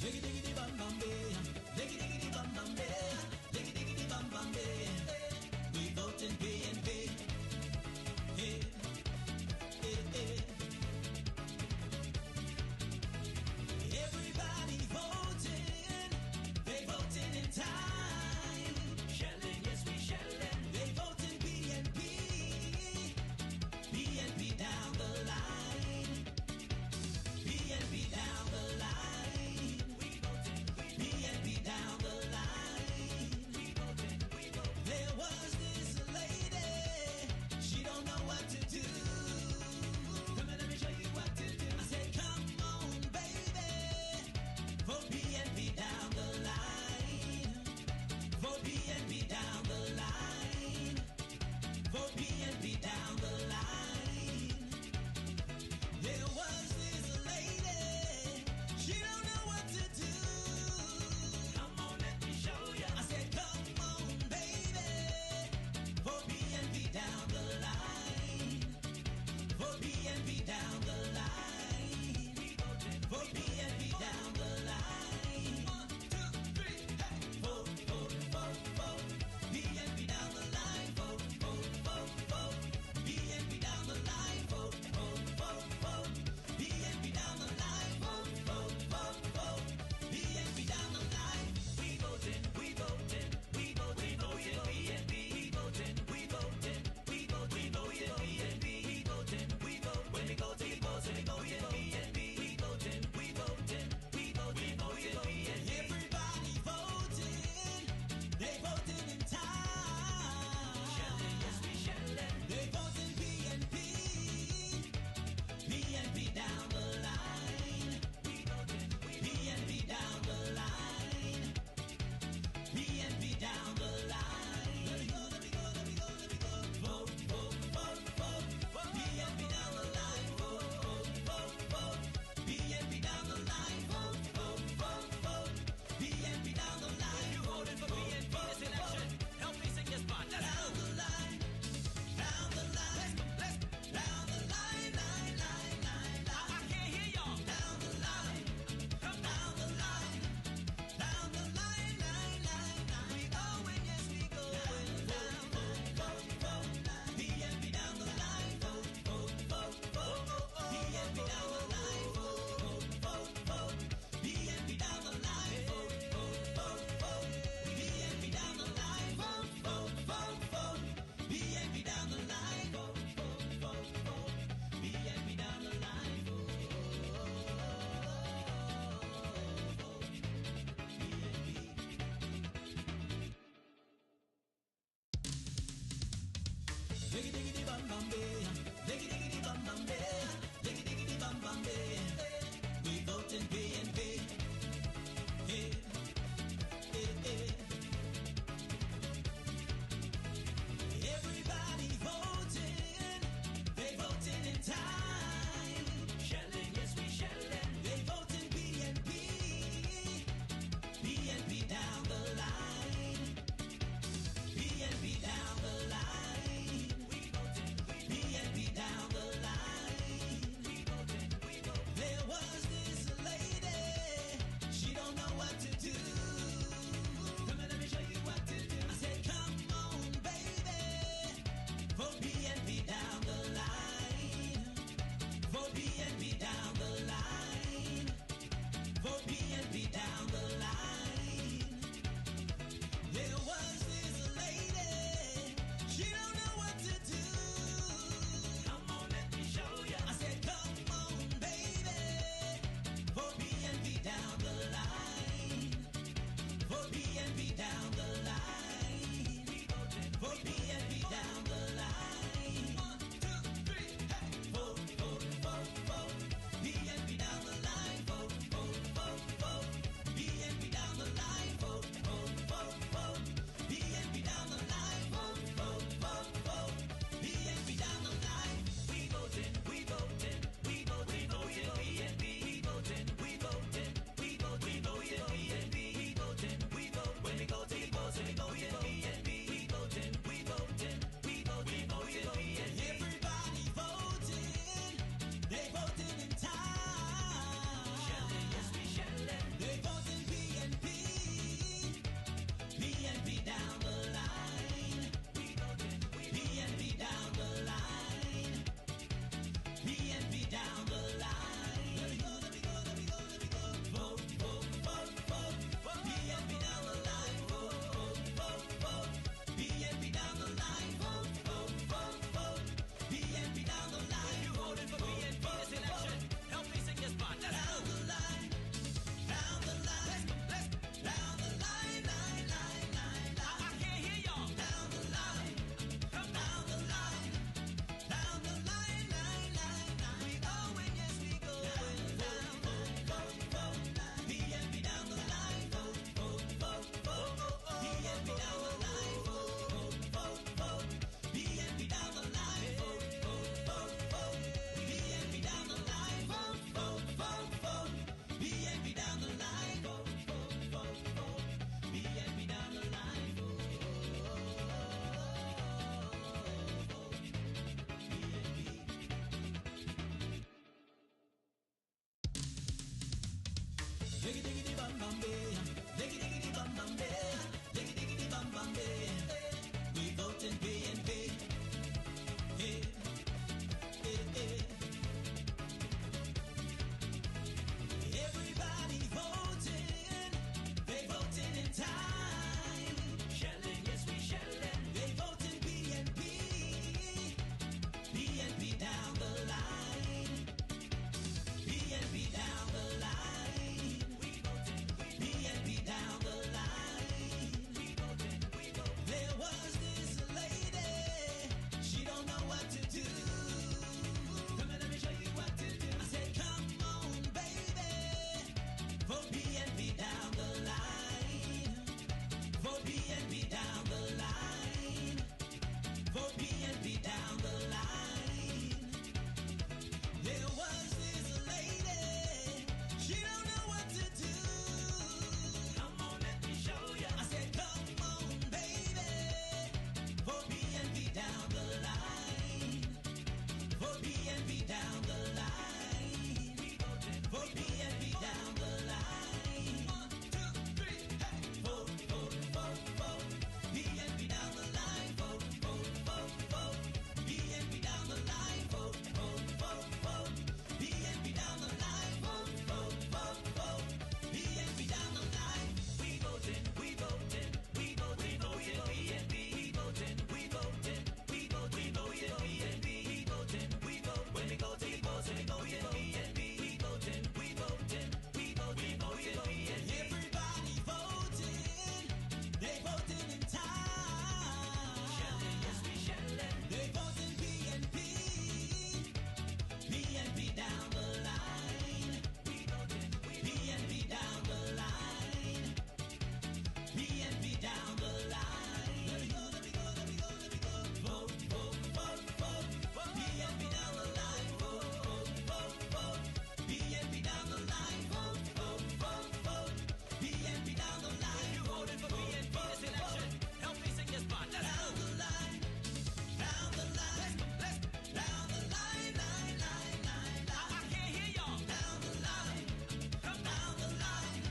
Diggy diggity bum bum bay, diggy diggity bum bum bay, diggy diggity bum bum bay. We voting PNP. Hey, hey, hey. Everybody voting, they voting in time. Shelling, yes we shelling. They voting PNP, PNP down the line, PNP down the line. We voting, PNP down the line. We voting. There was this lady, she don't know what to do. Come and let me show you what to do. I said, come on, baby, vote PNP down the line. Vote PNP down the line. Vote PNP down the line. There was this lady, she don't know what to do. Come on, let me show you. I said, come on, baby, vote PNP down the line. Vote PNP down the line. Vote PNP down the line. 1, 2, 3, hey. Vote, vote, vote, vote. PNP down the line. Vote, vote, vote, vote. PNP down the line. Vote, vote, vote, vote. PNP down the line. Vote, vote, vote, vote. PNP down the line. We voting, we voting, we vote, we voting PNP. We voting, we voting, we vote, we voting PNP. We voting, we vote. When we go to the polls, we voting PNP. We voting, we voting, we vote, we voting PNP. Everybody voting, they voting in time. Shelling, yes we shelling. They voting PNP, PNP down the line. We voting, PNP down the line. PNP down the line. Let me go, let me go, let me go, let me go. Vote, vote, vote, vote. PNP down the line. Vote, vote, vote, vote. PNP down the line. Vote, vote, vote, vote. PNP down the line. You voted for PNP this election. Help me sing this part. Down the line. Down the line. Let's go. Down the line, line, line, line, line. I can't hear y'all. Down the line. Come down the line. Down the line, line, line, line. We going, yes we going. Down, vote, vote, vote. PNP down the line. Vote, vote, vote, vote. PNP down the line. Vote, vote, vote, vote. PNP down the line. Vote, vote, vote, vote. PNP down the line. Vote, vote, vote, vote. PNP down the line. Vote, vote, vote, vote. PNP down the line. Vote, vote, PNP. Diggy diggity bum bum bay, diggy diggity bum bum bay, diggy diggity bum bum bay. We voting PNP. Hey, hey, hey. Everybody voting, they voting in time. Shelling, yes we shelling. They voting PNP, PNP down the line. PNP down the line. We voting, PNP down the line. We voting, we vote. bam bay, diggy diggity bam bam bay, diggy diggity bam bam bay. We voting PNP. Hey, hey, hey. Everybody voting, they voting in time. Shelling, yes we shelling. They voting PNP, PNP down the line, PNP down the line. We voting, PNP down the line. We voting, we voting. There was this lady, she don't know what to do. Come on, let me show you what to do. I said, come on, baby, vote PNP down the line. Vote PNP down the line. Vote PNP down the line. There was this lady, she don't know what to do. Come on, let me show you. I said, come on, baby, vote PNP down the line. Vote PNP down the line. Vote PNP down the line. 1, 2, 3, hey. Vote, vote, vote, vote. PNP down the line. Vote, vote, vote, vote. PNP down the line. Vote, vote, vote, vote. PNP down the line. Vote, vote, vote, vote. PNP down the line. We voting, we voting, we vote, we voting PNP. We voting, we voting, we vote, we voting PNP. We voting, we vote. When we go to the polls, we voting PNP. We voting, we voting, we vote, we voting PNP. Everybody voting, they voting in time. Shelling, yes we shelling. They voting PNP, PNP down the line. We voting, PNP down the line. PNP down the line. Let me go, let me go, let me go, let me go. Vote, vote, vote, vote. PNP down the line. Vote, vote, vote, vote. PNP down the line. Vote, vote, vote, vote. PNP down the line. You voted for PNP this election. Help me sing this part. Let's down the line. Down the line. Let's go. Down the line, line, line, line, line. I can't hear y'all. Down the line. Come down the line.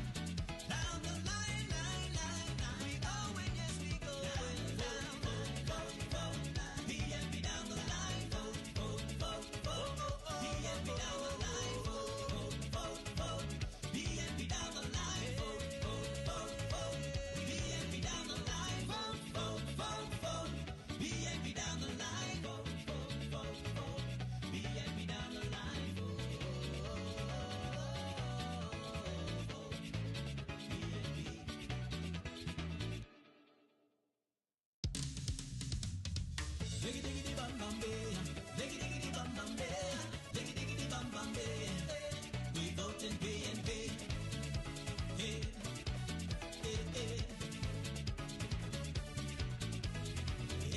Down the line, line, line, line. We going, yes we going. Down, vote, vote, vote. PNP down the line. Vote, vote, vote, vote. PNP down the line. Vote, vote, vote, vote. PNP down the line. Vote, vote, vote, vote. PNP down the line. Vote, vote, vote, vote. PNP down the line. Vote, vote, vote, vote. PNP down the line. Vote, vote, PNP. Diggy diggity bam bam bay, diggy diggity bam bam bay, diggy diggity bam bam bay. We voting PNP. Hey, hey, hey.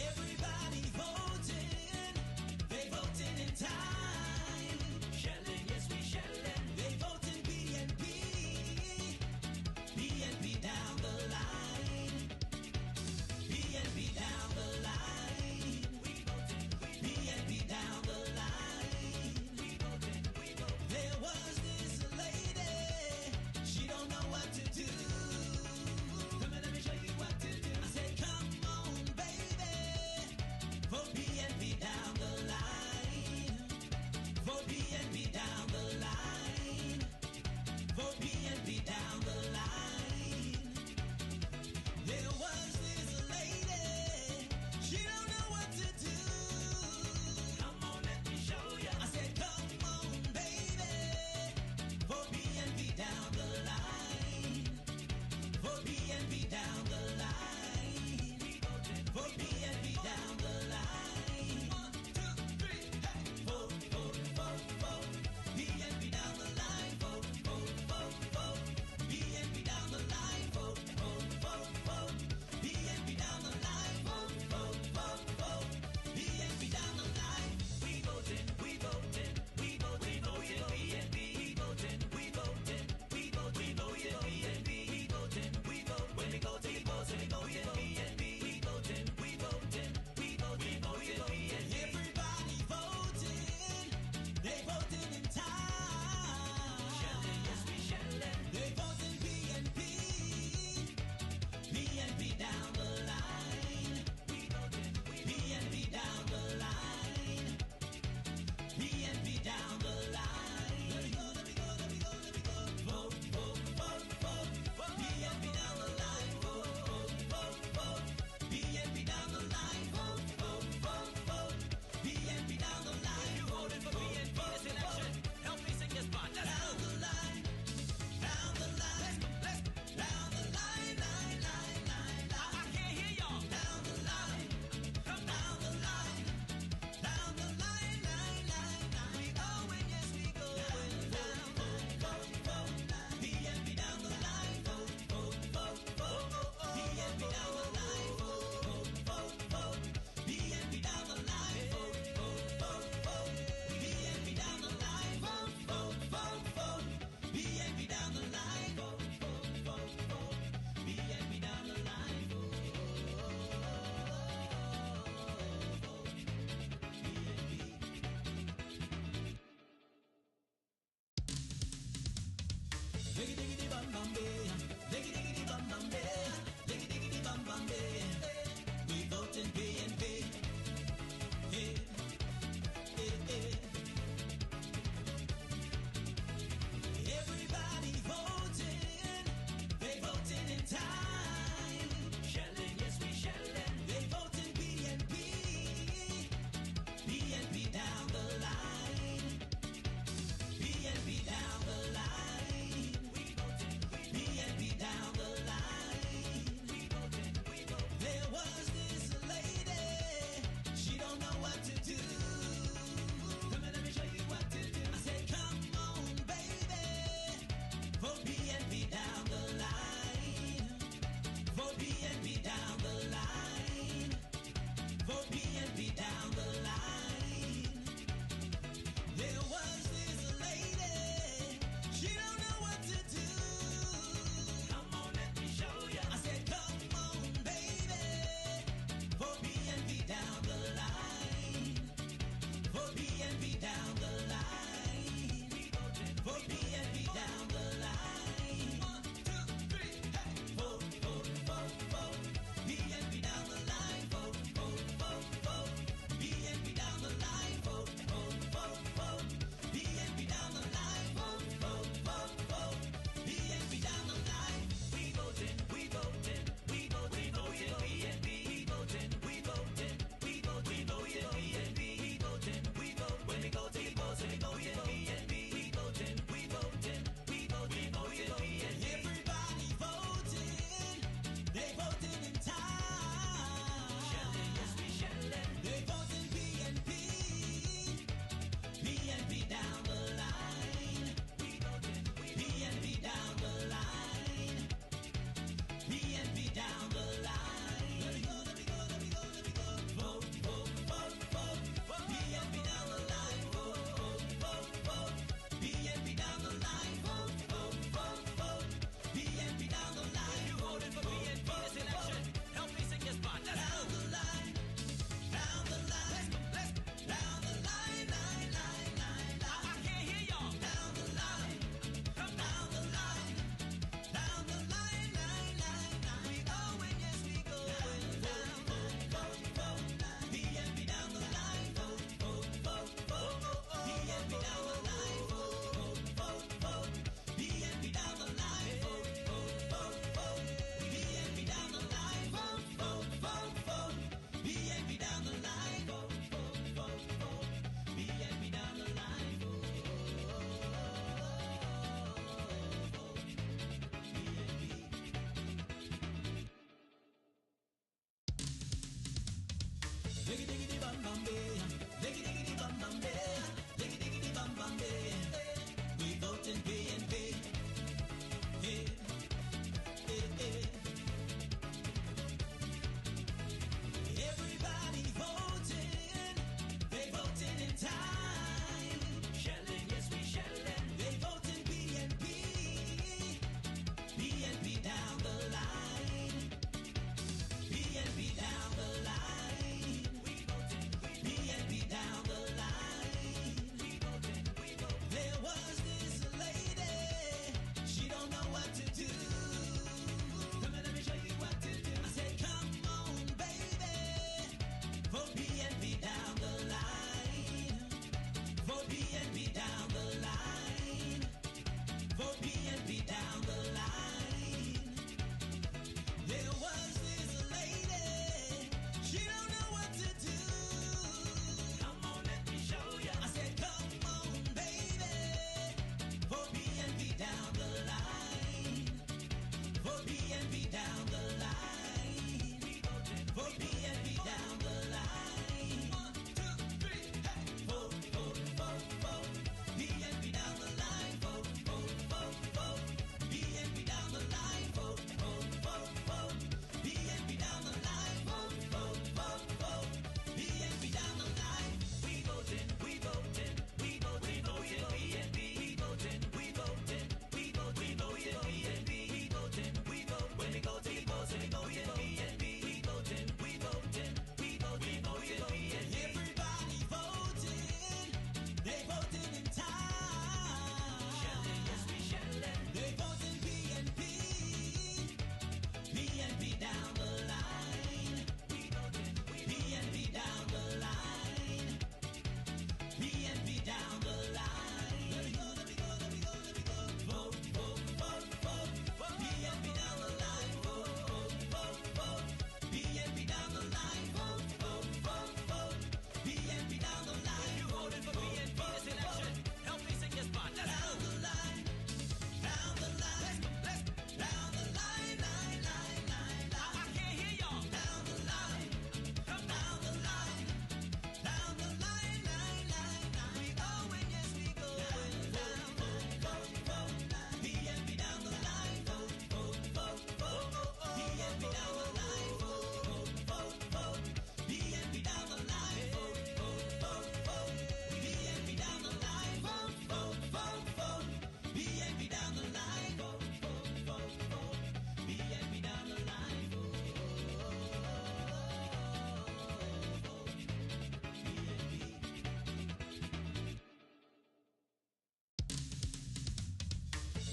Everybody voting, they voting in time. Shelling, yes we shelling. They voting PNP, PNP down the line. PNP down the line. We voting, PNP down the line. We voting, we voting. There Diggy diggity bum bum bay. Diggy diggity bum bum bay. Diggy diggity bum bum bay. We voting PNP. Hey, hey, hey. Everybody voting. They voting in time. Shelling, yes we shelling. They voting PNP. PNP down the line. PNP down the line. We voting. PNP down the line. We voting. There was this lady.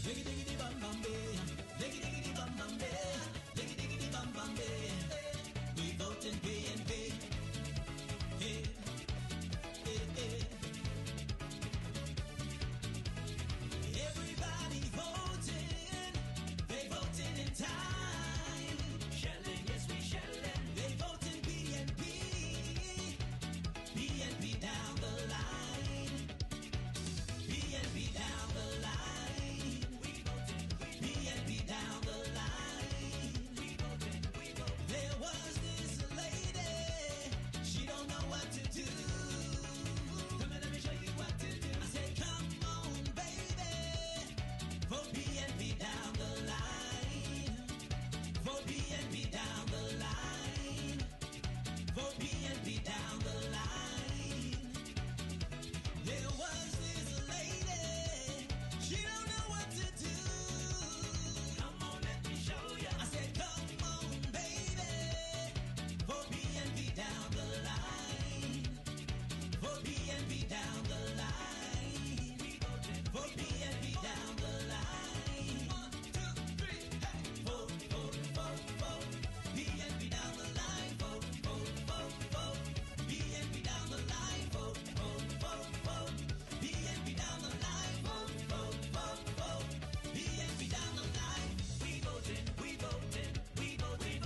Diggy diggity bum bum bay, diggy diggity bum bum bay, diggy diggity bum bum bay. We vote in PNP. Hey, hey, hey. Everybody voting, they voting in time. Shelling, yes we shelling. They voting PNP, PNP down the line, PNP down the line. We voting, PNP down the line. We voting, we voting. There was this lady, she don't know what to do. Come on, let me show you what to do. I said, come on, baby, vote PNP down the line. Vote PNP down the line. Vote PNP down the line. There was this lady, she don't know what to do. Come on, let me show you. I said, come on, baby, vote PNP down the line. Vote PNP down the line. Vote PNP down the line. 1, 2, 3, hey. Vote, vote, vote, vote. PNP down the line. Vote, vote, vote, vote. PNP down the line. Vote, vote, vote, vote. PNP down the line. Vote, vote, vote, vote. PNP down the line. We voting, we voting, we voting,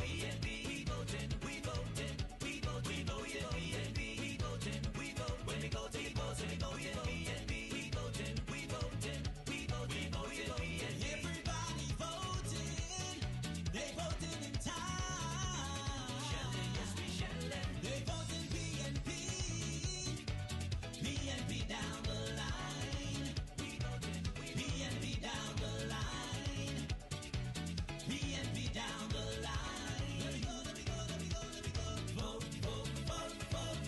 PNP. We voting, we voting, we voting, PNP. We voting, we vote. When we go to the polls, we go PNP. We voting, we voting, we voting, PNP. Everybody voting, they voting in time. Shelling, yes we shelling. They voting PNP, PNP down the line. We voting, PNP down the line. PNP down the line. Let me go, let me go, let me go, let me go. Vote, vote, vote, vote.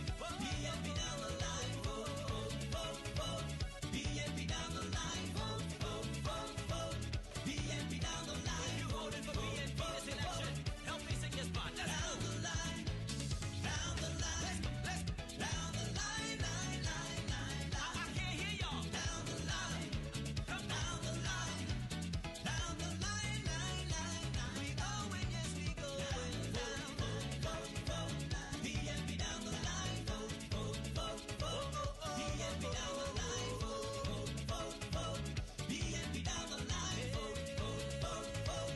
PNP down the line. Vote, vote, vote, vote. PNP down the line. Vote, vote, vote, vote. PNP down the line. You voted for PNP this election. Help me sing this part. Down the line. Down the line. Down the line, line, line, line, line. I can't hear y'all. Down the line. Come down the line. Down the line, line, line, line. We going, yes we going. Down, vote, vote, vote. PNP down the line. Vote, vote, vote, vote. PNP down the line. Vote, vote, vote, vote. PNP down the line. Vote, vote, vote, vote.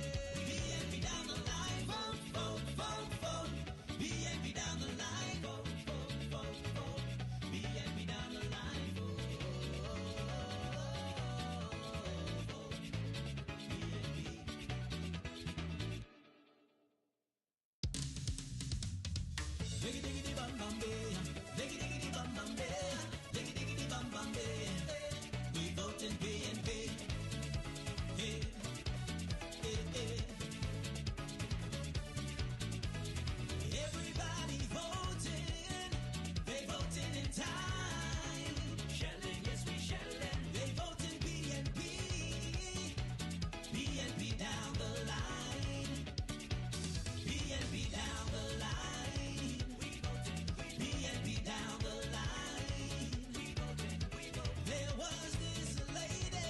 PNP down the line. Vote, vote, vote, vote. PNP down the line. Vote, vote, vote, vote. PNP down the line. Vote, vote, PNP. Diggy diggity bum bum bay, diggy diggity bum bum bay, diggy diggity bum bum bay. We voting PNP. Hey, hey, hey. Everybody voting, they voting in time. Shelling, yes we shelling. They voting PNP, PNP down the line. PNP down the line. We voting, PNP down the line. We voting, we voting. There was this lady,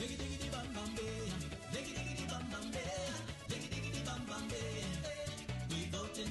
Diggy diggity bum bum bay. Diggy diggity bum bum bay. Diggy diggity bum bum bay. We vote in